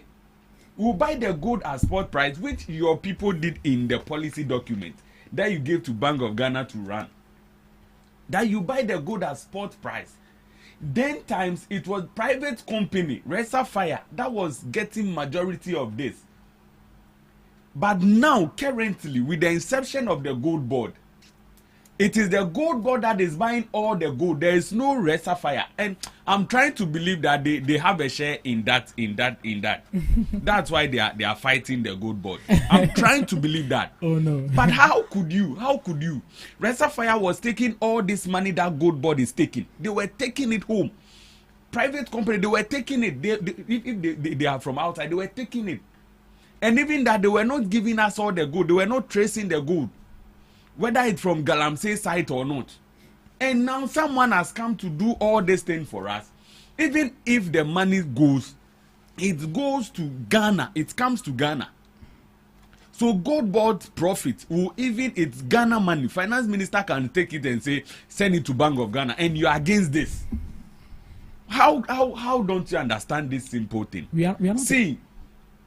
We will buy the gold at spot price, which your people did in the policy document that you gave to Bank of Ghana to run. That you buy the gold at spot price. Then times it was private company, Red Sapphire, that was getting majority of this. But now, currently, with the inception of the Gold Board, it is the Gold Board that is buying all the gold. There is no Red Sapphire. And I'm trying to believe that they have a share in that. That's why they are fighting the Gold Board. I'm trying to believe that. Oh no. But how could you? Red Sapphire was taking all this money that Gold Board is taking. They were taking it home. Private company, they were taking it. If they are from outside, they were taking it. And even that they were not giving us all the gold. They were not tracing the gold, whether it's from Galamsey site or not. And now someone has come to do all this thing for us. Even if the money goes, it goes to Ghana. It comes to Ghana. So Gold Board profit will, even it's Ghana money, finance minister can take it and say, send it to Bank of Ghana, and you're against this. How don't you understand this simple thing? We are not. See,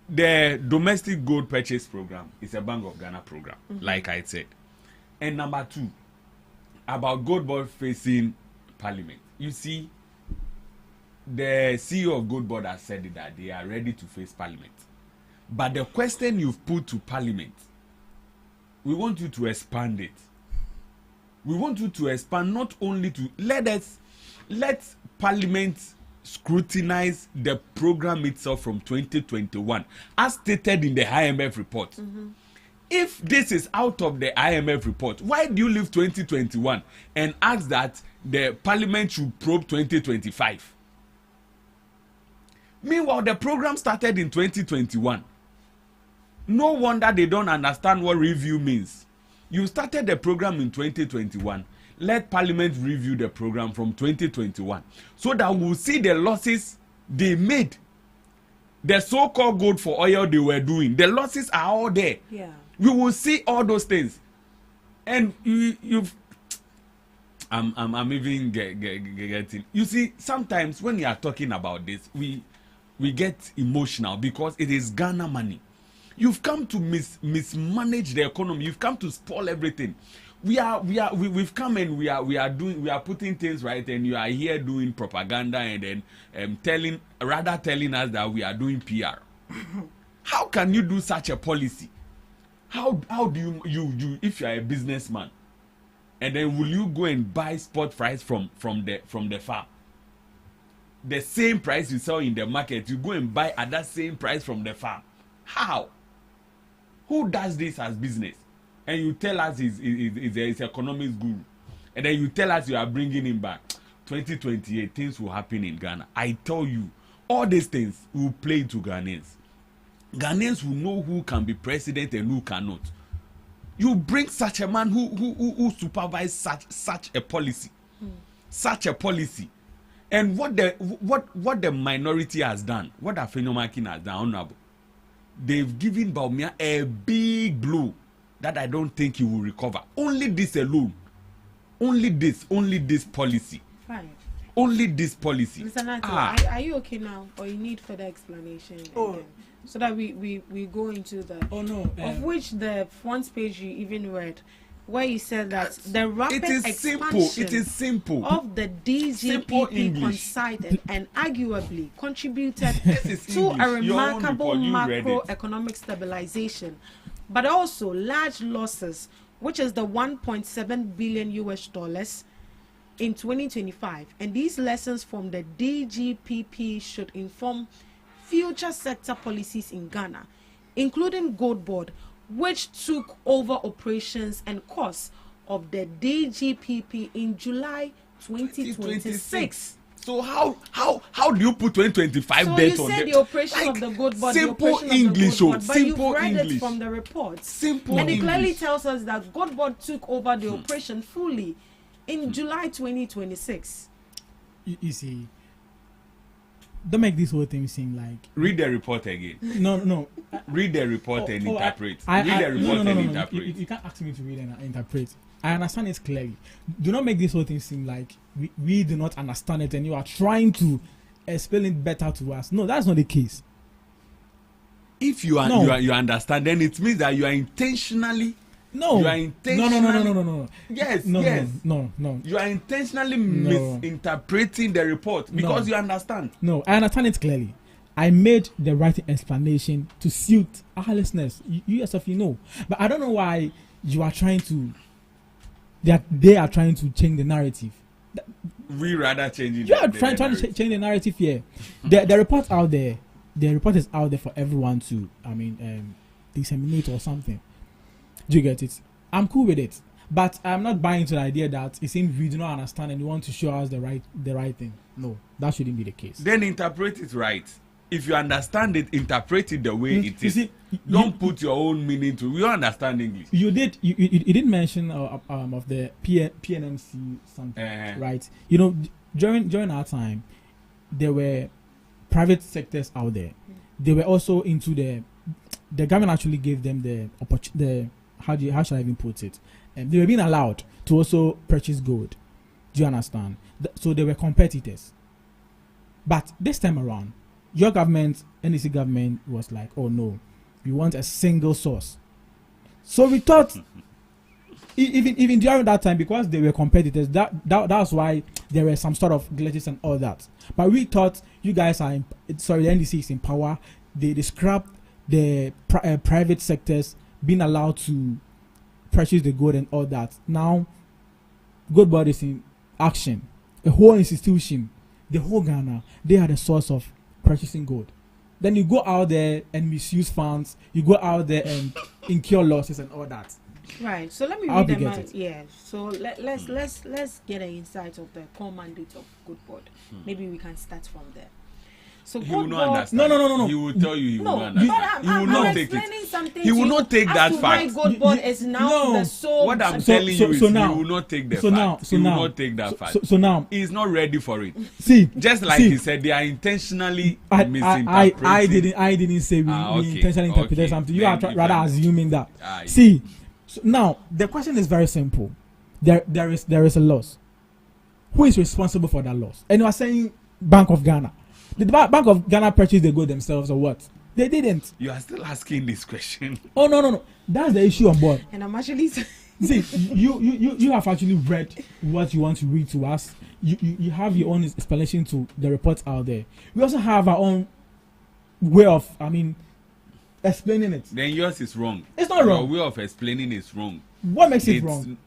the domestic gold purchase program is a Bank of Ghana program, like I said. And number two, about Gold Board facing Parliament. You see, the CEO of Gold Board has said that they are ready to face Parliament. But the question you've put to Parliament, we want you to expand it. We want you to expand not only to let us let Parliament scrutinize the program itself from 2021, as stated in the IMF report. Mm-hmm. If this is out of the IMF report, why do you leave 2021 and ask that the Parliament should probe 2025? Meanwhile, the program started in 2021. No wonder they don't understand what review means. You started the program in 2021. Let Parliament review the program from 2021 so that we'll see the losses they made. The so-called gold for oil they were doing, the losses are all there. Yeah. We will see all those things. And I'm even getting. You see, sometimes when you are talking about this, we get emotional because it is Ghana money. You've come to mismanage the economy. You've come to spoil everything. We've come and we are putting things right, and you are here doing propaganda and then telling us that we are doing PR. How can you do such a policy? How do you if you are a businessman, and then will you go and buy spot price from the farm? The same price you sell in the market, you go and buy at that same price from the farm. How? Who does this as business? And you tell us he's economics guru, and then you tell us you are bringing him back. 2028, things will happen in Ghana. I tell you, all these things will play to Ghanaians. Ghanaians will know who can be president and who cannot. You bring such a man who supervises such a policy, such a policy, and what the minority has done, what the Afenyomakin has done, honorable, they've given Bawumia a big blow that I don't think he will recover. Only this alone, only this policy. Fine. Only this policy. Mr. Nato, are you okay now, or you need further explanation? So that we go into the of which the front page you even read, where you said that the rapid expansion of the DGPP coincided and arguably contributed to a remarkable macroeconomic stabilization, but also large losses, which is the $1.7 billion in 2025. And these lessons from the DGPP should inform future sector policies in Ghana, including Gold Board, which took over operations and costs of the DGPP in July 2026. So how do you put 2025 so date you on said the operation of the Gold Board, simple English, but you've read it from the reports. Simple and it clearly English. tells us that Gold Board took over the operation fully in July 2026. You see, don't make this whole thing seem like. Read the report again. No. Read the report and interpret. Read the report and interpret. You can't ask me to read and interpret. I understand it clearly. Do not make this whole thing seem like we do not understand it and you are trying to explain it better to us. No, that's not the case. If you understand, then it means that you are intentionally. No. You are intentionally. No. Yes. No. You are intentionally misinterpreting the report because you understand. No, I understand it clearly. I made the right explanation to suit our listeners. You yourself, you know. But I don't know why you are trying to. They are trying to change the narrative. We rather change it. You are trying to change the narrative here. The report out there. The report is out there for everyone to, disseminate or something. Do you get it? I'm cool with it, but I'm not buying into the idea that it seems we do not understand and you want to show us the right thing. No, that shouldn't be the case. Then interpret it right. If you understand it, interpret it the way it is. See, don't put your own meaning to. We understand English. You did mention of the PNMC something, right? You know, during our time, there were private sectors out there. They were also into the government actually gave them the how should I even put it? They were being allowed to also purchase gold. Do you understand? So they were competitors. But this time around, your government, NDC government, was like, oh no, we want a single source. So we thought, even during that time, because they were competitors, that's why there were some sort of glitches and all that. But we thought you guys the NDC is in power. They scrapped the private sectors being allowed to purchase the gold and all that. Now, Gold Board is in action. a whole institution, the whole Ghana, they are the source of purchasing gold. Then you go out there and misuse funds. You go out there and incur losses and all that. Right. So let me I'll read get it. Yeah. So let's get an insight of the core mandate of Good Board. Maybe we can start from there. So he will Good not Board. understand. No. He will tell you he will not No, understand. but He will not I'm take explaining it. something He to will you not take as that to why fact. Good Board is now the sole. What I'm telling you is now, he will not take the so fact. now, He will now, not take that fact. So now he's not ready for it. See, just like see, he said, they are intentionally misinterpreting. I didn't say we intentionally interpreted something. You are rather assuming that. See, so now the question is very simple. There is a loss. Who is responsible for that loss? And you are saying Bank of Ghana. Did the Bank of Ghana purchase the gold themselves or what? They didn't. You are still asking this question. Oh no. That's the issue on board. And I'm actually see, you have actually read what you want to read to us. You have your own explanation to the reports out there. We also have our own way of, explaining it. Then yours is wrong. It's not wrong. Your way of explaining is wrong. What makes it wrong?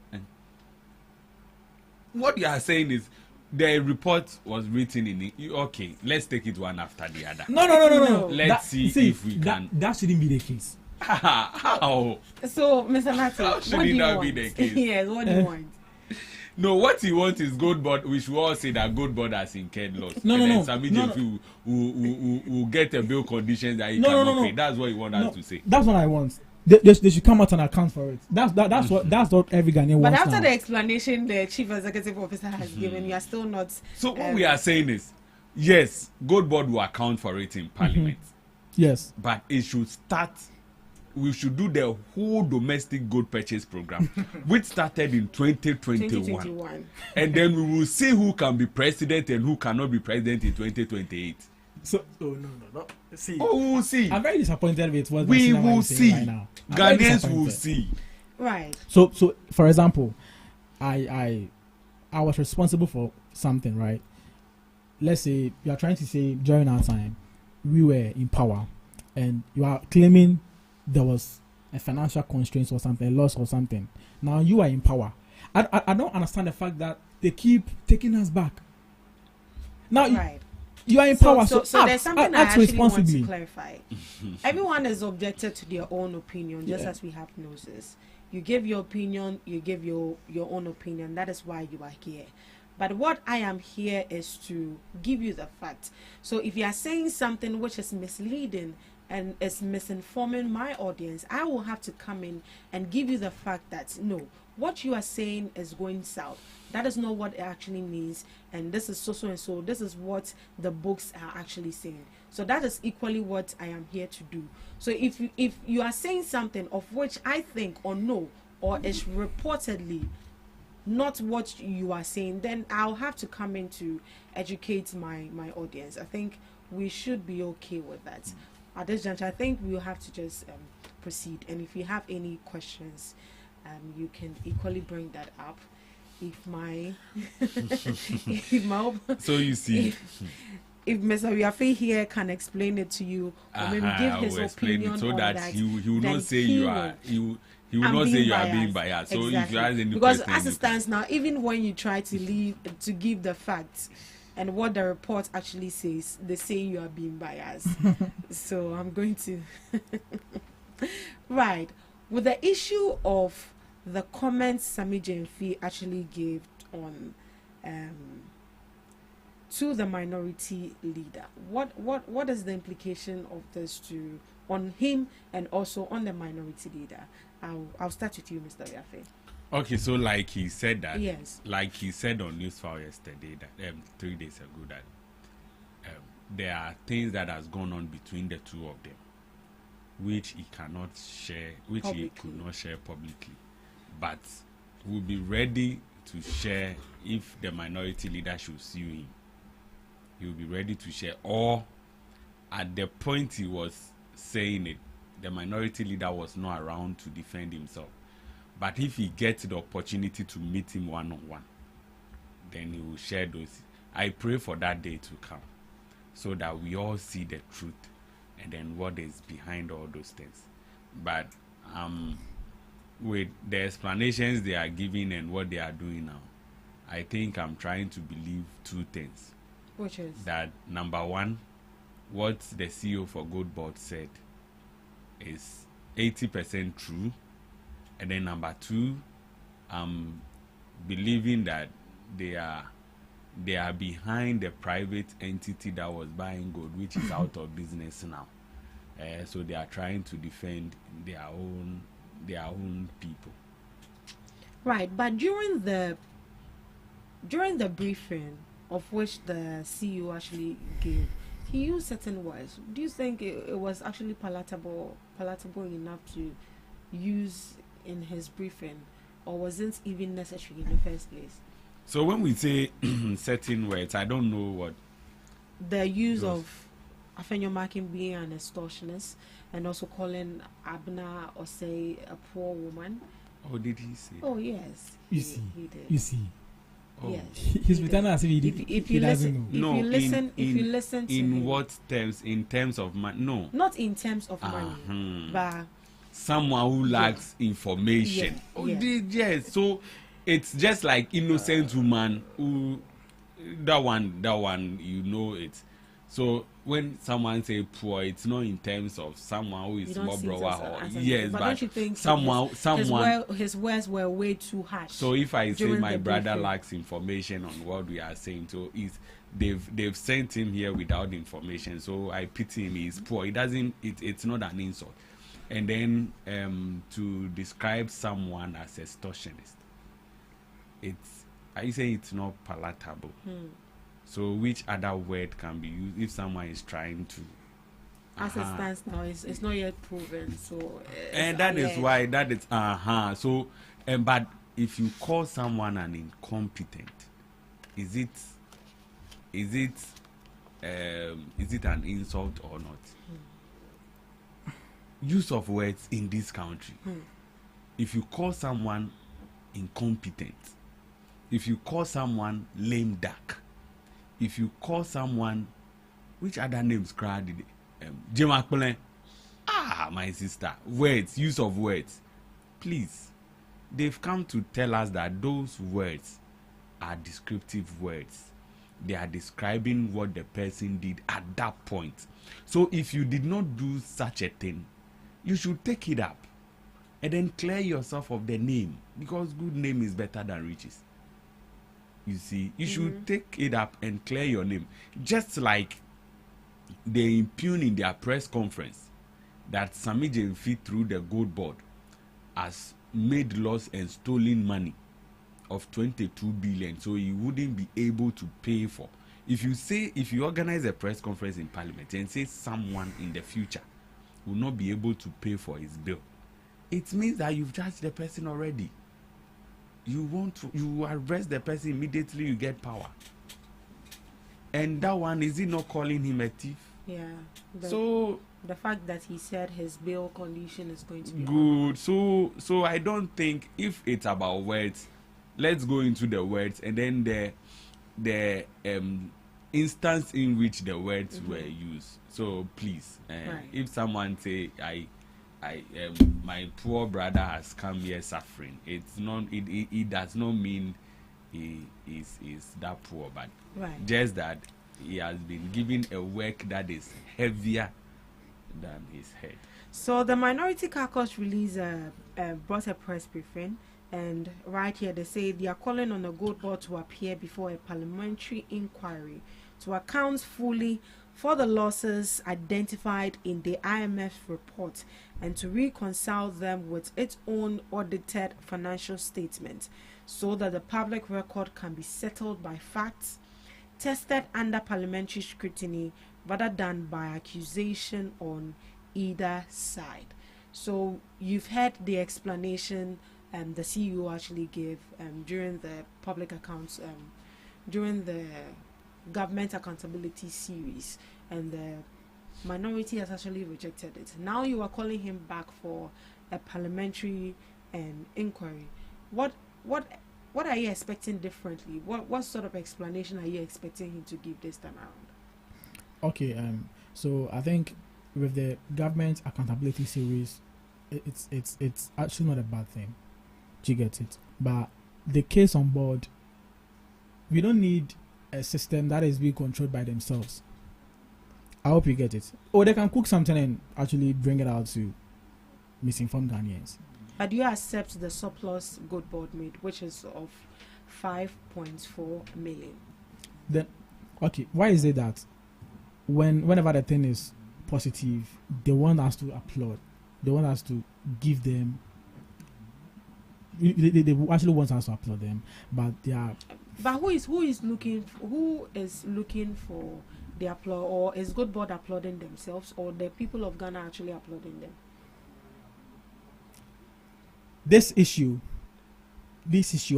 What you are saying is the report was written in it. Okay, let's take it one after the other. No. Let's see if we can. That shouldn't be the case. How? So, Mr. Nati, How should it not be the case? Yes, what do you want? No, what he wants is Gold Board. We should all say that Gold Board has incurred loss. No. Will get a bill conditions that he cannot pay. That's what he wants us to say. That's what I want. They should come out and account for it. That's what every Ghanaian wants. But after now. the explanation the chief executive officer has given, you are still not. So what we are saying is, yes, Gold Board will account for it in Parliament. Yes, but it should start. We should do the whole domestic gold purchase program, which started in 2021. And then we will see who can be president and who cannot be president in 2028. So, no. See, we will see. I'm very disappointed with what we will see. Right now. Ghanaians will see. Right. So, for example, I was responsible for something, right? Let's say you are trying to say during our time we were in power, and you are claiming there was a financial constraint or something, a loss or something. Now you are in power. I don't understand the fact that they keep taking us back. Now you are in power, so there's something I actually want to clarify. Everyone is objected to their own opinion, just as we have noses. You give your opinion, you give your own opinion. That is why you are here. But what I am here is to give you the fact. So if you are saying something which is misleading and is misinforming my audience, I will have to come in and give you the fact that no, what you are saying is going south. That is not what it actually means, and this is so and so. This is what the books are actually saying. So that is equally what I am here to do. So if you are saying something of which I think or know or is reportedly not what you are saying, then I'll have to come in to educate my audience. I think we should be okay with that. At this juncture, I think we'll have to just proceed. And if you have any questions, you can equally bring that up. If my so you see, if Mr. Wiafe here can explain it to you, or maybe give his opinion so on that he will not say you are he will not say you are being biased. So exactly. if you ask any because question, as it stands now, even when you try to give the facts and what the report actually says, they say you are being biased. So I'm going to right with the issue of the comments Sami Jenfi actually gave on to the minority leader. What is the implication of this on him and also on the minority leader? I'll start with you, Mr. Wiafe. Okay, so like he said that, yes, like he said on Newsfile yesterday, that 3 days ago, that there are things that has gone on between the two of them, which he cannot share, which publicly. He could not share publicly, but will be ready to share if the minority leader should sue him. He will be ready to share, or at the point he was saying it, the minority leader was not around to defend himself. But if he gets the opportunity to meet him one-on-one, then he will share those. I pray for that day to come, so that we all see the truth and then what is behind all those things. But with the explanations they are giving and what they are doing now, I think I'm trying to believe two things. Which is? That number one, what the CEO for Gold Board said is 80% true. And then number two, I'm believing that they are behind the private entity that was buying gold, which is out of business now. So they are trying to defend their own people. Right, but during the briefing of which the CEO actually gave, he used certain words. Do you think it was actually palatable enough to use in his briefing, or wasn't even necessary in the first place? So when we say certain words, I don't know what the use of Afenyo Makin being an extortionist and also calling Abna or say a poor woman. Oh, did he say? Oh yes. You see. He did. You see. Oh. Yes. He's pretending as if he doesn't know. If you listen to in him, what terms? In terms of money? No. Not in terms of money, but someone who lacks information. Yeah. Oh, yes. So it's just like innocent woman who that one you know it. So when someone say poor, it's not in terms of someone who is more broad or yes, but don't you think someone his words were way too harsh? So if I say my brother lacks information on what we are saying, so they've sent him here without information. So I pity him. He's poor. It's not an insult. And then to describe someone as extortionist, are you saying it's not palatable? So which other word can be used if someone is trying to? As it stands now, it's not yet proven. So and that is why that is So but if you call someone an incompetent, is it an insult or not? Use of words in this country. If you call someone incompetent, if you call someone lame duck, if you call someone, which other names cried? My sister. Words, use of words. Please, they've come to tell us that those words are descriptive words. They are describing what the person did at that point. So if you did not do such a thing, you should take it up and then clear yourself of the name, because good name is better than riches. You see, you should take it up and clear your name. Just like they impugn in their press conference that Sami Jemfi through the Gold Board has made loss and stolen money of 22 billion, so he wouldn't be able to pay for. If you organize a press conference in Parliament and say someone in the future will not be able to pay for his bill, it means that you've judged the person already. You arrest the person immediately, you get power. And that one, is he not calling him a thief? Yeah. So the fact that he said his bail condition is going to be good. So I don't think if it's about words, let's go into the words and then the instance in which the words were used. So please, if someone say my poor brother has come here suffering, it's not. It does not mean he is that poor, but just that he has been given a work that is heavier than his head. So the Minority Caucus release brought a press briefing, and right here they say they are calling on the Gold Board to appear before a parliamentary inquiry to account fully for the losses identified in the IMF report and to reconcile them with its own audited financial statement so that the public record can be settled by facts, tested under parliamentary scrutiny rather than by accusation on either side. So you've heard the explanation the CEO actually gave during the public accounts, during the government accountability series, and the minority has actually rejected it. Now you are calling him back for a parliamentary inquiry. What are you expecting differently? What sort of explanation are you expecting him to give this time around? Okay, so I think with the government accountability series, it's actually not a bad thing. Do you get it? But the case on board we don't need a system that is being controlled by themselves. I hope you get it. Or they can cook something and actually bring it out to misinformed Ghanaians. But do you accept the surplus good board made, which is of 5.4 million? Then, okay, why is it that whenever the thing is positive, they want us to applaud, they want us to give them, they actually want us to applaud them, but they are. But who is looking for the applaud, or is good board applauding themselves, or the people of Ghana actually applauding them? This issue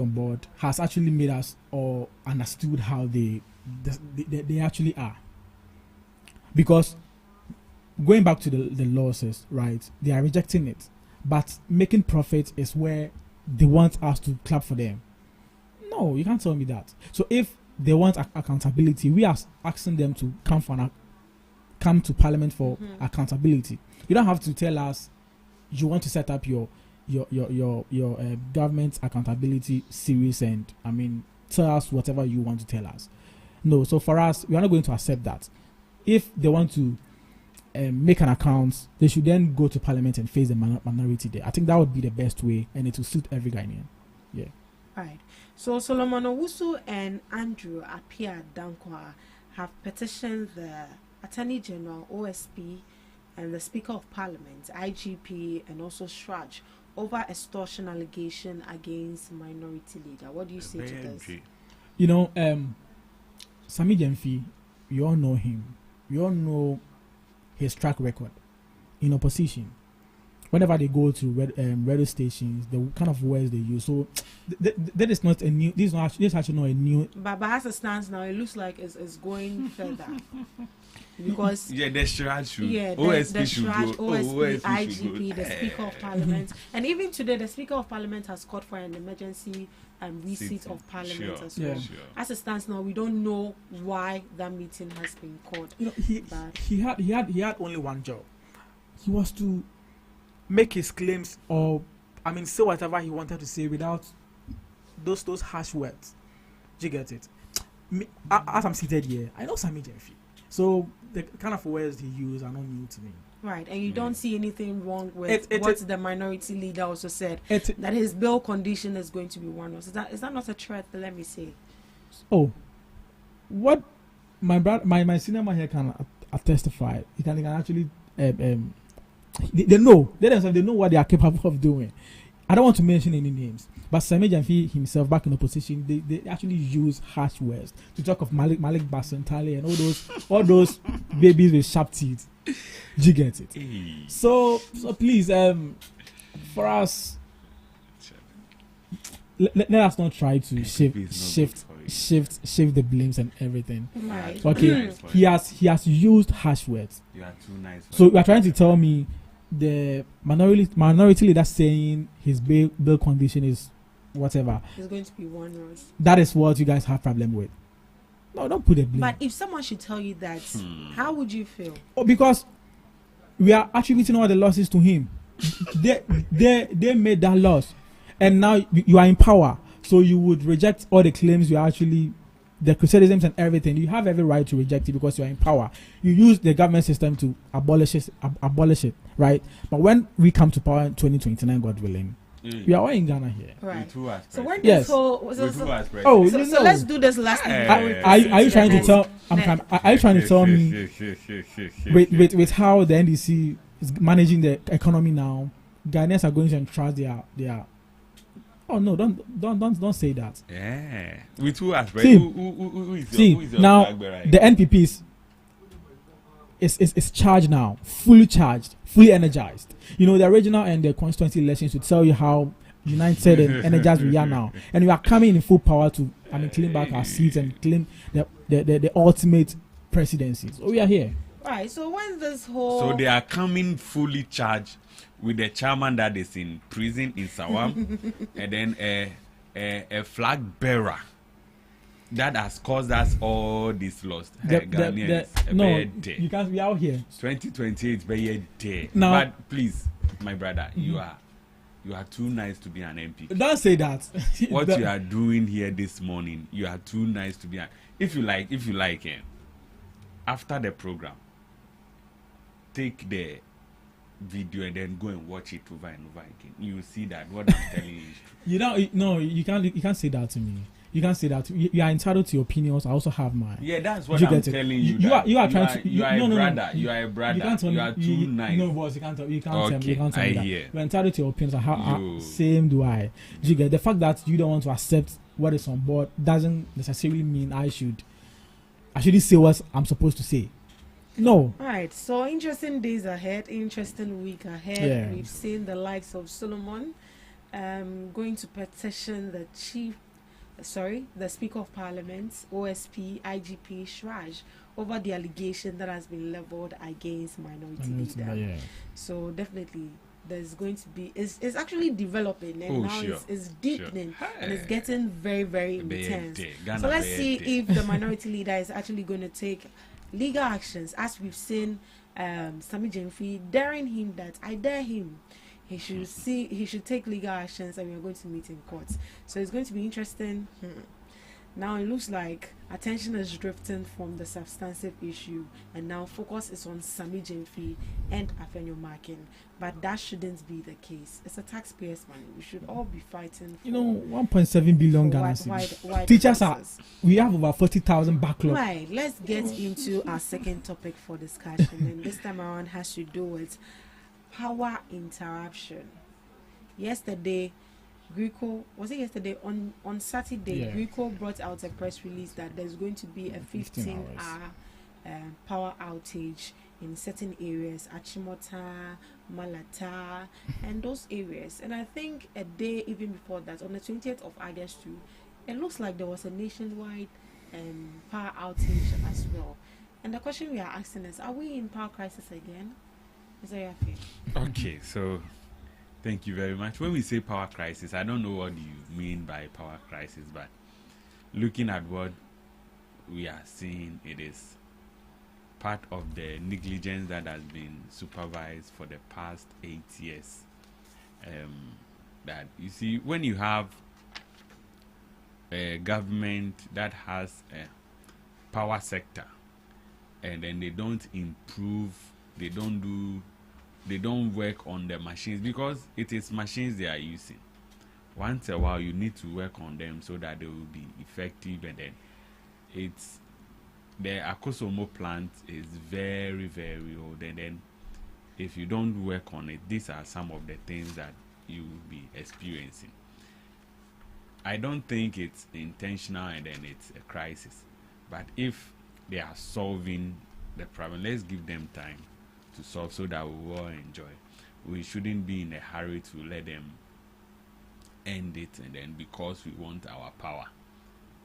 on board has actually made us all understood how they actually are. Because going back to the losses, right, they are rejecting it. But making profit is where they want us to clap for them. No, you can't tell me that. So if they want accountability, we are asking them to come to Parliament for accountability. You don't have to tell us you want to set up your government accountability series and tell us whatever you want to tell us. No, so for us, we are not going to accept that. If they want to make an account, they should then go to Parliament and face the minority there. I think that would be the best way, and it will suit every Ghanaian. Yeah. Right. So Solomon Owusu and Andrew Apia Dankwa have petitioned the Attorney General, OSP, and the Speaker of Parliament, IGP, and also Shraj over extortion allegation against minority leader. What do you say to this? You know, Sami Jemfi, you all know him. You all know his track record in opposition. Whenever they go to radio stations, the kind of words they use. So that is not a new. This is actually not a new. But as it stands now, it looks like it's going further. Because the Shraj should, OSP should go, OSP, IGP, the Speaker of Parliament, and even today the Speaker of Parliament has called for an emergency receipt of Parliament as well. Sure. As it stands now, we don't know why that meeting has been called. You know, he had only one job. He was to make his claims or say whatever he wanted to say without those harsh words. Do you get it? As I'm seated here, I know Sami Jemfi. So the kind of words he used are not new to me. Right, and you don't see anything wrong with what the minority leader also said, that his bail condition is going to be one. Is that not a threat? Let me say. Oh, what my senior man here can testify. He can actually they know what they are capable of doing. I don't want to mention any names, but Sami Jemfi himself, back in opposition, they actually use harsh words to talk of Malik Basantale and all those babies with sharp teeth. Do you get it? So please, for us, let us not try to shift the blames and everything. Right. Okay, he has used harsh words. You are too nice. So you are trying to tell me the minority leader saying his bail condition is whatever. It's going to be one word. That is what you guys have problem with. No, don't put a blame. But if someone should tell you that, how would you feel? Oh, because we are attributing all the losses to him. they made that loss, and now you are in power, so you would reject all the claims. You are actually the criticisms and everything. You have every right to reject it because you are in power. You use the government system to abolish it, right? But when we come to power in 2029, God willing, we are all in Ghana here. Right. So when this whole so let's do this last thing. Are you trying to tell? Are you trying to tell me with how the NDC is managing the economy now? Ghanaians are going to entrust their. Oh no! Don't say that. Yeah. With who aspect? Who is now the NPP is charged now, fully charged, fully energized. You know, the original and the constituency elections to tell you how united and energized we are now, and we are coming in full power to claim back our seats and claim the ultimate presidency. So we are here. Right. So when this whole so they are coming fully charged with the chairman that is in prison in Sawam, and then a flag bearer that has caused us all this loss. No, you can't be out here. 2028 be a day. No. But please, my brother, you are You are too nice to be an MP. Don't say that. What you are doing here this morning, you are too nice to be an. If you like, after the program, take the video and then go and watch it over and over again. You will see that what I'm telling you is true. You don't. No, you can't say that to me. You can't say that. You are entitled to your opinions. I also have mine. Yeah, that's what I'm telling you. You are trying to. You are a brother. You are a brother. You are too nice. No, boss, you can't tell me Okay, that. hear. You're entitled to your opinions. Same do I. You get the fact that you don't want to accept what is on board doesn't necessarily mean I shouldn't say what I'm supposed to say. No. All right. So interesting days ahead. Interesting week ahead. Yeah. We've seen the likes of Solomon going to petition the Speaker of Parliament, OSP, IGP, Shraj, over the allegation that has been leveled against minority leader. Yeah. So definitely there's going to be, it's actually developing, and it's deepening, and it's getting very, very intense. So let's see if the minority leader is actually going to take legal actions, as we've seen Sammy Jenfi daring him that I dare him. He should take legal actions, and we are going to meet in court. So it's going to be interesting. Now it looks like attention is drifting from the substantive issue, and now focus is on Sammy Jenfi and Afenyo Markin. But that shouldn't be the case. It's a taxpayer's money. We should all be fighting for, 1.7 billion Ghana cedis. Teachers we have over 40,000 backlog. Right, let's get into our second topic for discussion, and this time around has to do with power interruption. Yesterday, on Saturday, Greco brought out a press release that there's going to be a 15-hour power outage in certain areas, Achimota, Malata, and those areas. And I think a day even before that, on the 20th of August, it looks like there was a nationwide power outage as well. And the question we are asking is, are we in power crisis again? Okay, so thank you very much. When we say power crisis, I don't know what you mean by power crisis, but looking at what we are seeing, it is part of the negligence that has been supervised for the past 8 years. That you see, when you have a government that has a power sector, and then they don't improve, they don't work on the machines, because it is machines they are using. Once a while you need to work on them so that they will be effective, and then the Akosomo plant is very, very old, and then if you don't work on it, these are some of the things that you will be experiencing. I don't think it's intentional and then it's a crisis, but if they are solving the problem, let's give them time to solve so that we will all enjoy. We shouldn't be in a hurry to let them end it, and then because we want our power,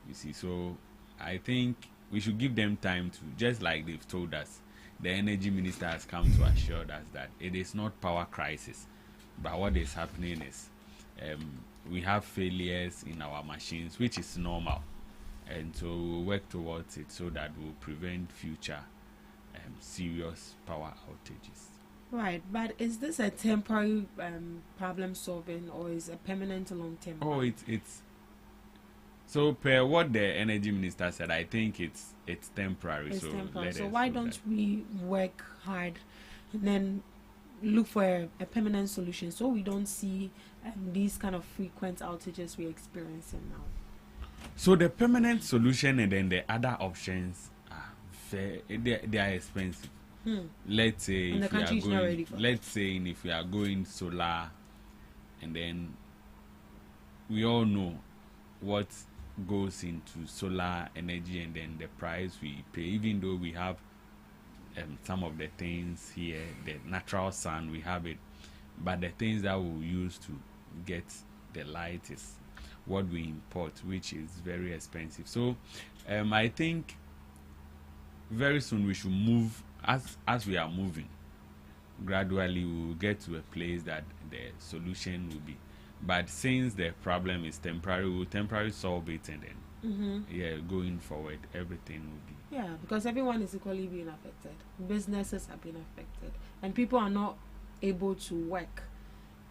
you see. So I think we should give them time to, just like they've told us, the energy minister has come to assure us that it is not power crisis, but what is happening is we have failures in our machines, which is normal, and so we'll work towards it so that we'll prevent future serious power outages. Right, but is this a temporary problem solving, or is it permanent long-term? Oh, it's so per what the energy minister said, I think it's temporary. It's so temporary. So why don't we work hard and then look for a permanent solution, so we don't see these kind of frequent outages we're experiencing now? So the permanent solution and then the other options are they are expensive. Let's say and if the country is not ready for let's say if we are going solar, and then we all know what goes into solar energy and then the price we pay, even though we have some of the things here, the natural sun, we have it, but the things that we'll use to get the light is what we import, which is very expensive. So I think very soon we should move, as we are moving gradually, we will get to a place that the solution will be, but since the problem is temporary, we'll temporarily solve it, and then going forward everything will be because everyone is equally being affected. Businesses are being affected, and people are not able to work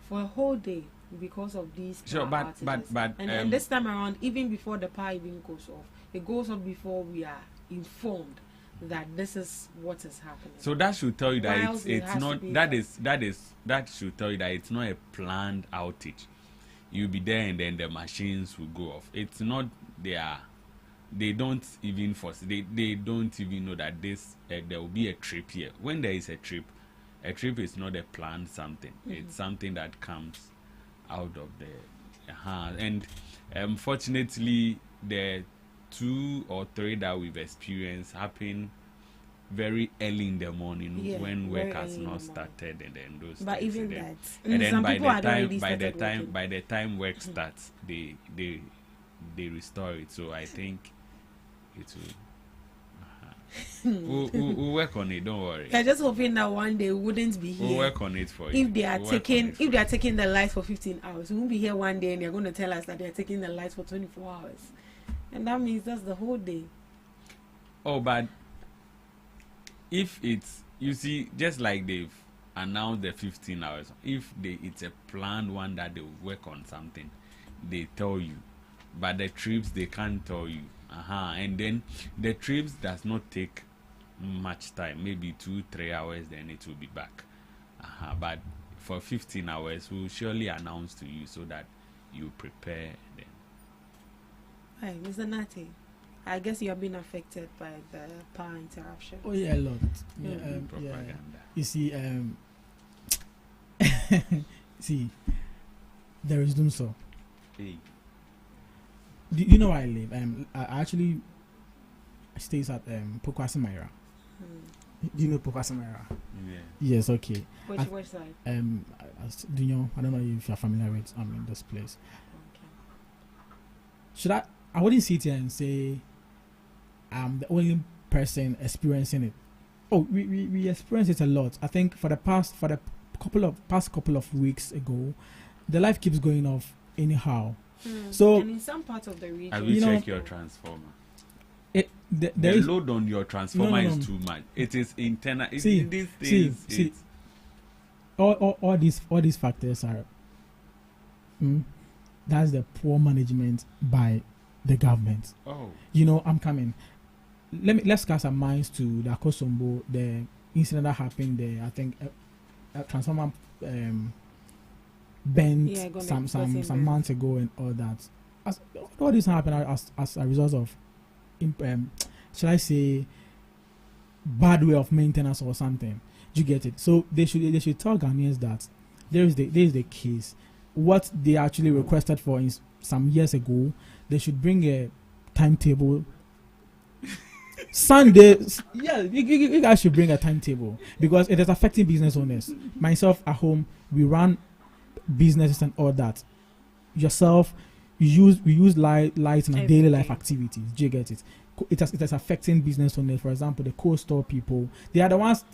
for a whole day because of these sure, power but outages. And this time around, even before the power even goes off, it goes off before we are informed that this is what is happening. So that should tell you that it's not that should tell you that it's not a planned outage. You'll be there and then the machines will go off. It's not they don't even they don't even know that this there will be a trip here. When there is a trip is not a planned something. It's something that comes out of the and fortunately the 2 or 3 that we've experienced happen very early in the morning when work has not started, and then those but things, even and that and then by the time work starts they restore it. So I think it will we'll work on it, don't worry. I'm just hoping that one day we wouldn't be here. We'll work on it for you. If they are taking the lights for 15 hours, we won't be here one day and they're going to tell us that they're taking the lights for 24 hours. And that means that's the whole day. Oh, but if it's, you see, just like they've announced the 15 hours, if it's a planned one that they will work on something, they tell you. But the trips, they can't tell you. And then the trips does not take much time, maybe 2-3 hours, then it will be back. But for 15 hours, we'll surely announce to you so that you prepare then. Hi, Mr. Nati. I guess you have been affected by the power interruption. Oh yeah, a lot. Propaganda. You see, see, there is Dumso. Hey. Do you know where I live? I actually stays at Pokwasamaira. Do you know Pokwasamaira? Yeah. Yes. Okay. Which side? Do you know? I don't know if you're familiar with this place. Okay. Should I wouldn't sit here and say I'm the only person experiencing it. Oh, we experience it a lot. I think for the past couple of weeks ago, the life keeps going off anyhow. So and in some parts of the region, have you checked your transformer? The load on your transformer is too much. It is internal. All these factors are. That's the poor management by the government. Oh, I'm coming. Let's cast our minds to the Akosombo, the incident that happened there. I think a transformer bent some months ago and all that. All this happened as a result of, shall I say, bad way of maintenance or something. Do you get it? So they should tell Ghanaians that there is the case. What they actually requested for some years ago, they should bring a timetable. Sunday, yeah, you guys should bring a timetable because it is affecting business owners. Myself at home, we run businesses and all that. Yourself, we use lights in our daily life activities. Do you get it? It is affecting business owners. For example, the coastal people, they are the ones.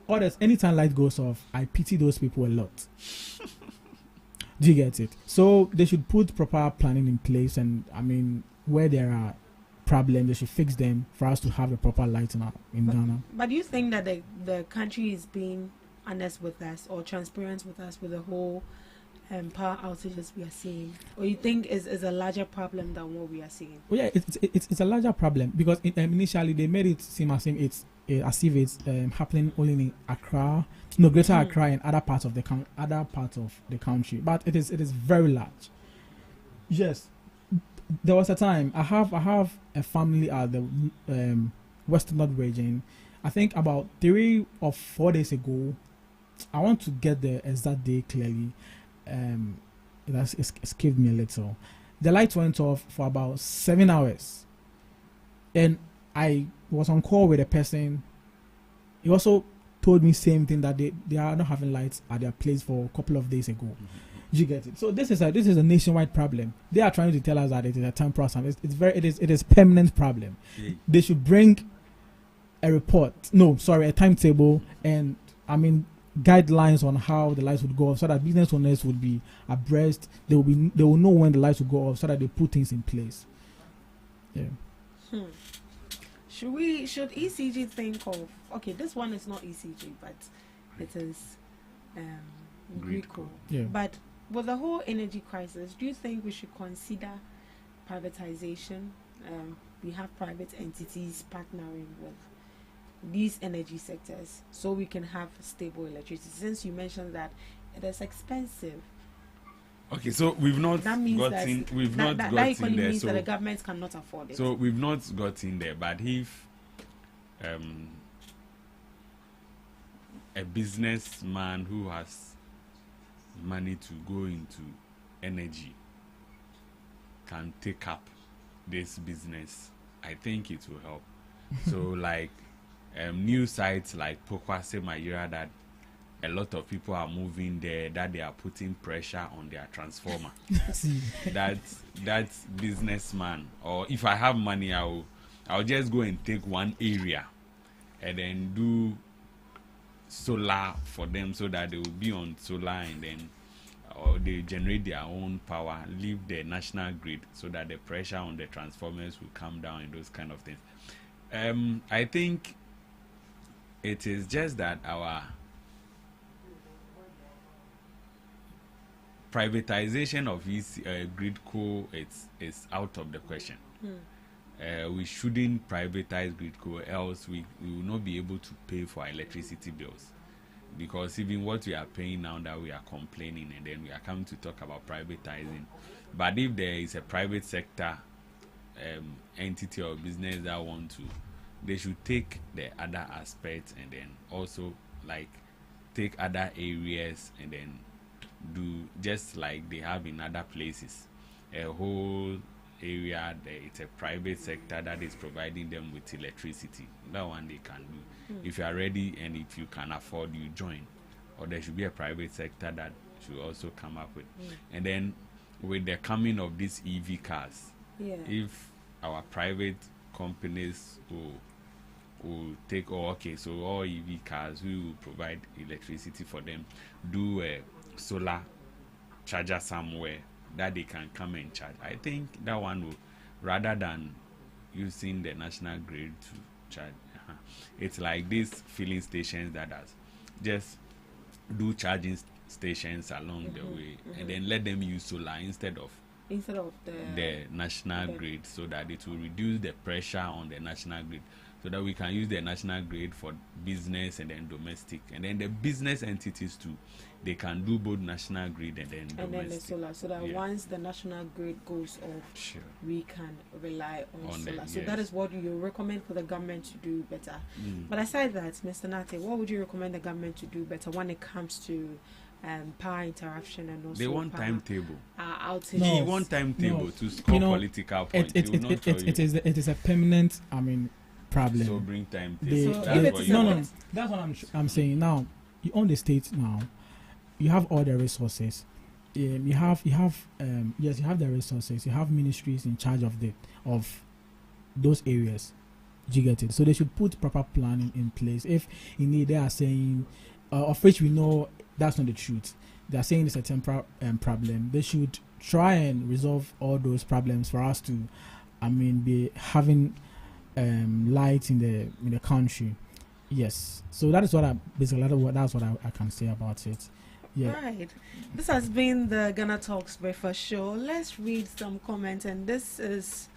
Others, anytime light goes off, I pity those people a lot. Do you get it? So they should put proper planning in place, and where there are problems, they should fix them for us to have a proper light in Ghana. But do you think that the country is being honest with us or transparent with us with the whole power outages we are seeing, or you think is a larger problem than what we are seeing? Well, yeah, it's a larger problem because initially they made it seem as if it's happening only in Accra, Greater Accra, and other parts of the country. But it is very large. Yes, there was a time I have a family at the Western North region. I think about 3 or 4 days ago. I want to get the exact day clearly. It has escaped me a little. The lights went off for about 7 hours, and I was on call with a person. He also told me same thing that they are not having lights at their place for a couple of days ago. You get it? So this is a nationwide problem. They are trying to tell us that it is a temporary problem. It is permanent problem. Yeah. They should bring a timetable and guidelines on how the lights would go off so that business owners would be abreast. They will know when the lights will go off so that they put things in place. Yeah. Should ECG think of, okay, this one is not ECG, but it is GreenCo. Yeah. But with the whole energy crisis, do you think we should consider privatization? We have private entities partnering with these energy sectors so we can have stable electricity. Since you mentioned that it is expensive. Okay, so we've not That means gotten that we've not that gotten equally there. means So that the government cannot afford it. So we've not gotten there. But if a businessman who has money to go into energy can take up this business, I think it will help. So like new sites like Pokwase Mayura, that a lot of people are moving there, that they are putting pressure on their transformer. that businessman, or if I have money, I'll just go and take one area and then do solar for them so that they will be on solar, and then or they generate their own power, leave the national grid so that the pressure on the transformers will come down and those kind of things. I think it is just that our privatization of GreenCo is out of the question. We shouldn't privatize GreenCo, else we will not be able to pay for our electricity bills. Because even what we are paying now, that we are complaining, and then we are coming to talk about privatizing. But if there is a private sector entity or business that want to, they should take the other aspects and then also like take other areas and then do just like they have in other places, a whole area that it's a private sector that is providing them with electricity. That one they can do. If you are ready and if you can afford, you join. Or there should be a private sector that should also come up with. And then with the coming of these EV cars, if our private companies will take, so all EV cars, we will provide electricity for them, do a solar charger somewhere that they can come and charge. I think that one will, rather than using the national grid to charge. It's like these filling stations that does just do charging stations along the way, and then let them use solar instead of the national grid, so that it will reduce the pressure on the national grid, so that we can use the national grid for business and then domestic, and then the business entities too, they can do both national grid and then domestic. And then the solar, so that once the national grid goes off, we can rely on solar. So that is what you recommend for the government to do better. But aside that, Mr. Nate, what would you recommend the government to do better when it comes to power interruption and also they want timetable. Outage? No, want timetable to score political points. It is a permanent, problem. So bring time. That's what I'm saying. Now you own the state now. You have all the resources. You have the resources. You have ministries in charge of those areas. Do you get it? So they should put proper planning in place. If indeed they are saying, of which we know that's not the truth, they are saying it's a temporary problem, they should try and resolve all those problems for us to, be having light in the country. Yes. So that is what I can say about it. Yeah. Right. This has been the Ghana Talks Breakfast Show. Let's read some comments, and this is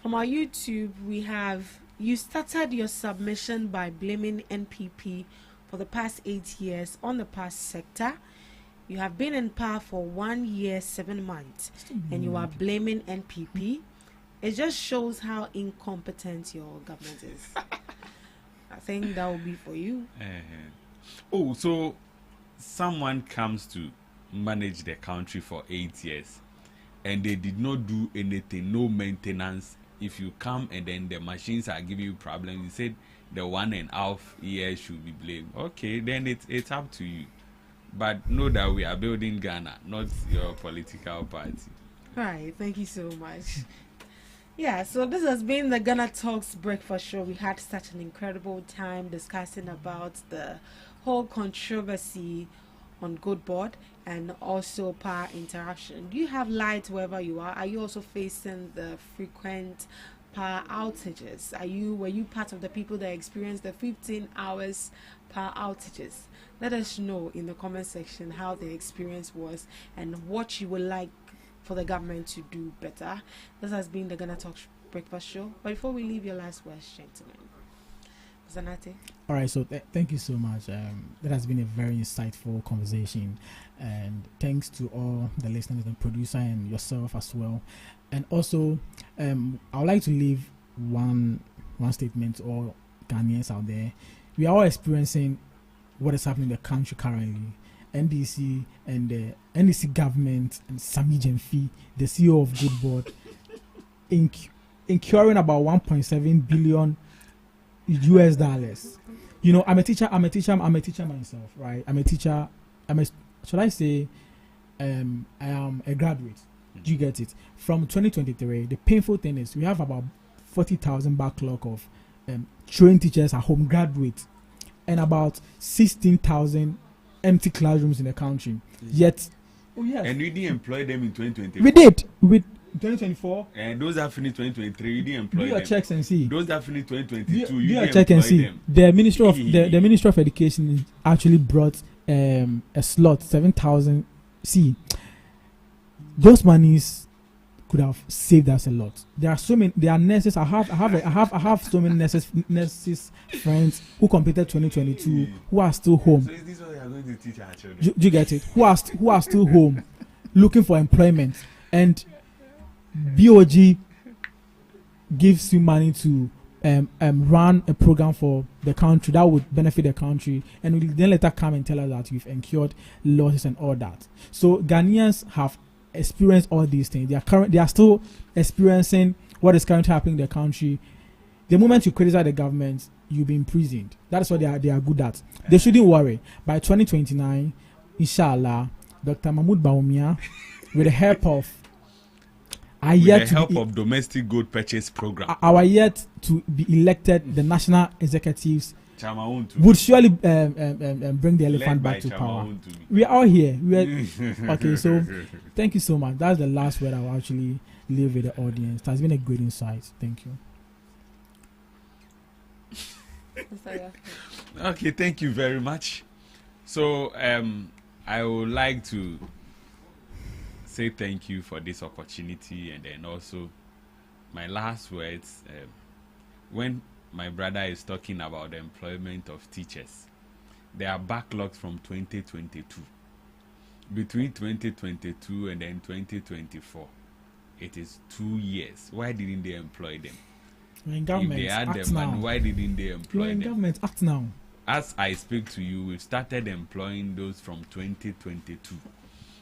from our YouTube. We have: you started your submission by blaming NPP for the past 8 years on the past sector. You have been in power for 1 year, 7 months, and you are blaming NPP. It just shows how incompetent your government is. I think that will be for you. So someone comes to manage the country for 8 years and they did not do anything, no maintenance. If you come and then the machines are giving you problems, you said the 1.5 years should be blamed. Okay, then it's up to you. But know that we are building Ghana, not your political party. Right, thank you so much. Yeah, so this has been the Ghana Talks Breakfast Show. We had such an incredible time discussing about the whole controversy on Good Board and also power interruption. Do you have light wherever you are? Are you also facing the frequent power outages? Were you part of the people that experienced the 15 hours power outages? Let us know in the comment section how the experience was and what you would like for the government to do better. This has been the GhanaTalks Breakfast Show. But before we leave, your last words, gentlemen. Zanate. All right, so thank you so much. That has been a very insightful conversation, and thanks to all the listeners and producer and yourself as well. And also, I would like to leave one statement to all Ghanaians out there. We are all experiencing what is happening in the country currently. NDC and the NDC government and Sami Jemfi, the CEO of Good Board, incurring about 1.7 billion US dollars. You know, I'm a teacher myself, right? Should I say, I am a graduate. Do you get it? From 2023, the painful thing is we have about 40,000 backlog of trained teachers at home, graduates, and about 16,000 empty classrooms in the country. Yet, and we didn't employ them in 2023. We did with 2024. And those that finished 2023, you didn't employ them. Do your checks and see. Those that finished 2022, you didn't check and see. Them. The Ministry of Education actually brought a slot 7,000. See, those monies could have saved us a lot. There are so many. There are nurses. I have so many nurses friends who completed 2022 who are still home. So is this what you are going to teach our children? Do you get it? Who are still home, looking for employment, and BOG gives you money to run a program for the country that would benefit the country, and will then later come and tell us that you've incurred losses and all that. So Ghanaians have experienced all these things. They are still experiencing what is currently happening in the country. The moment you criticize the government, you'll be imprisoned. That's what they are good at. They shouldn't worry. By 2029, inshallah, Dr. Mahmoud Baumia, with the help of domestic good purchase program, our yet to be elected the national executives would surely bring the elephant back to power. We are all here. Okay, so thank you so much. That's the last word I will actually leave with the audience. It has been a great insight. Thank you. Okay, thank you very much. So I would like to say thank you for this opportunity, and then also my last words, when my brother is talking about the employment of teachers, there are backlogs from 2022. Between 2022 and then 2024, it is 2 years. Why didn't they employ them? If they had them, and why didn't they employ them? Government act now. As I speak to you, we've started employing those from 2022.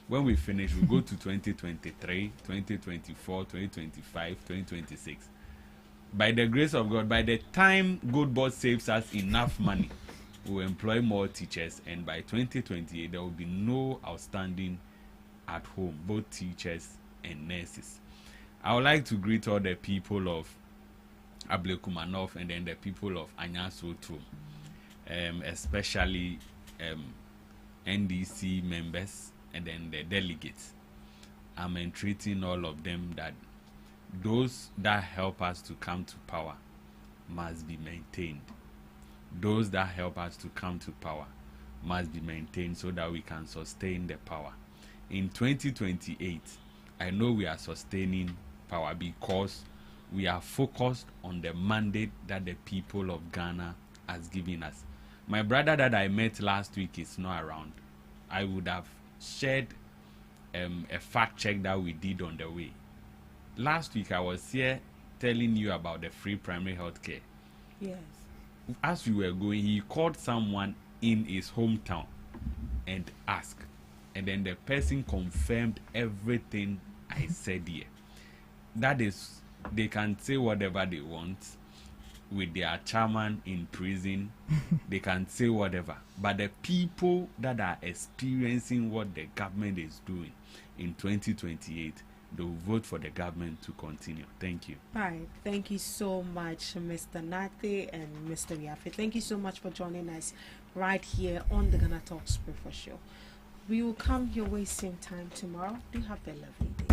When we finish, we go to 2023, 2024, 2025, 2026. By the grace of God, by the time Good Board saves us enough money, we'll employ more teachers, and by 2028, there will be no outstanding at home, both teachers and nurses. I would like to greet all the people of Ablekumanov and then the people of Anyasoto, especially NDC members and then the delegates. I'm entreating all of them that those that help us to come to power must be maintained. Those that help us to come to power must be maintained so that we can sustain the power. In 2028, I know we are sustaining power because we are focused on the mandate that the people of Ghana has given us. My brother that I met last week is not around. I would have shared a fact check that we did on the way. Last week I was here telling you about the free primary health care. Yes. As we were going, he called someone in his hometown and asked, and then the person confirmed everything I said here. That is, they can say whatever they want with their chairman in prison. They can say whatever, but the people that are experiencing what the government is doing in 2028, they will vote for the government to continue. Thank you. Right. Thank you so much, Mr. Nate and Mr. Yafe. Thank you so much for joining us right here on the GhanaTalks Breakfast Show. We will come your way same time tomorrow. Do have a lovely day.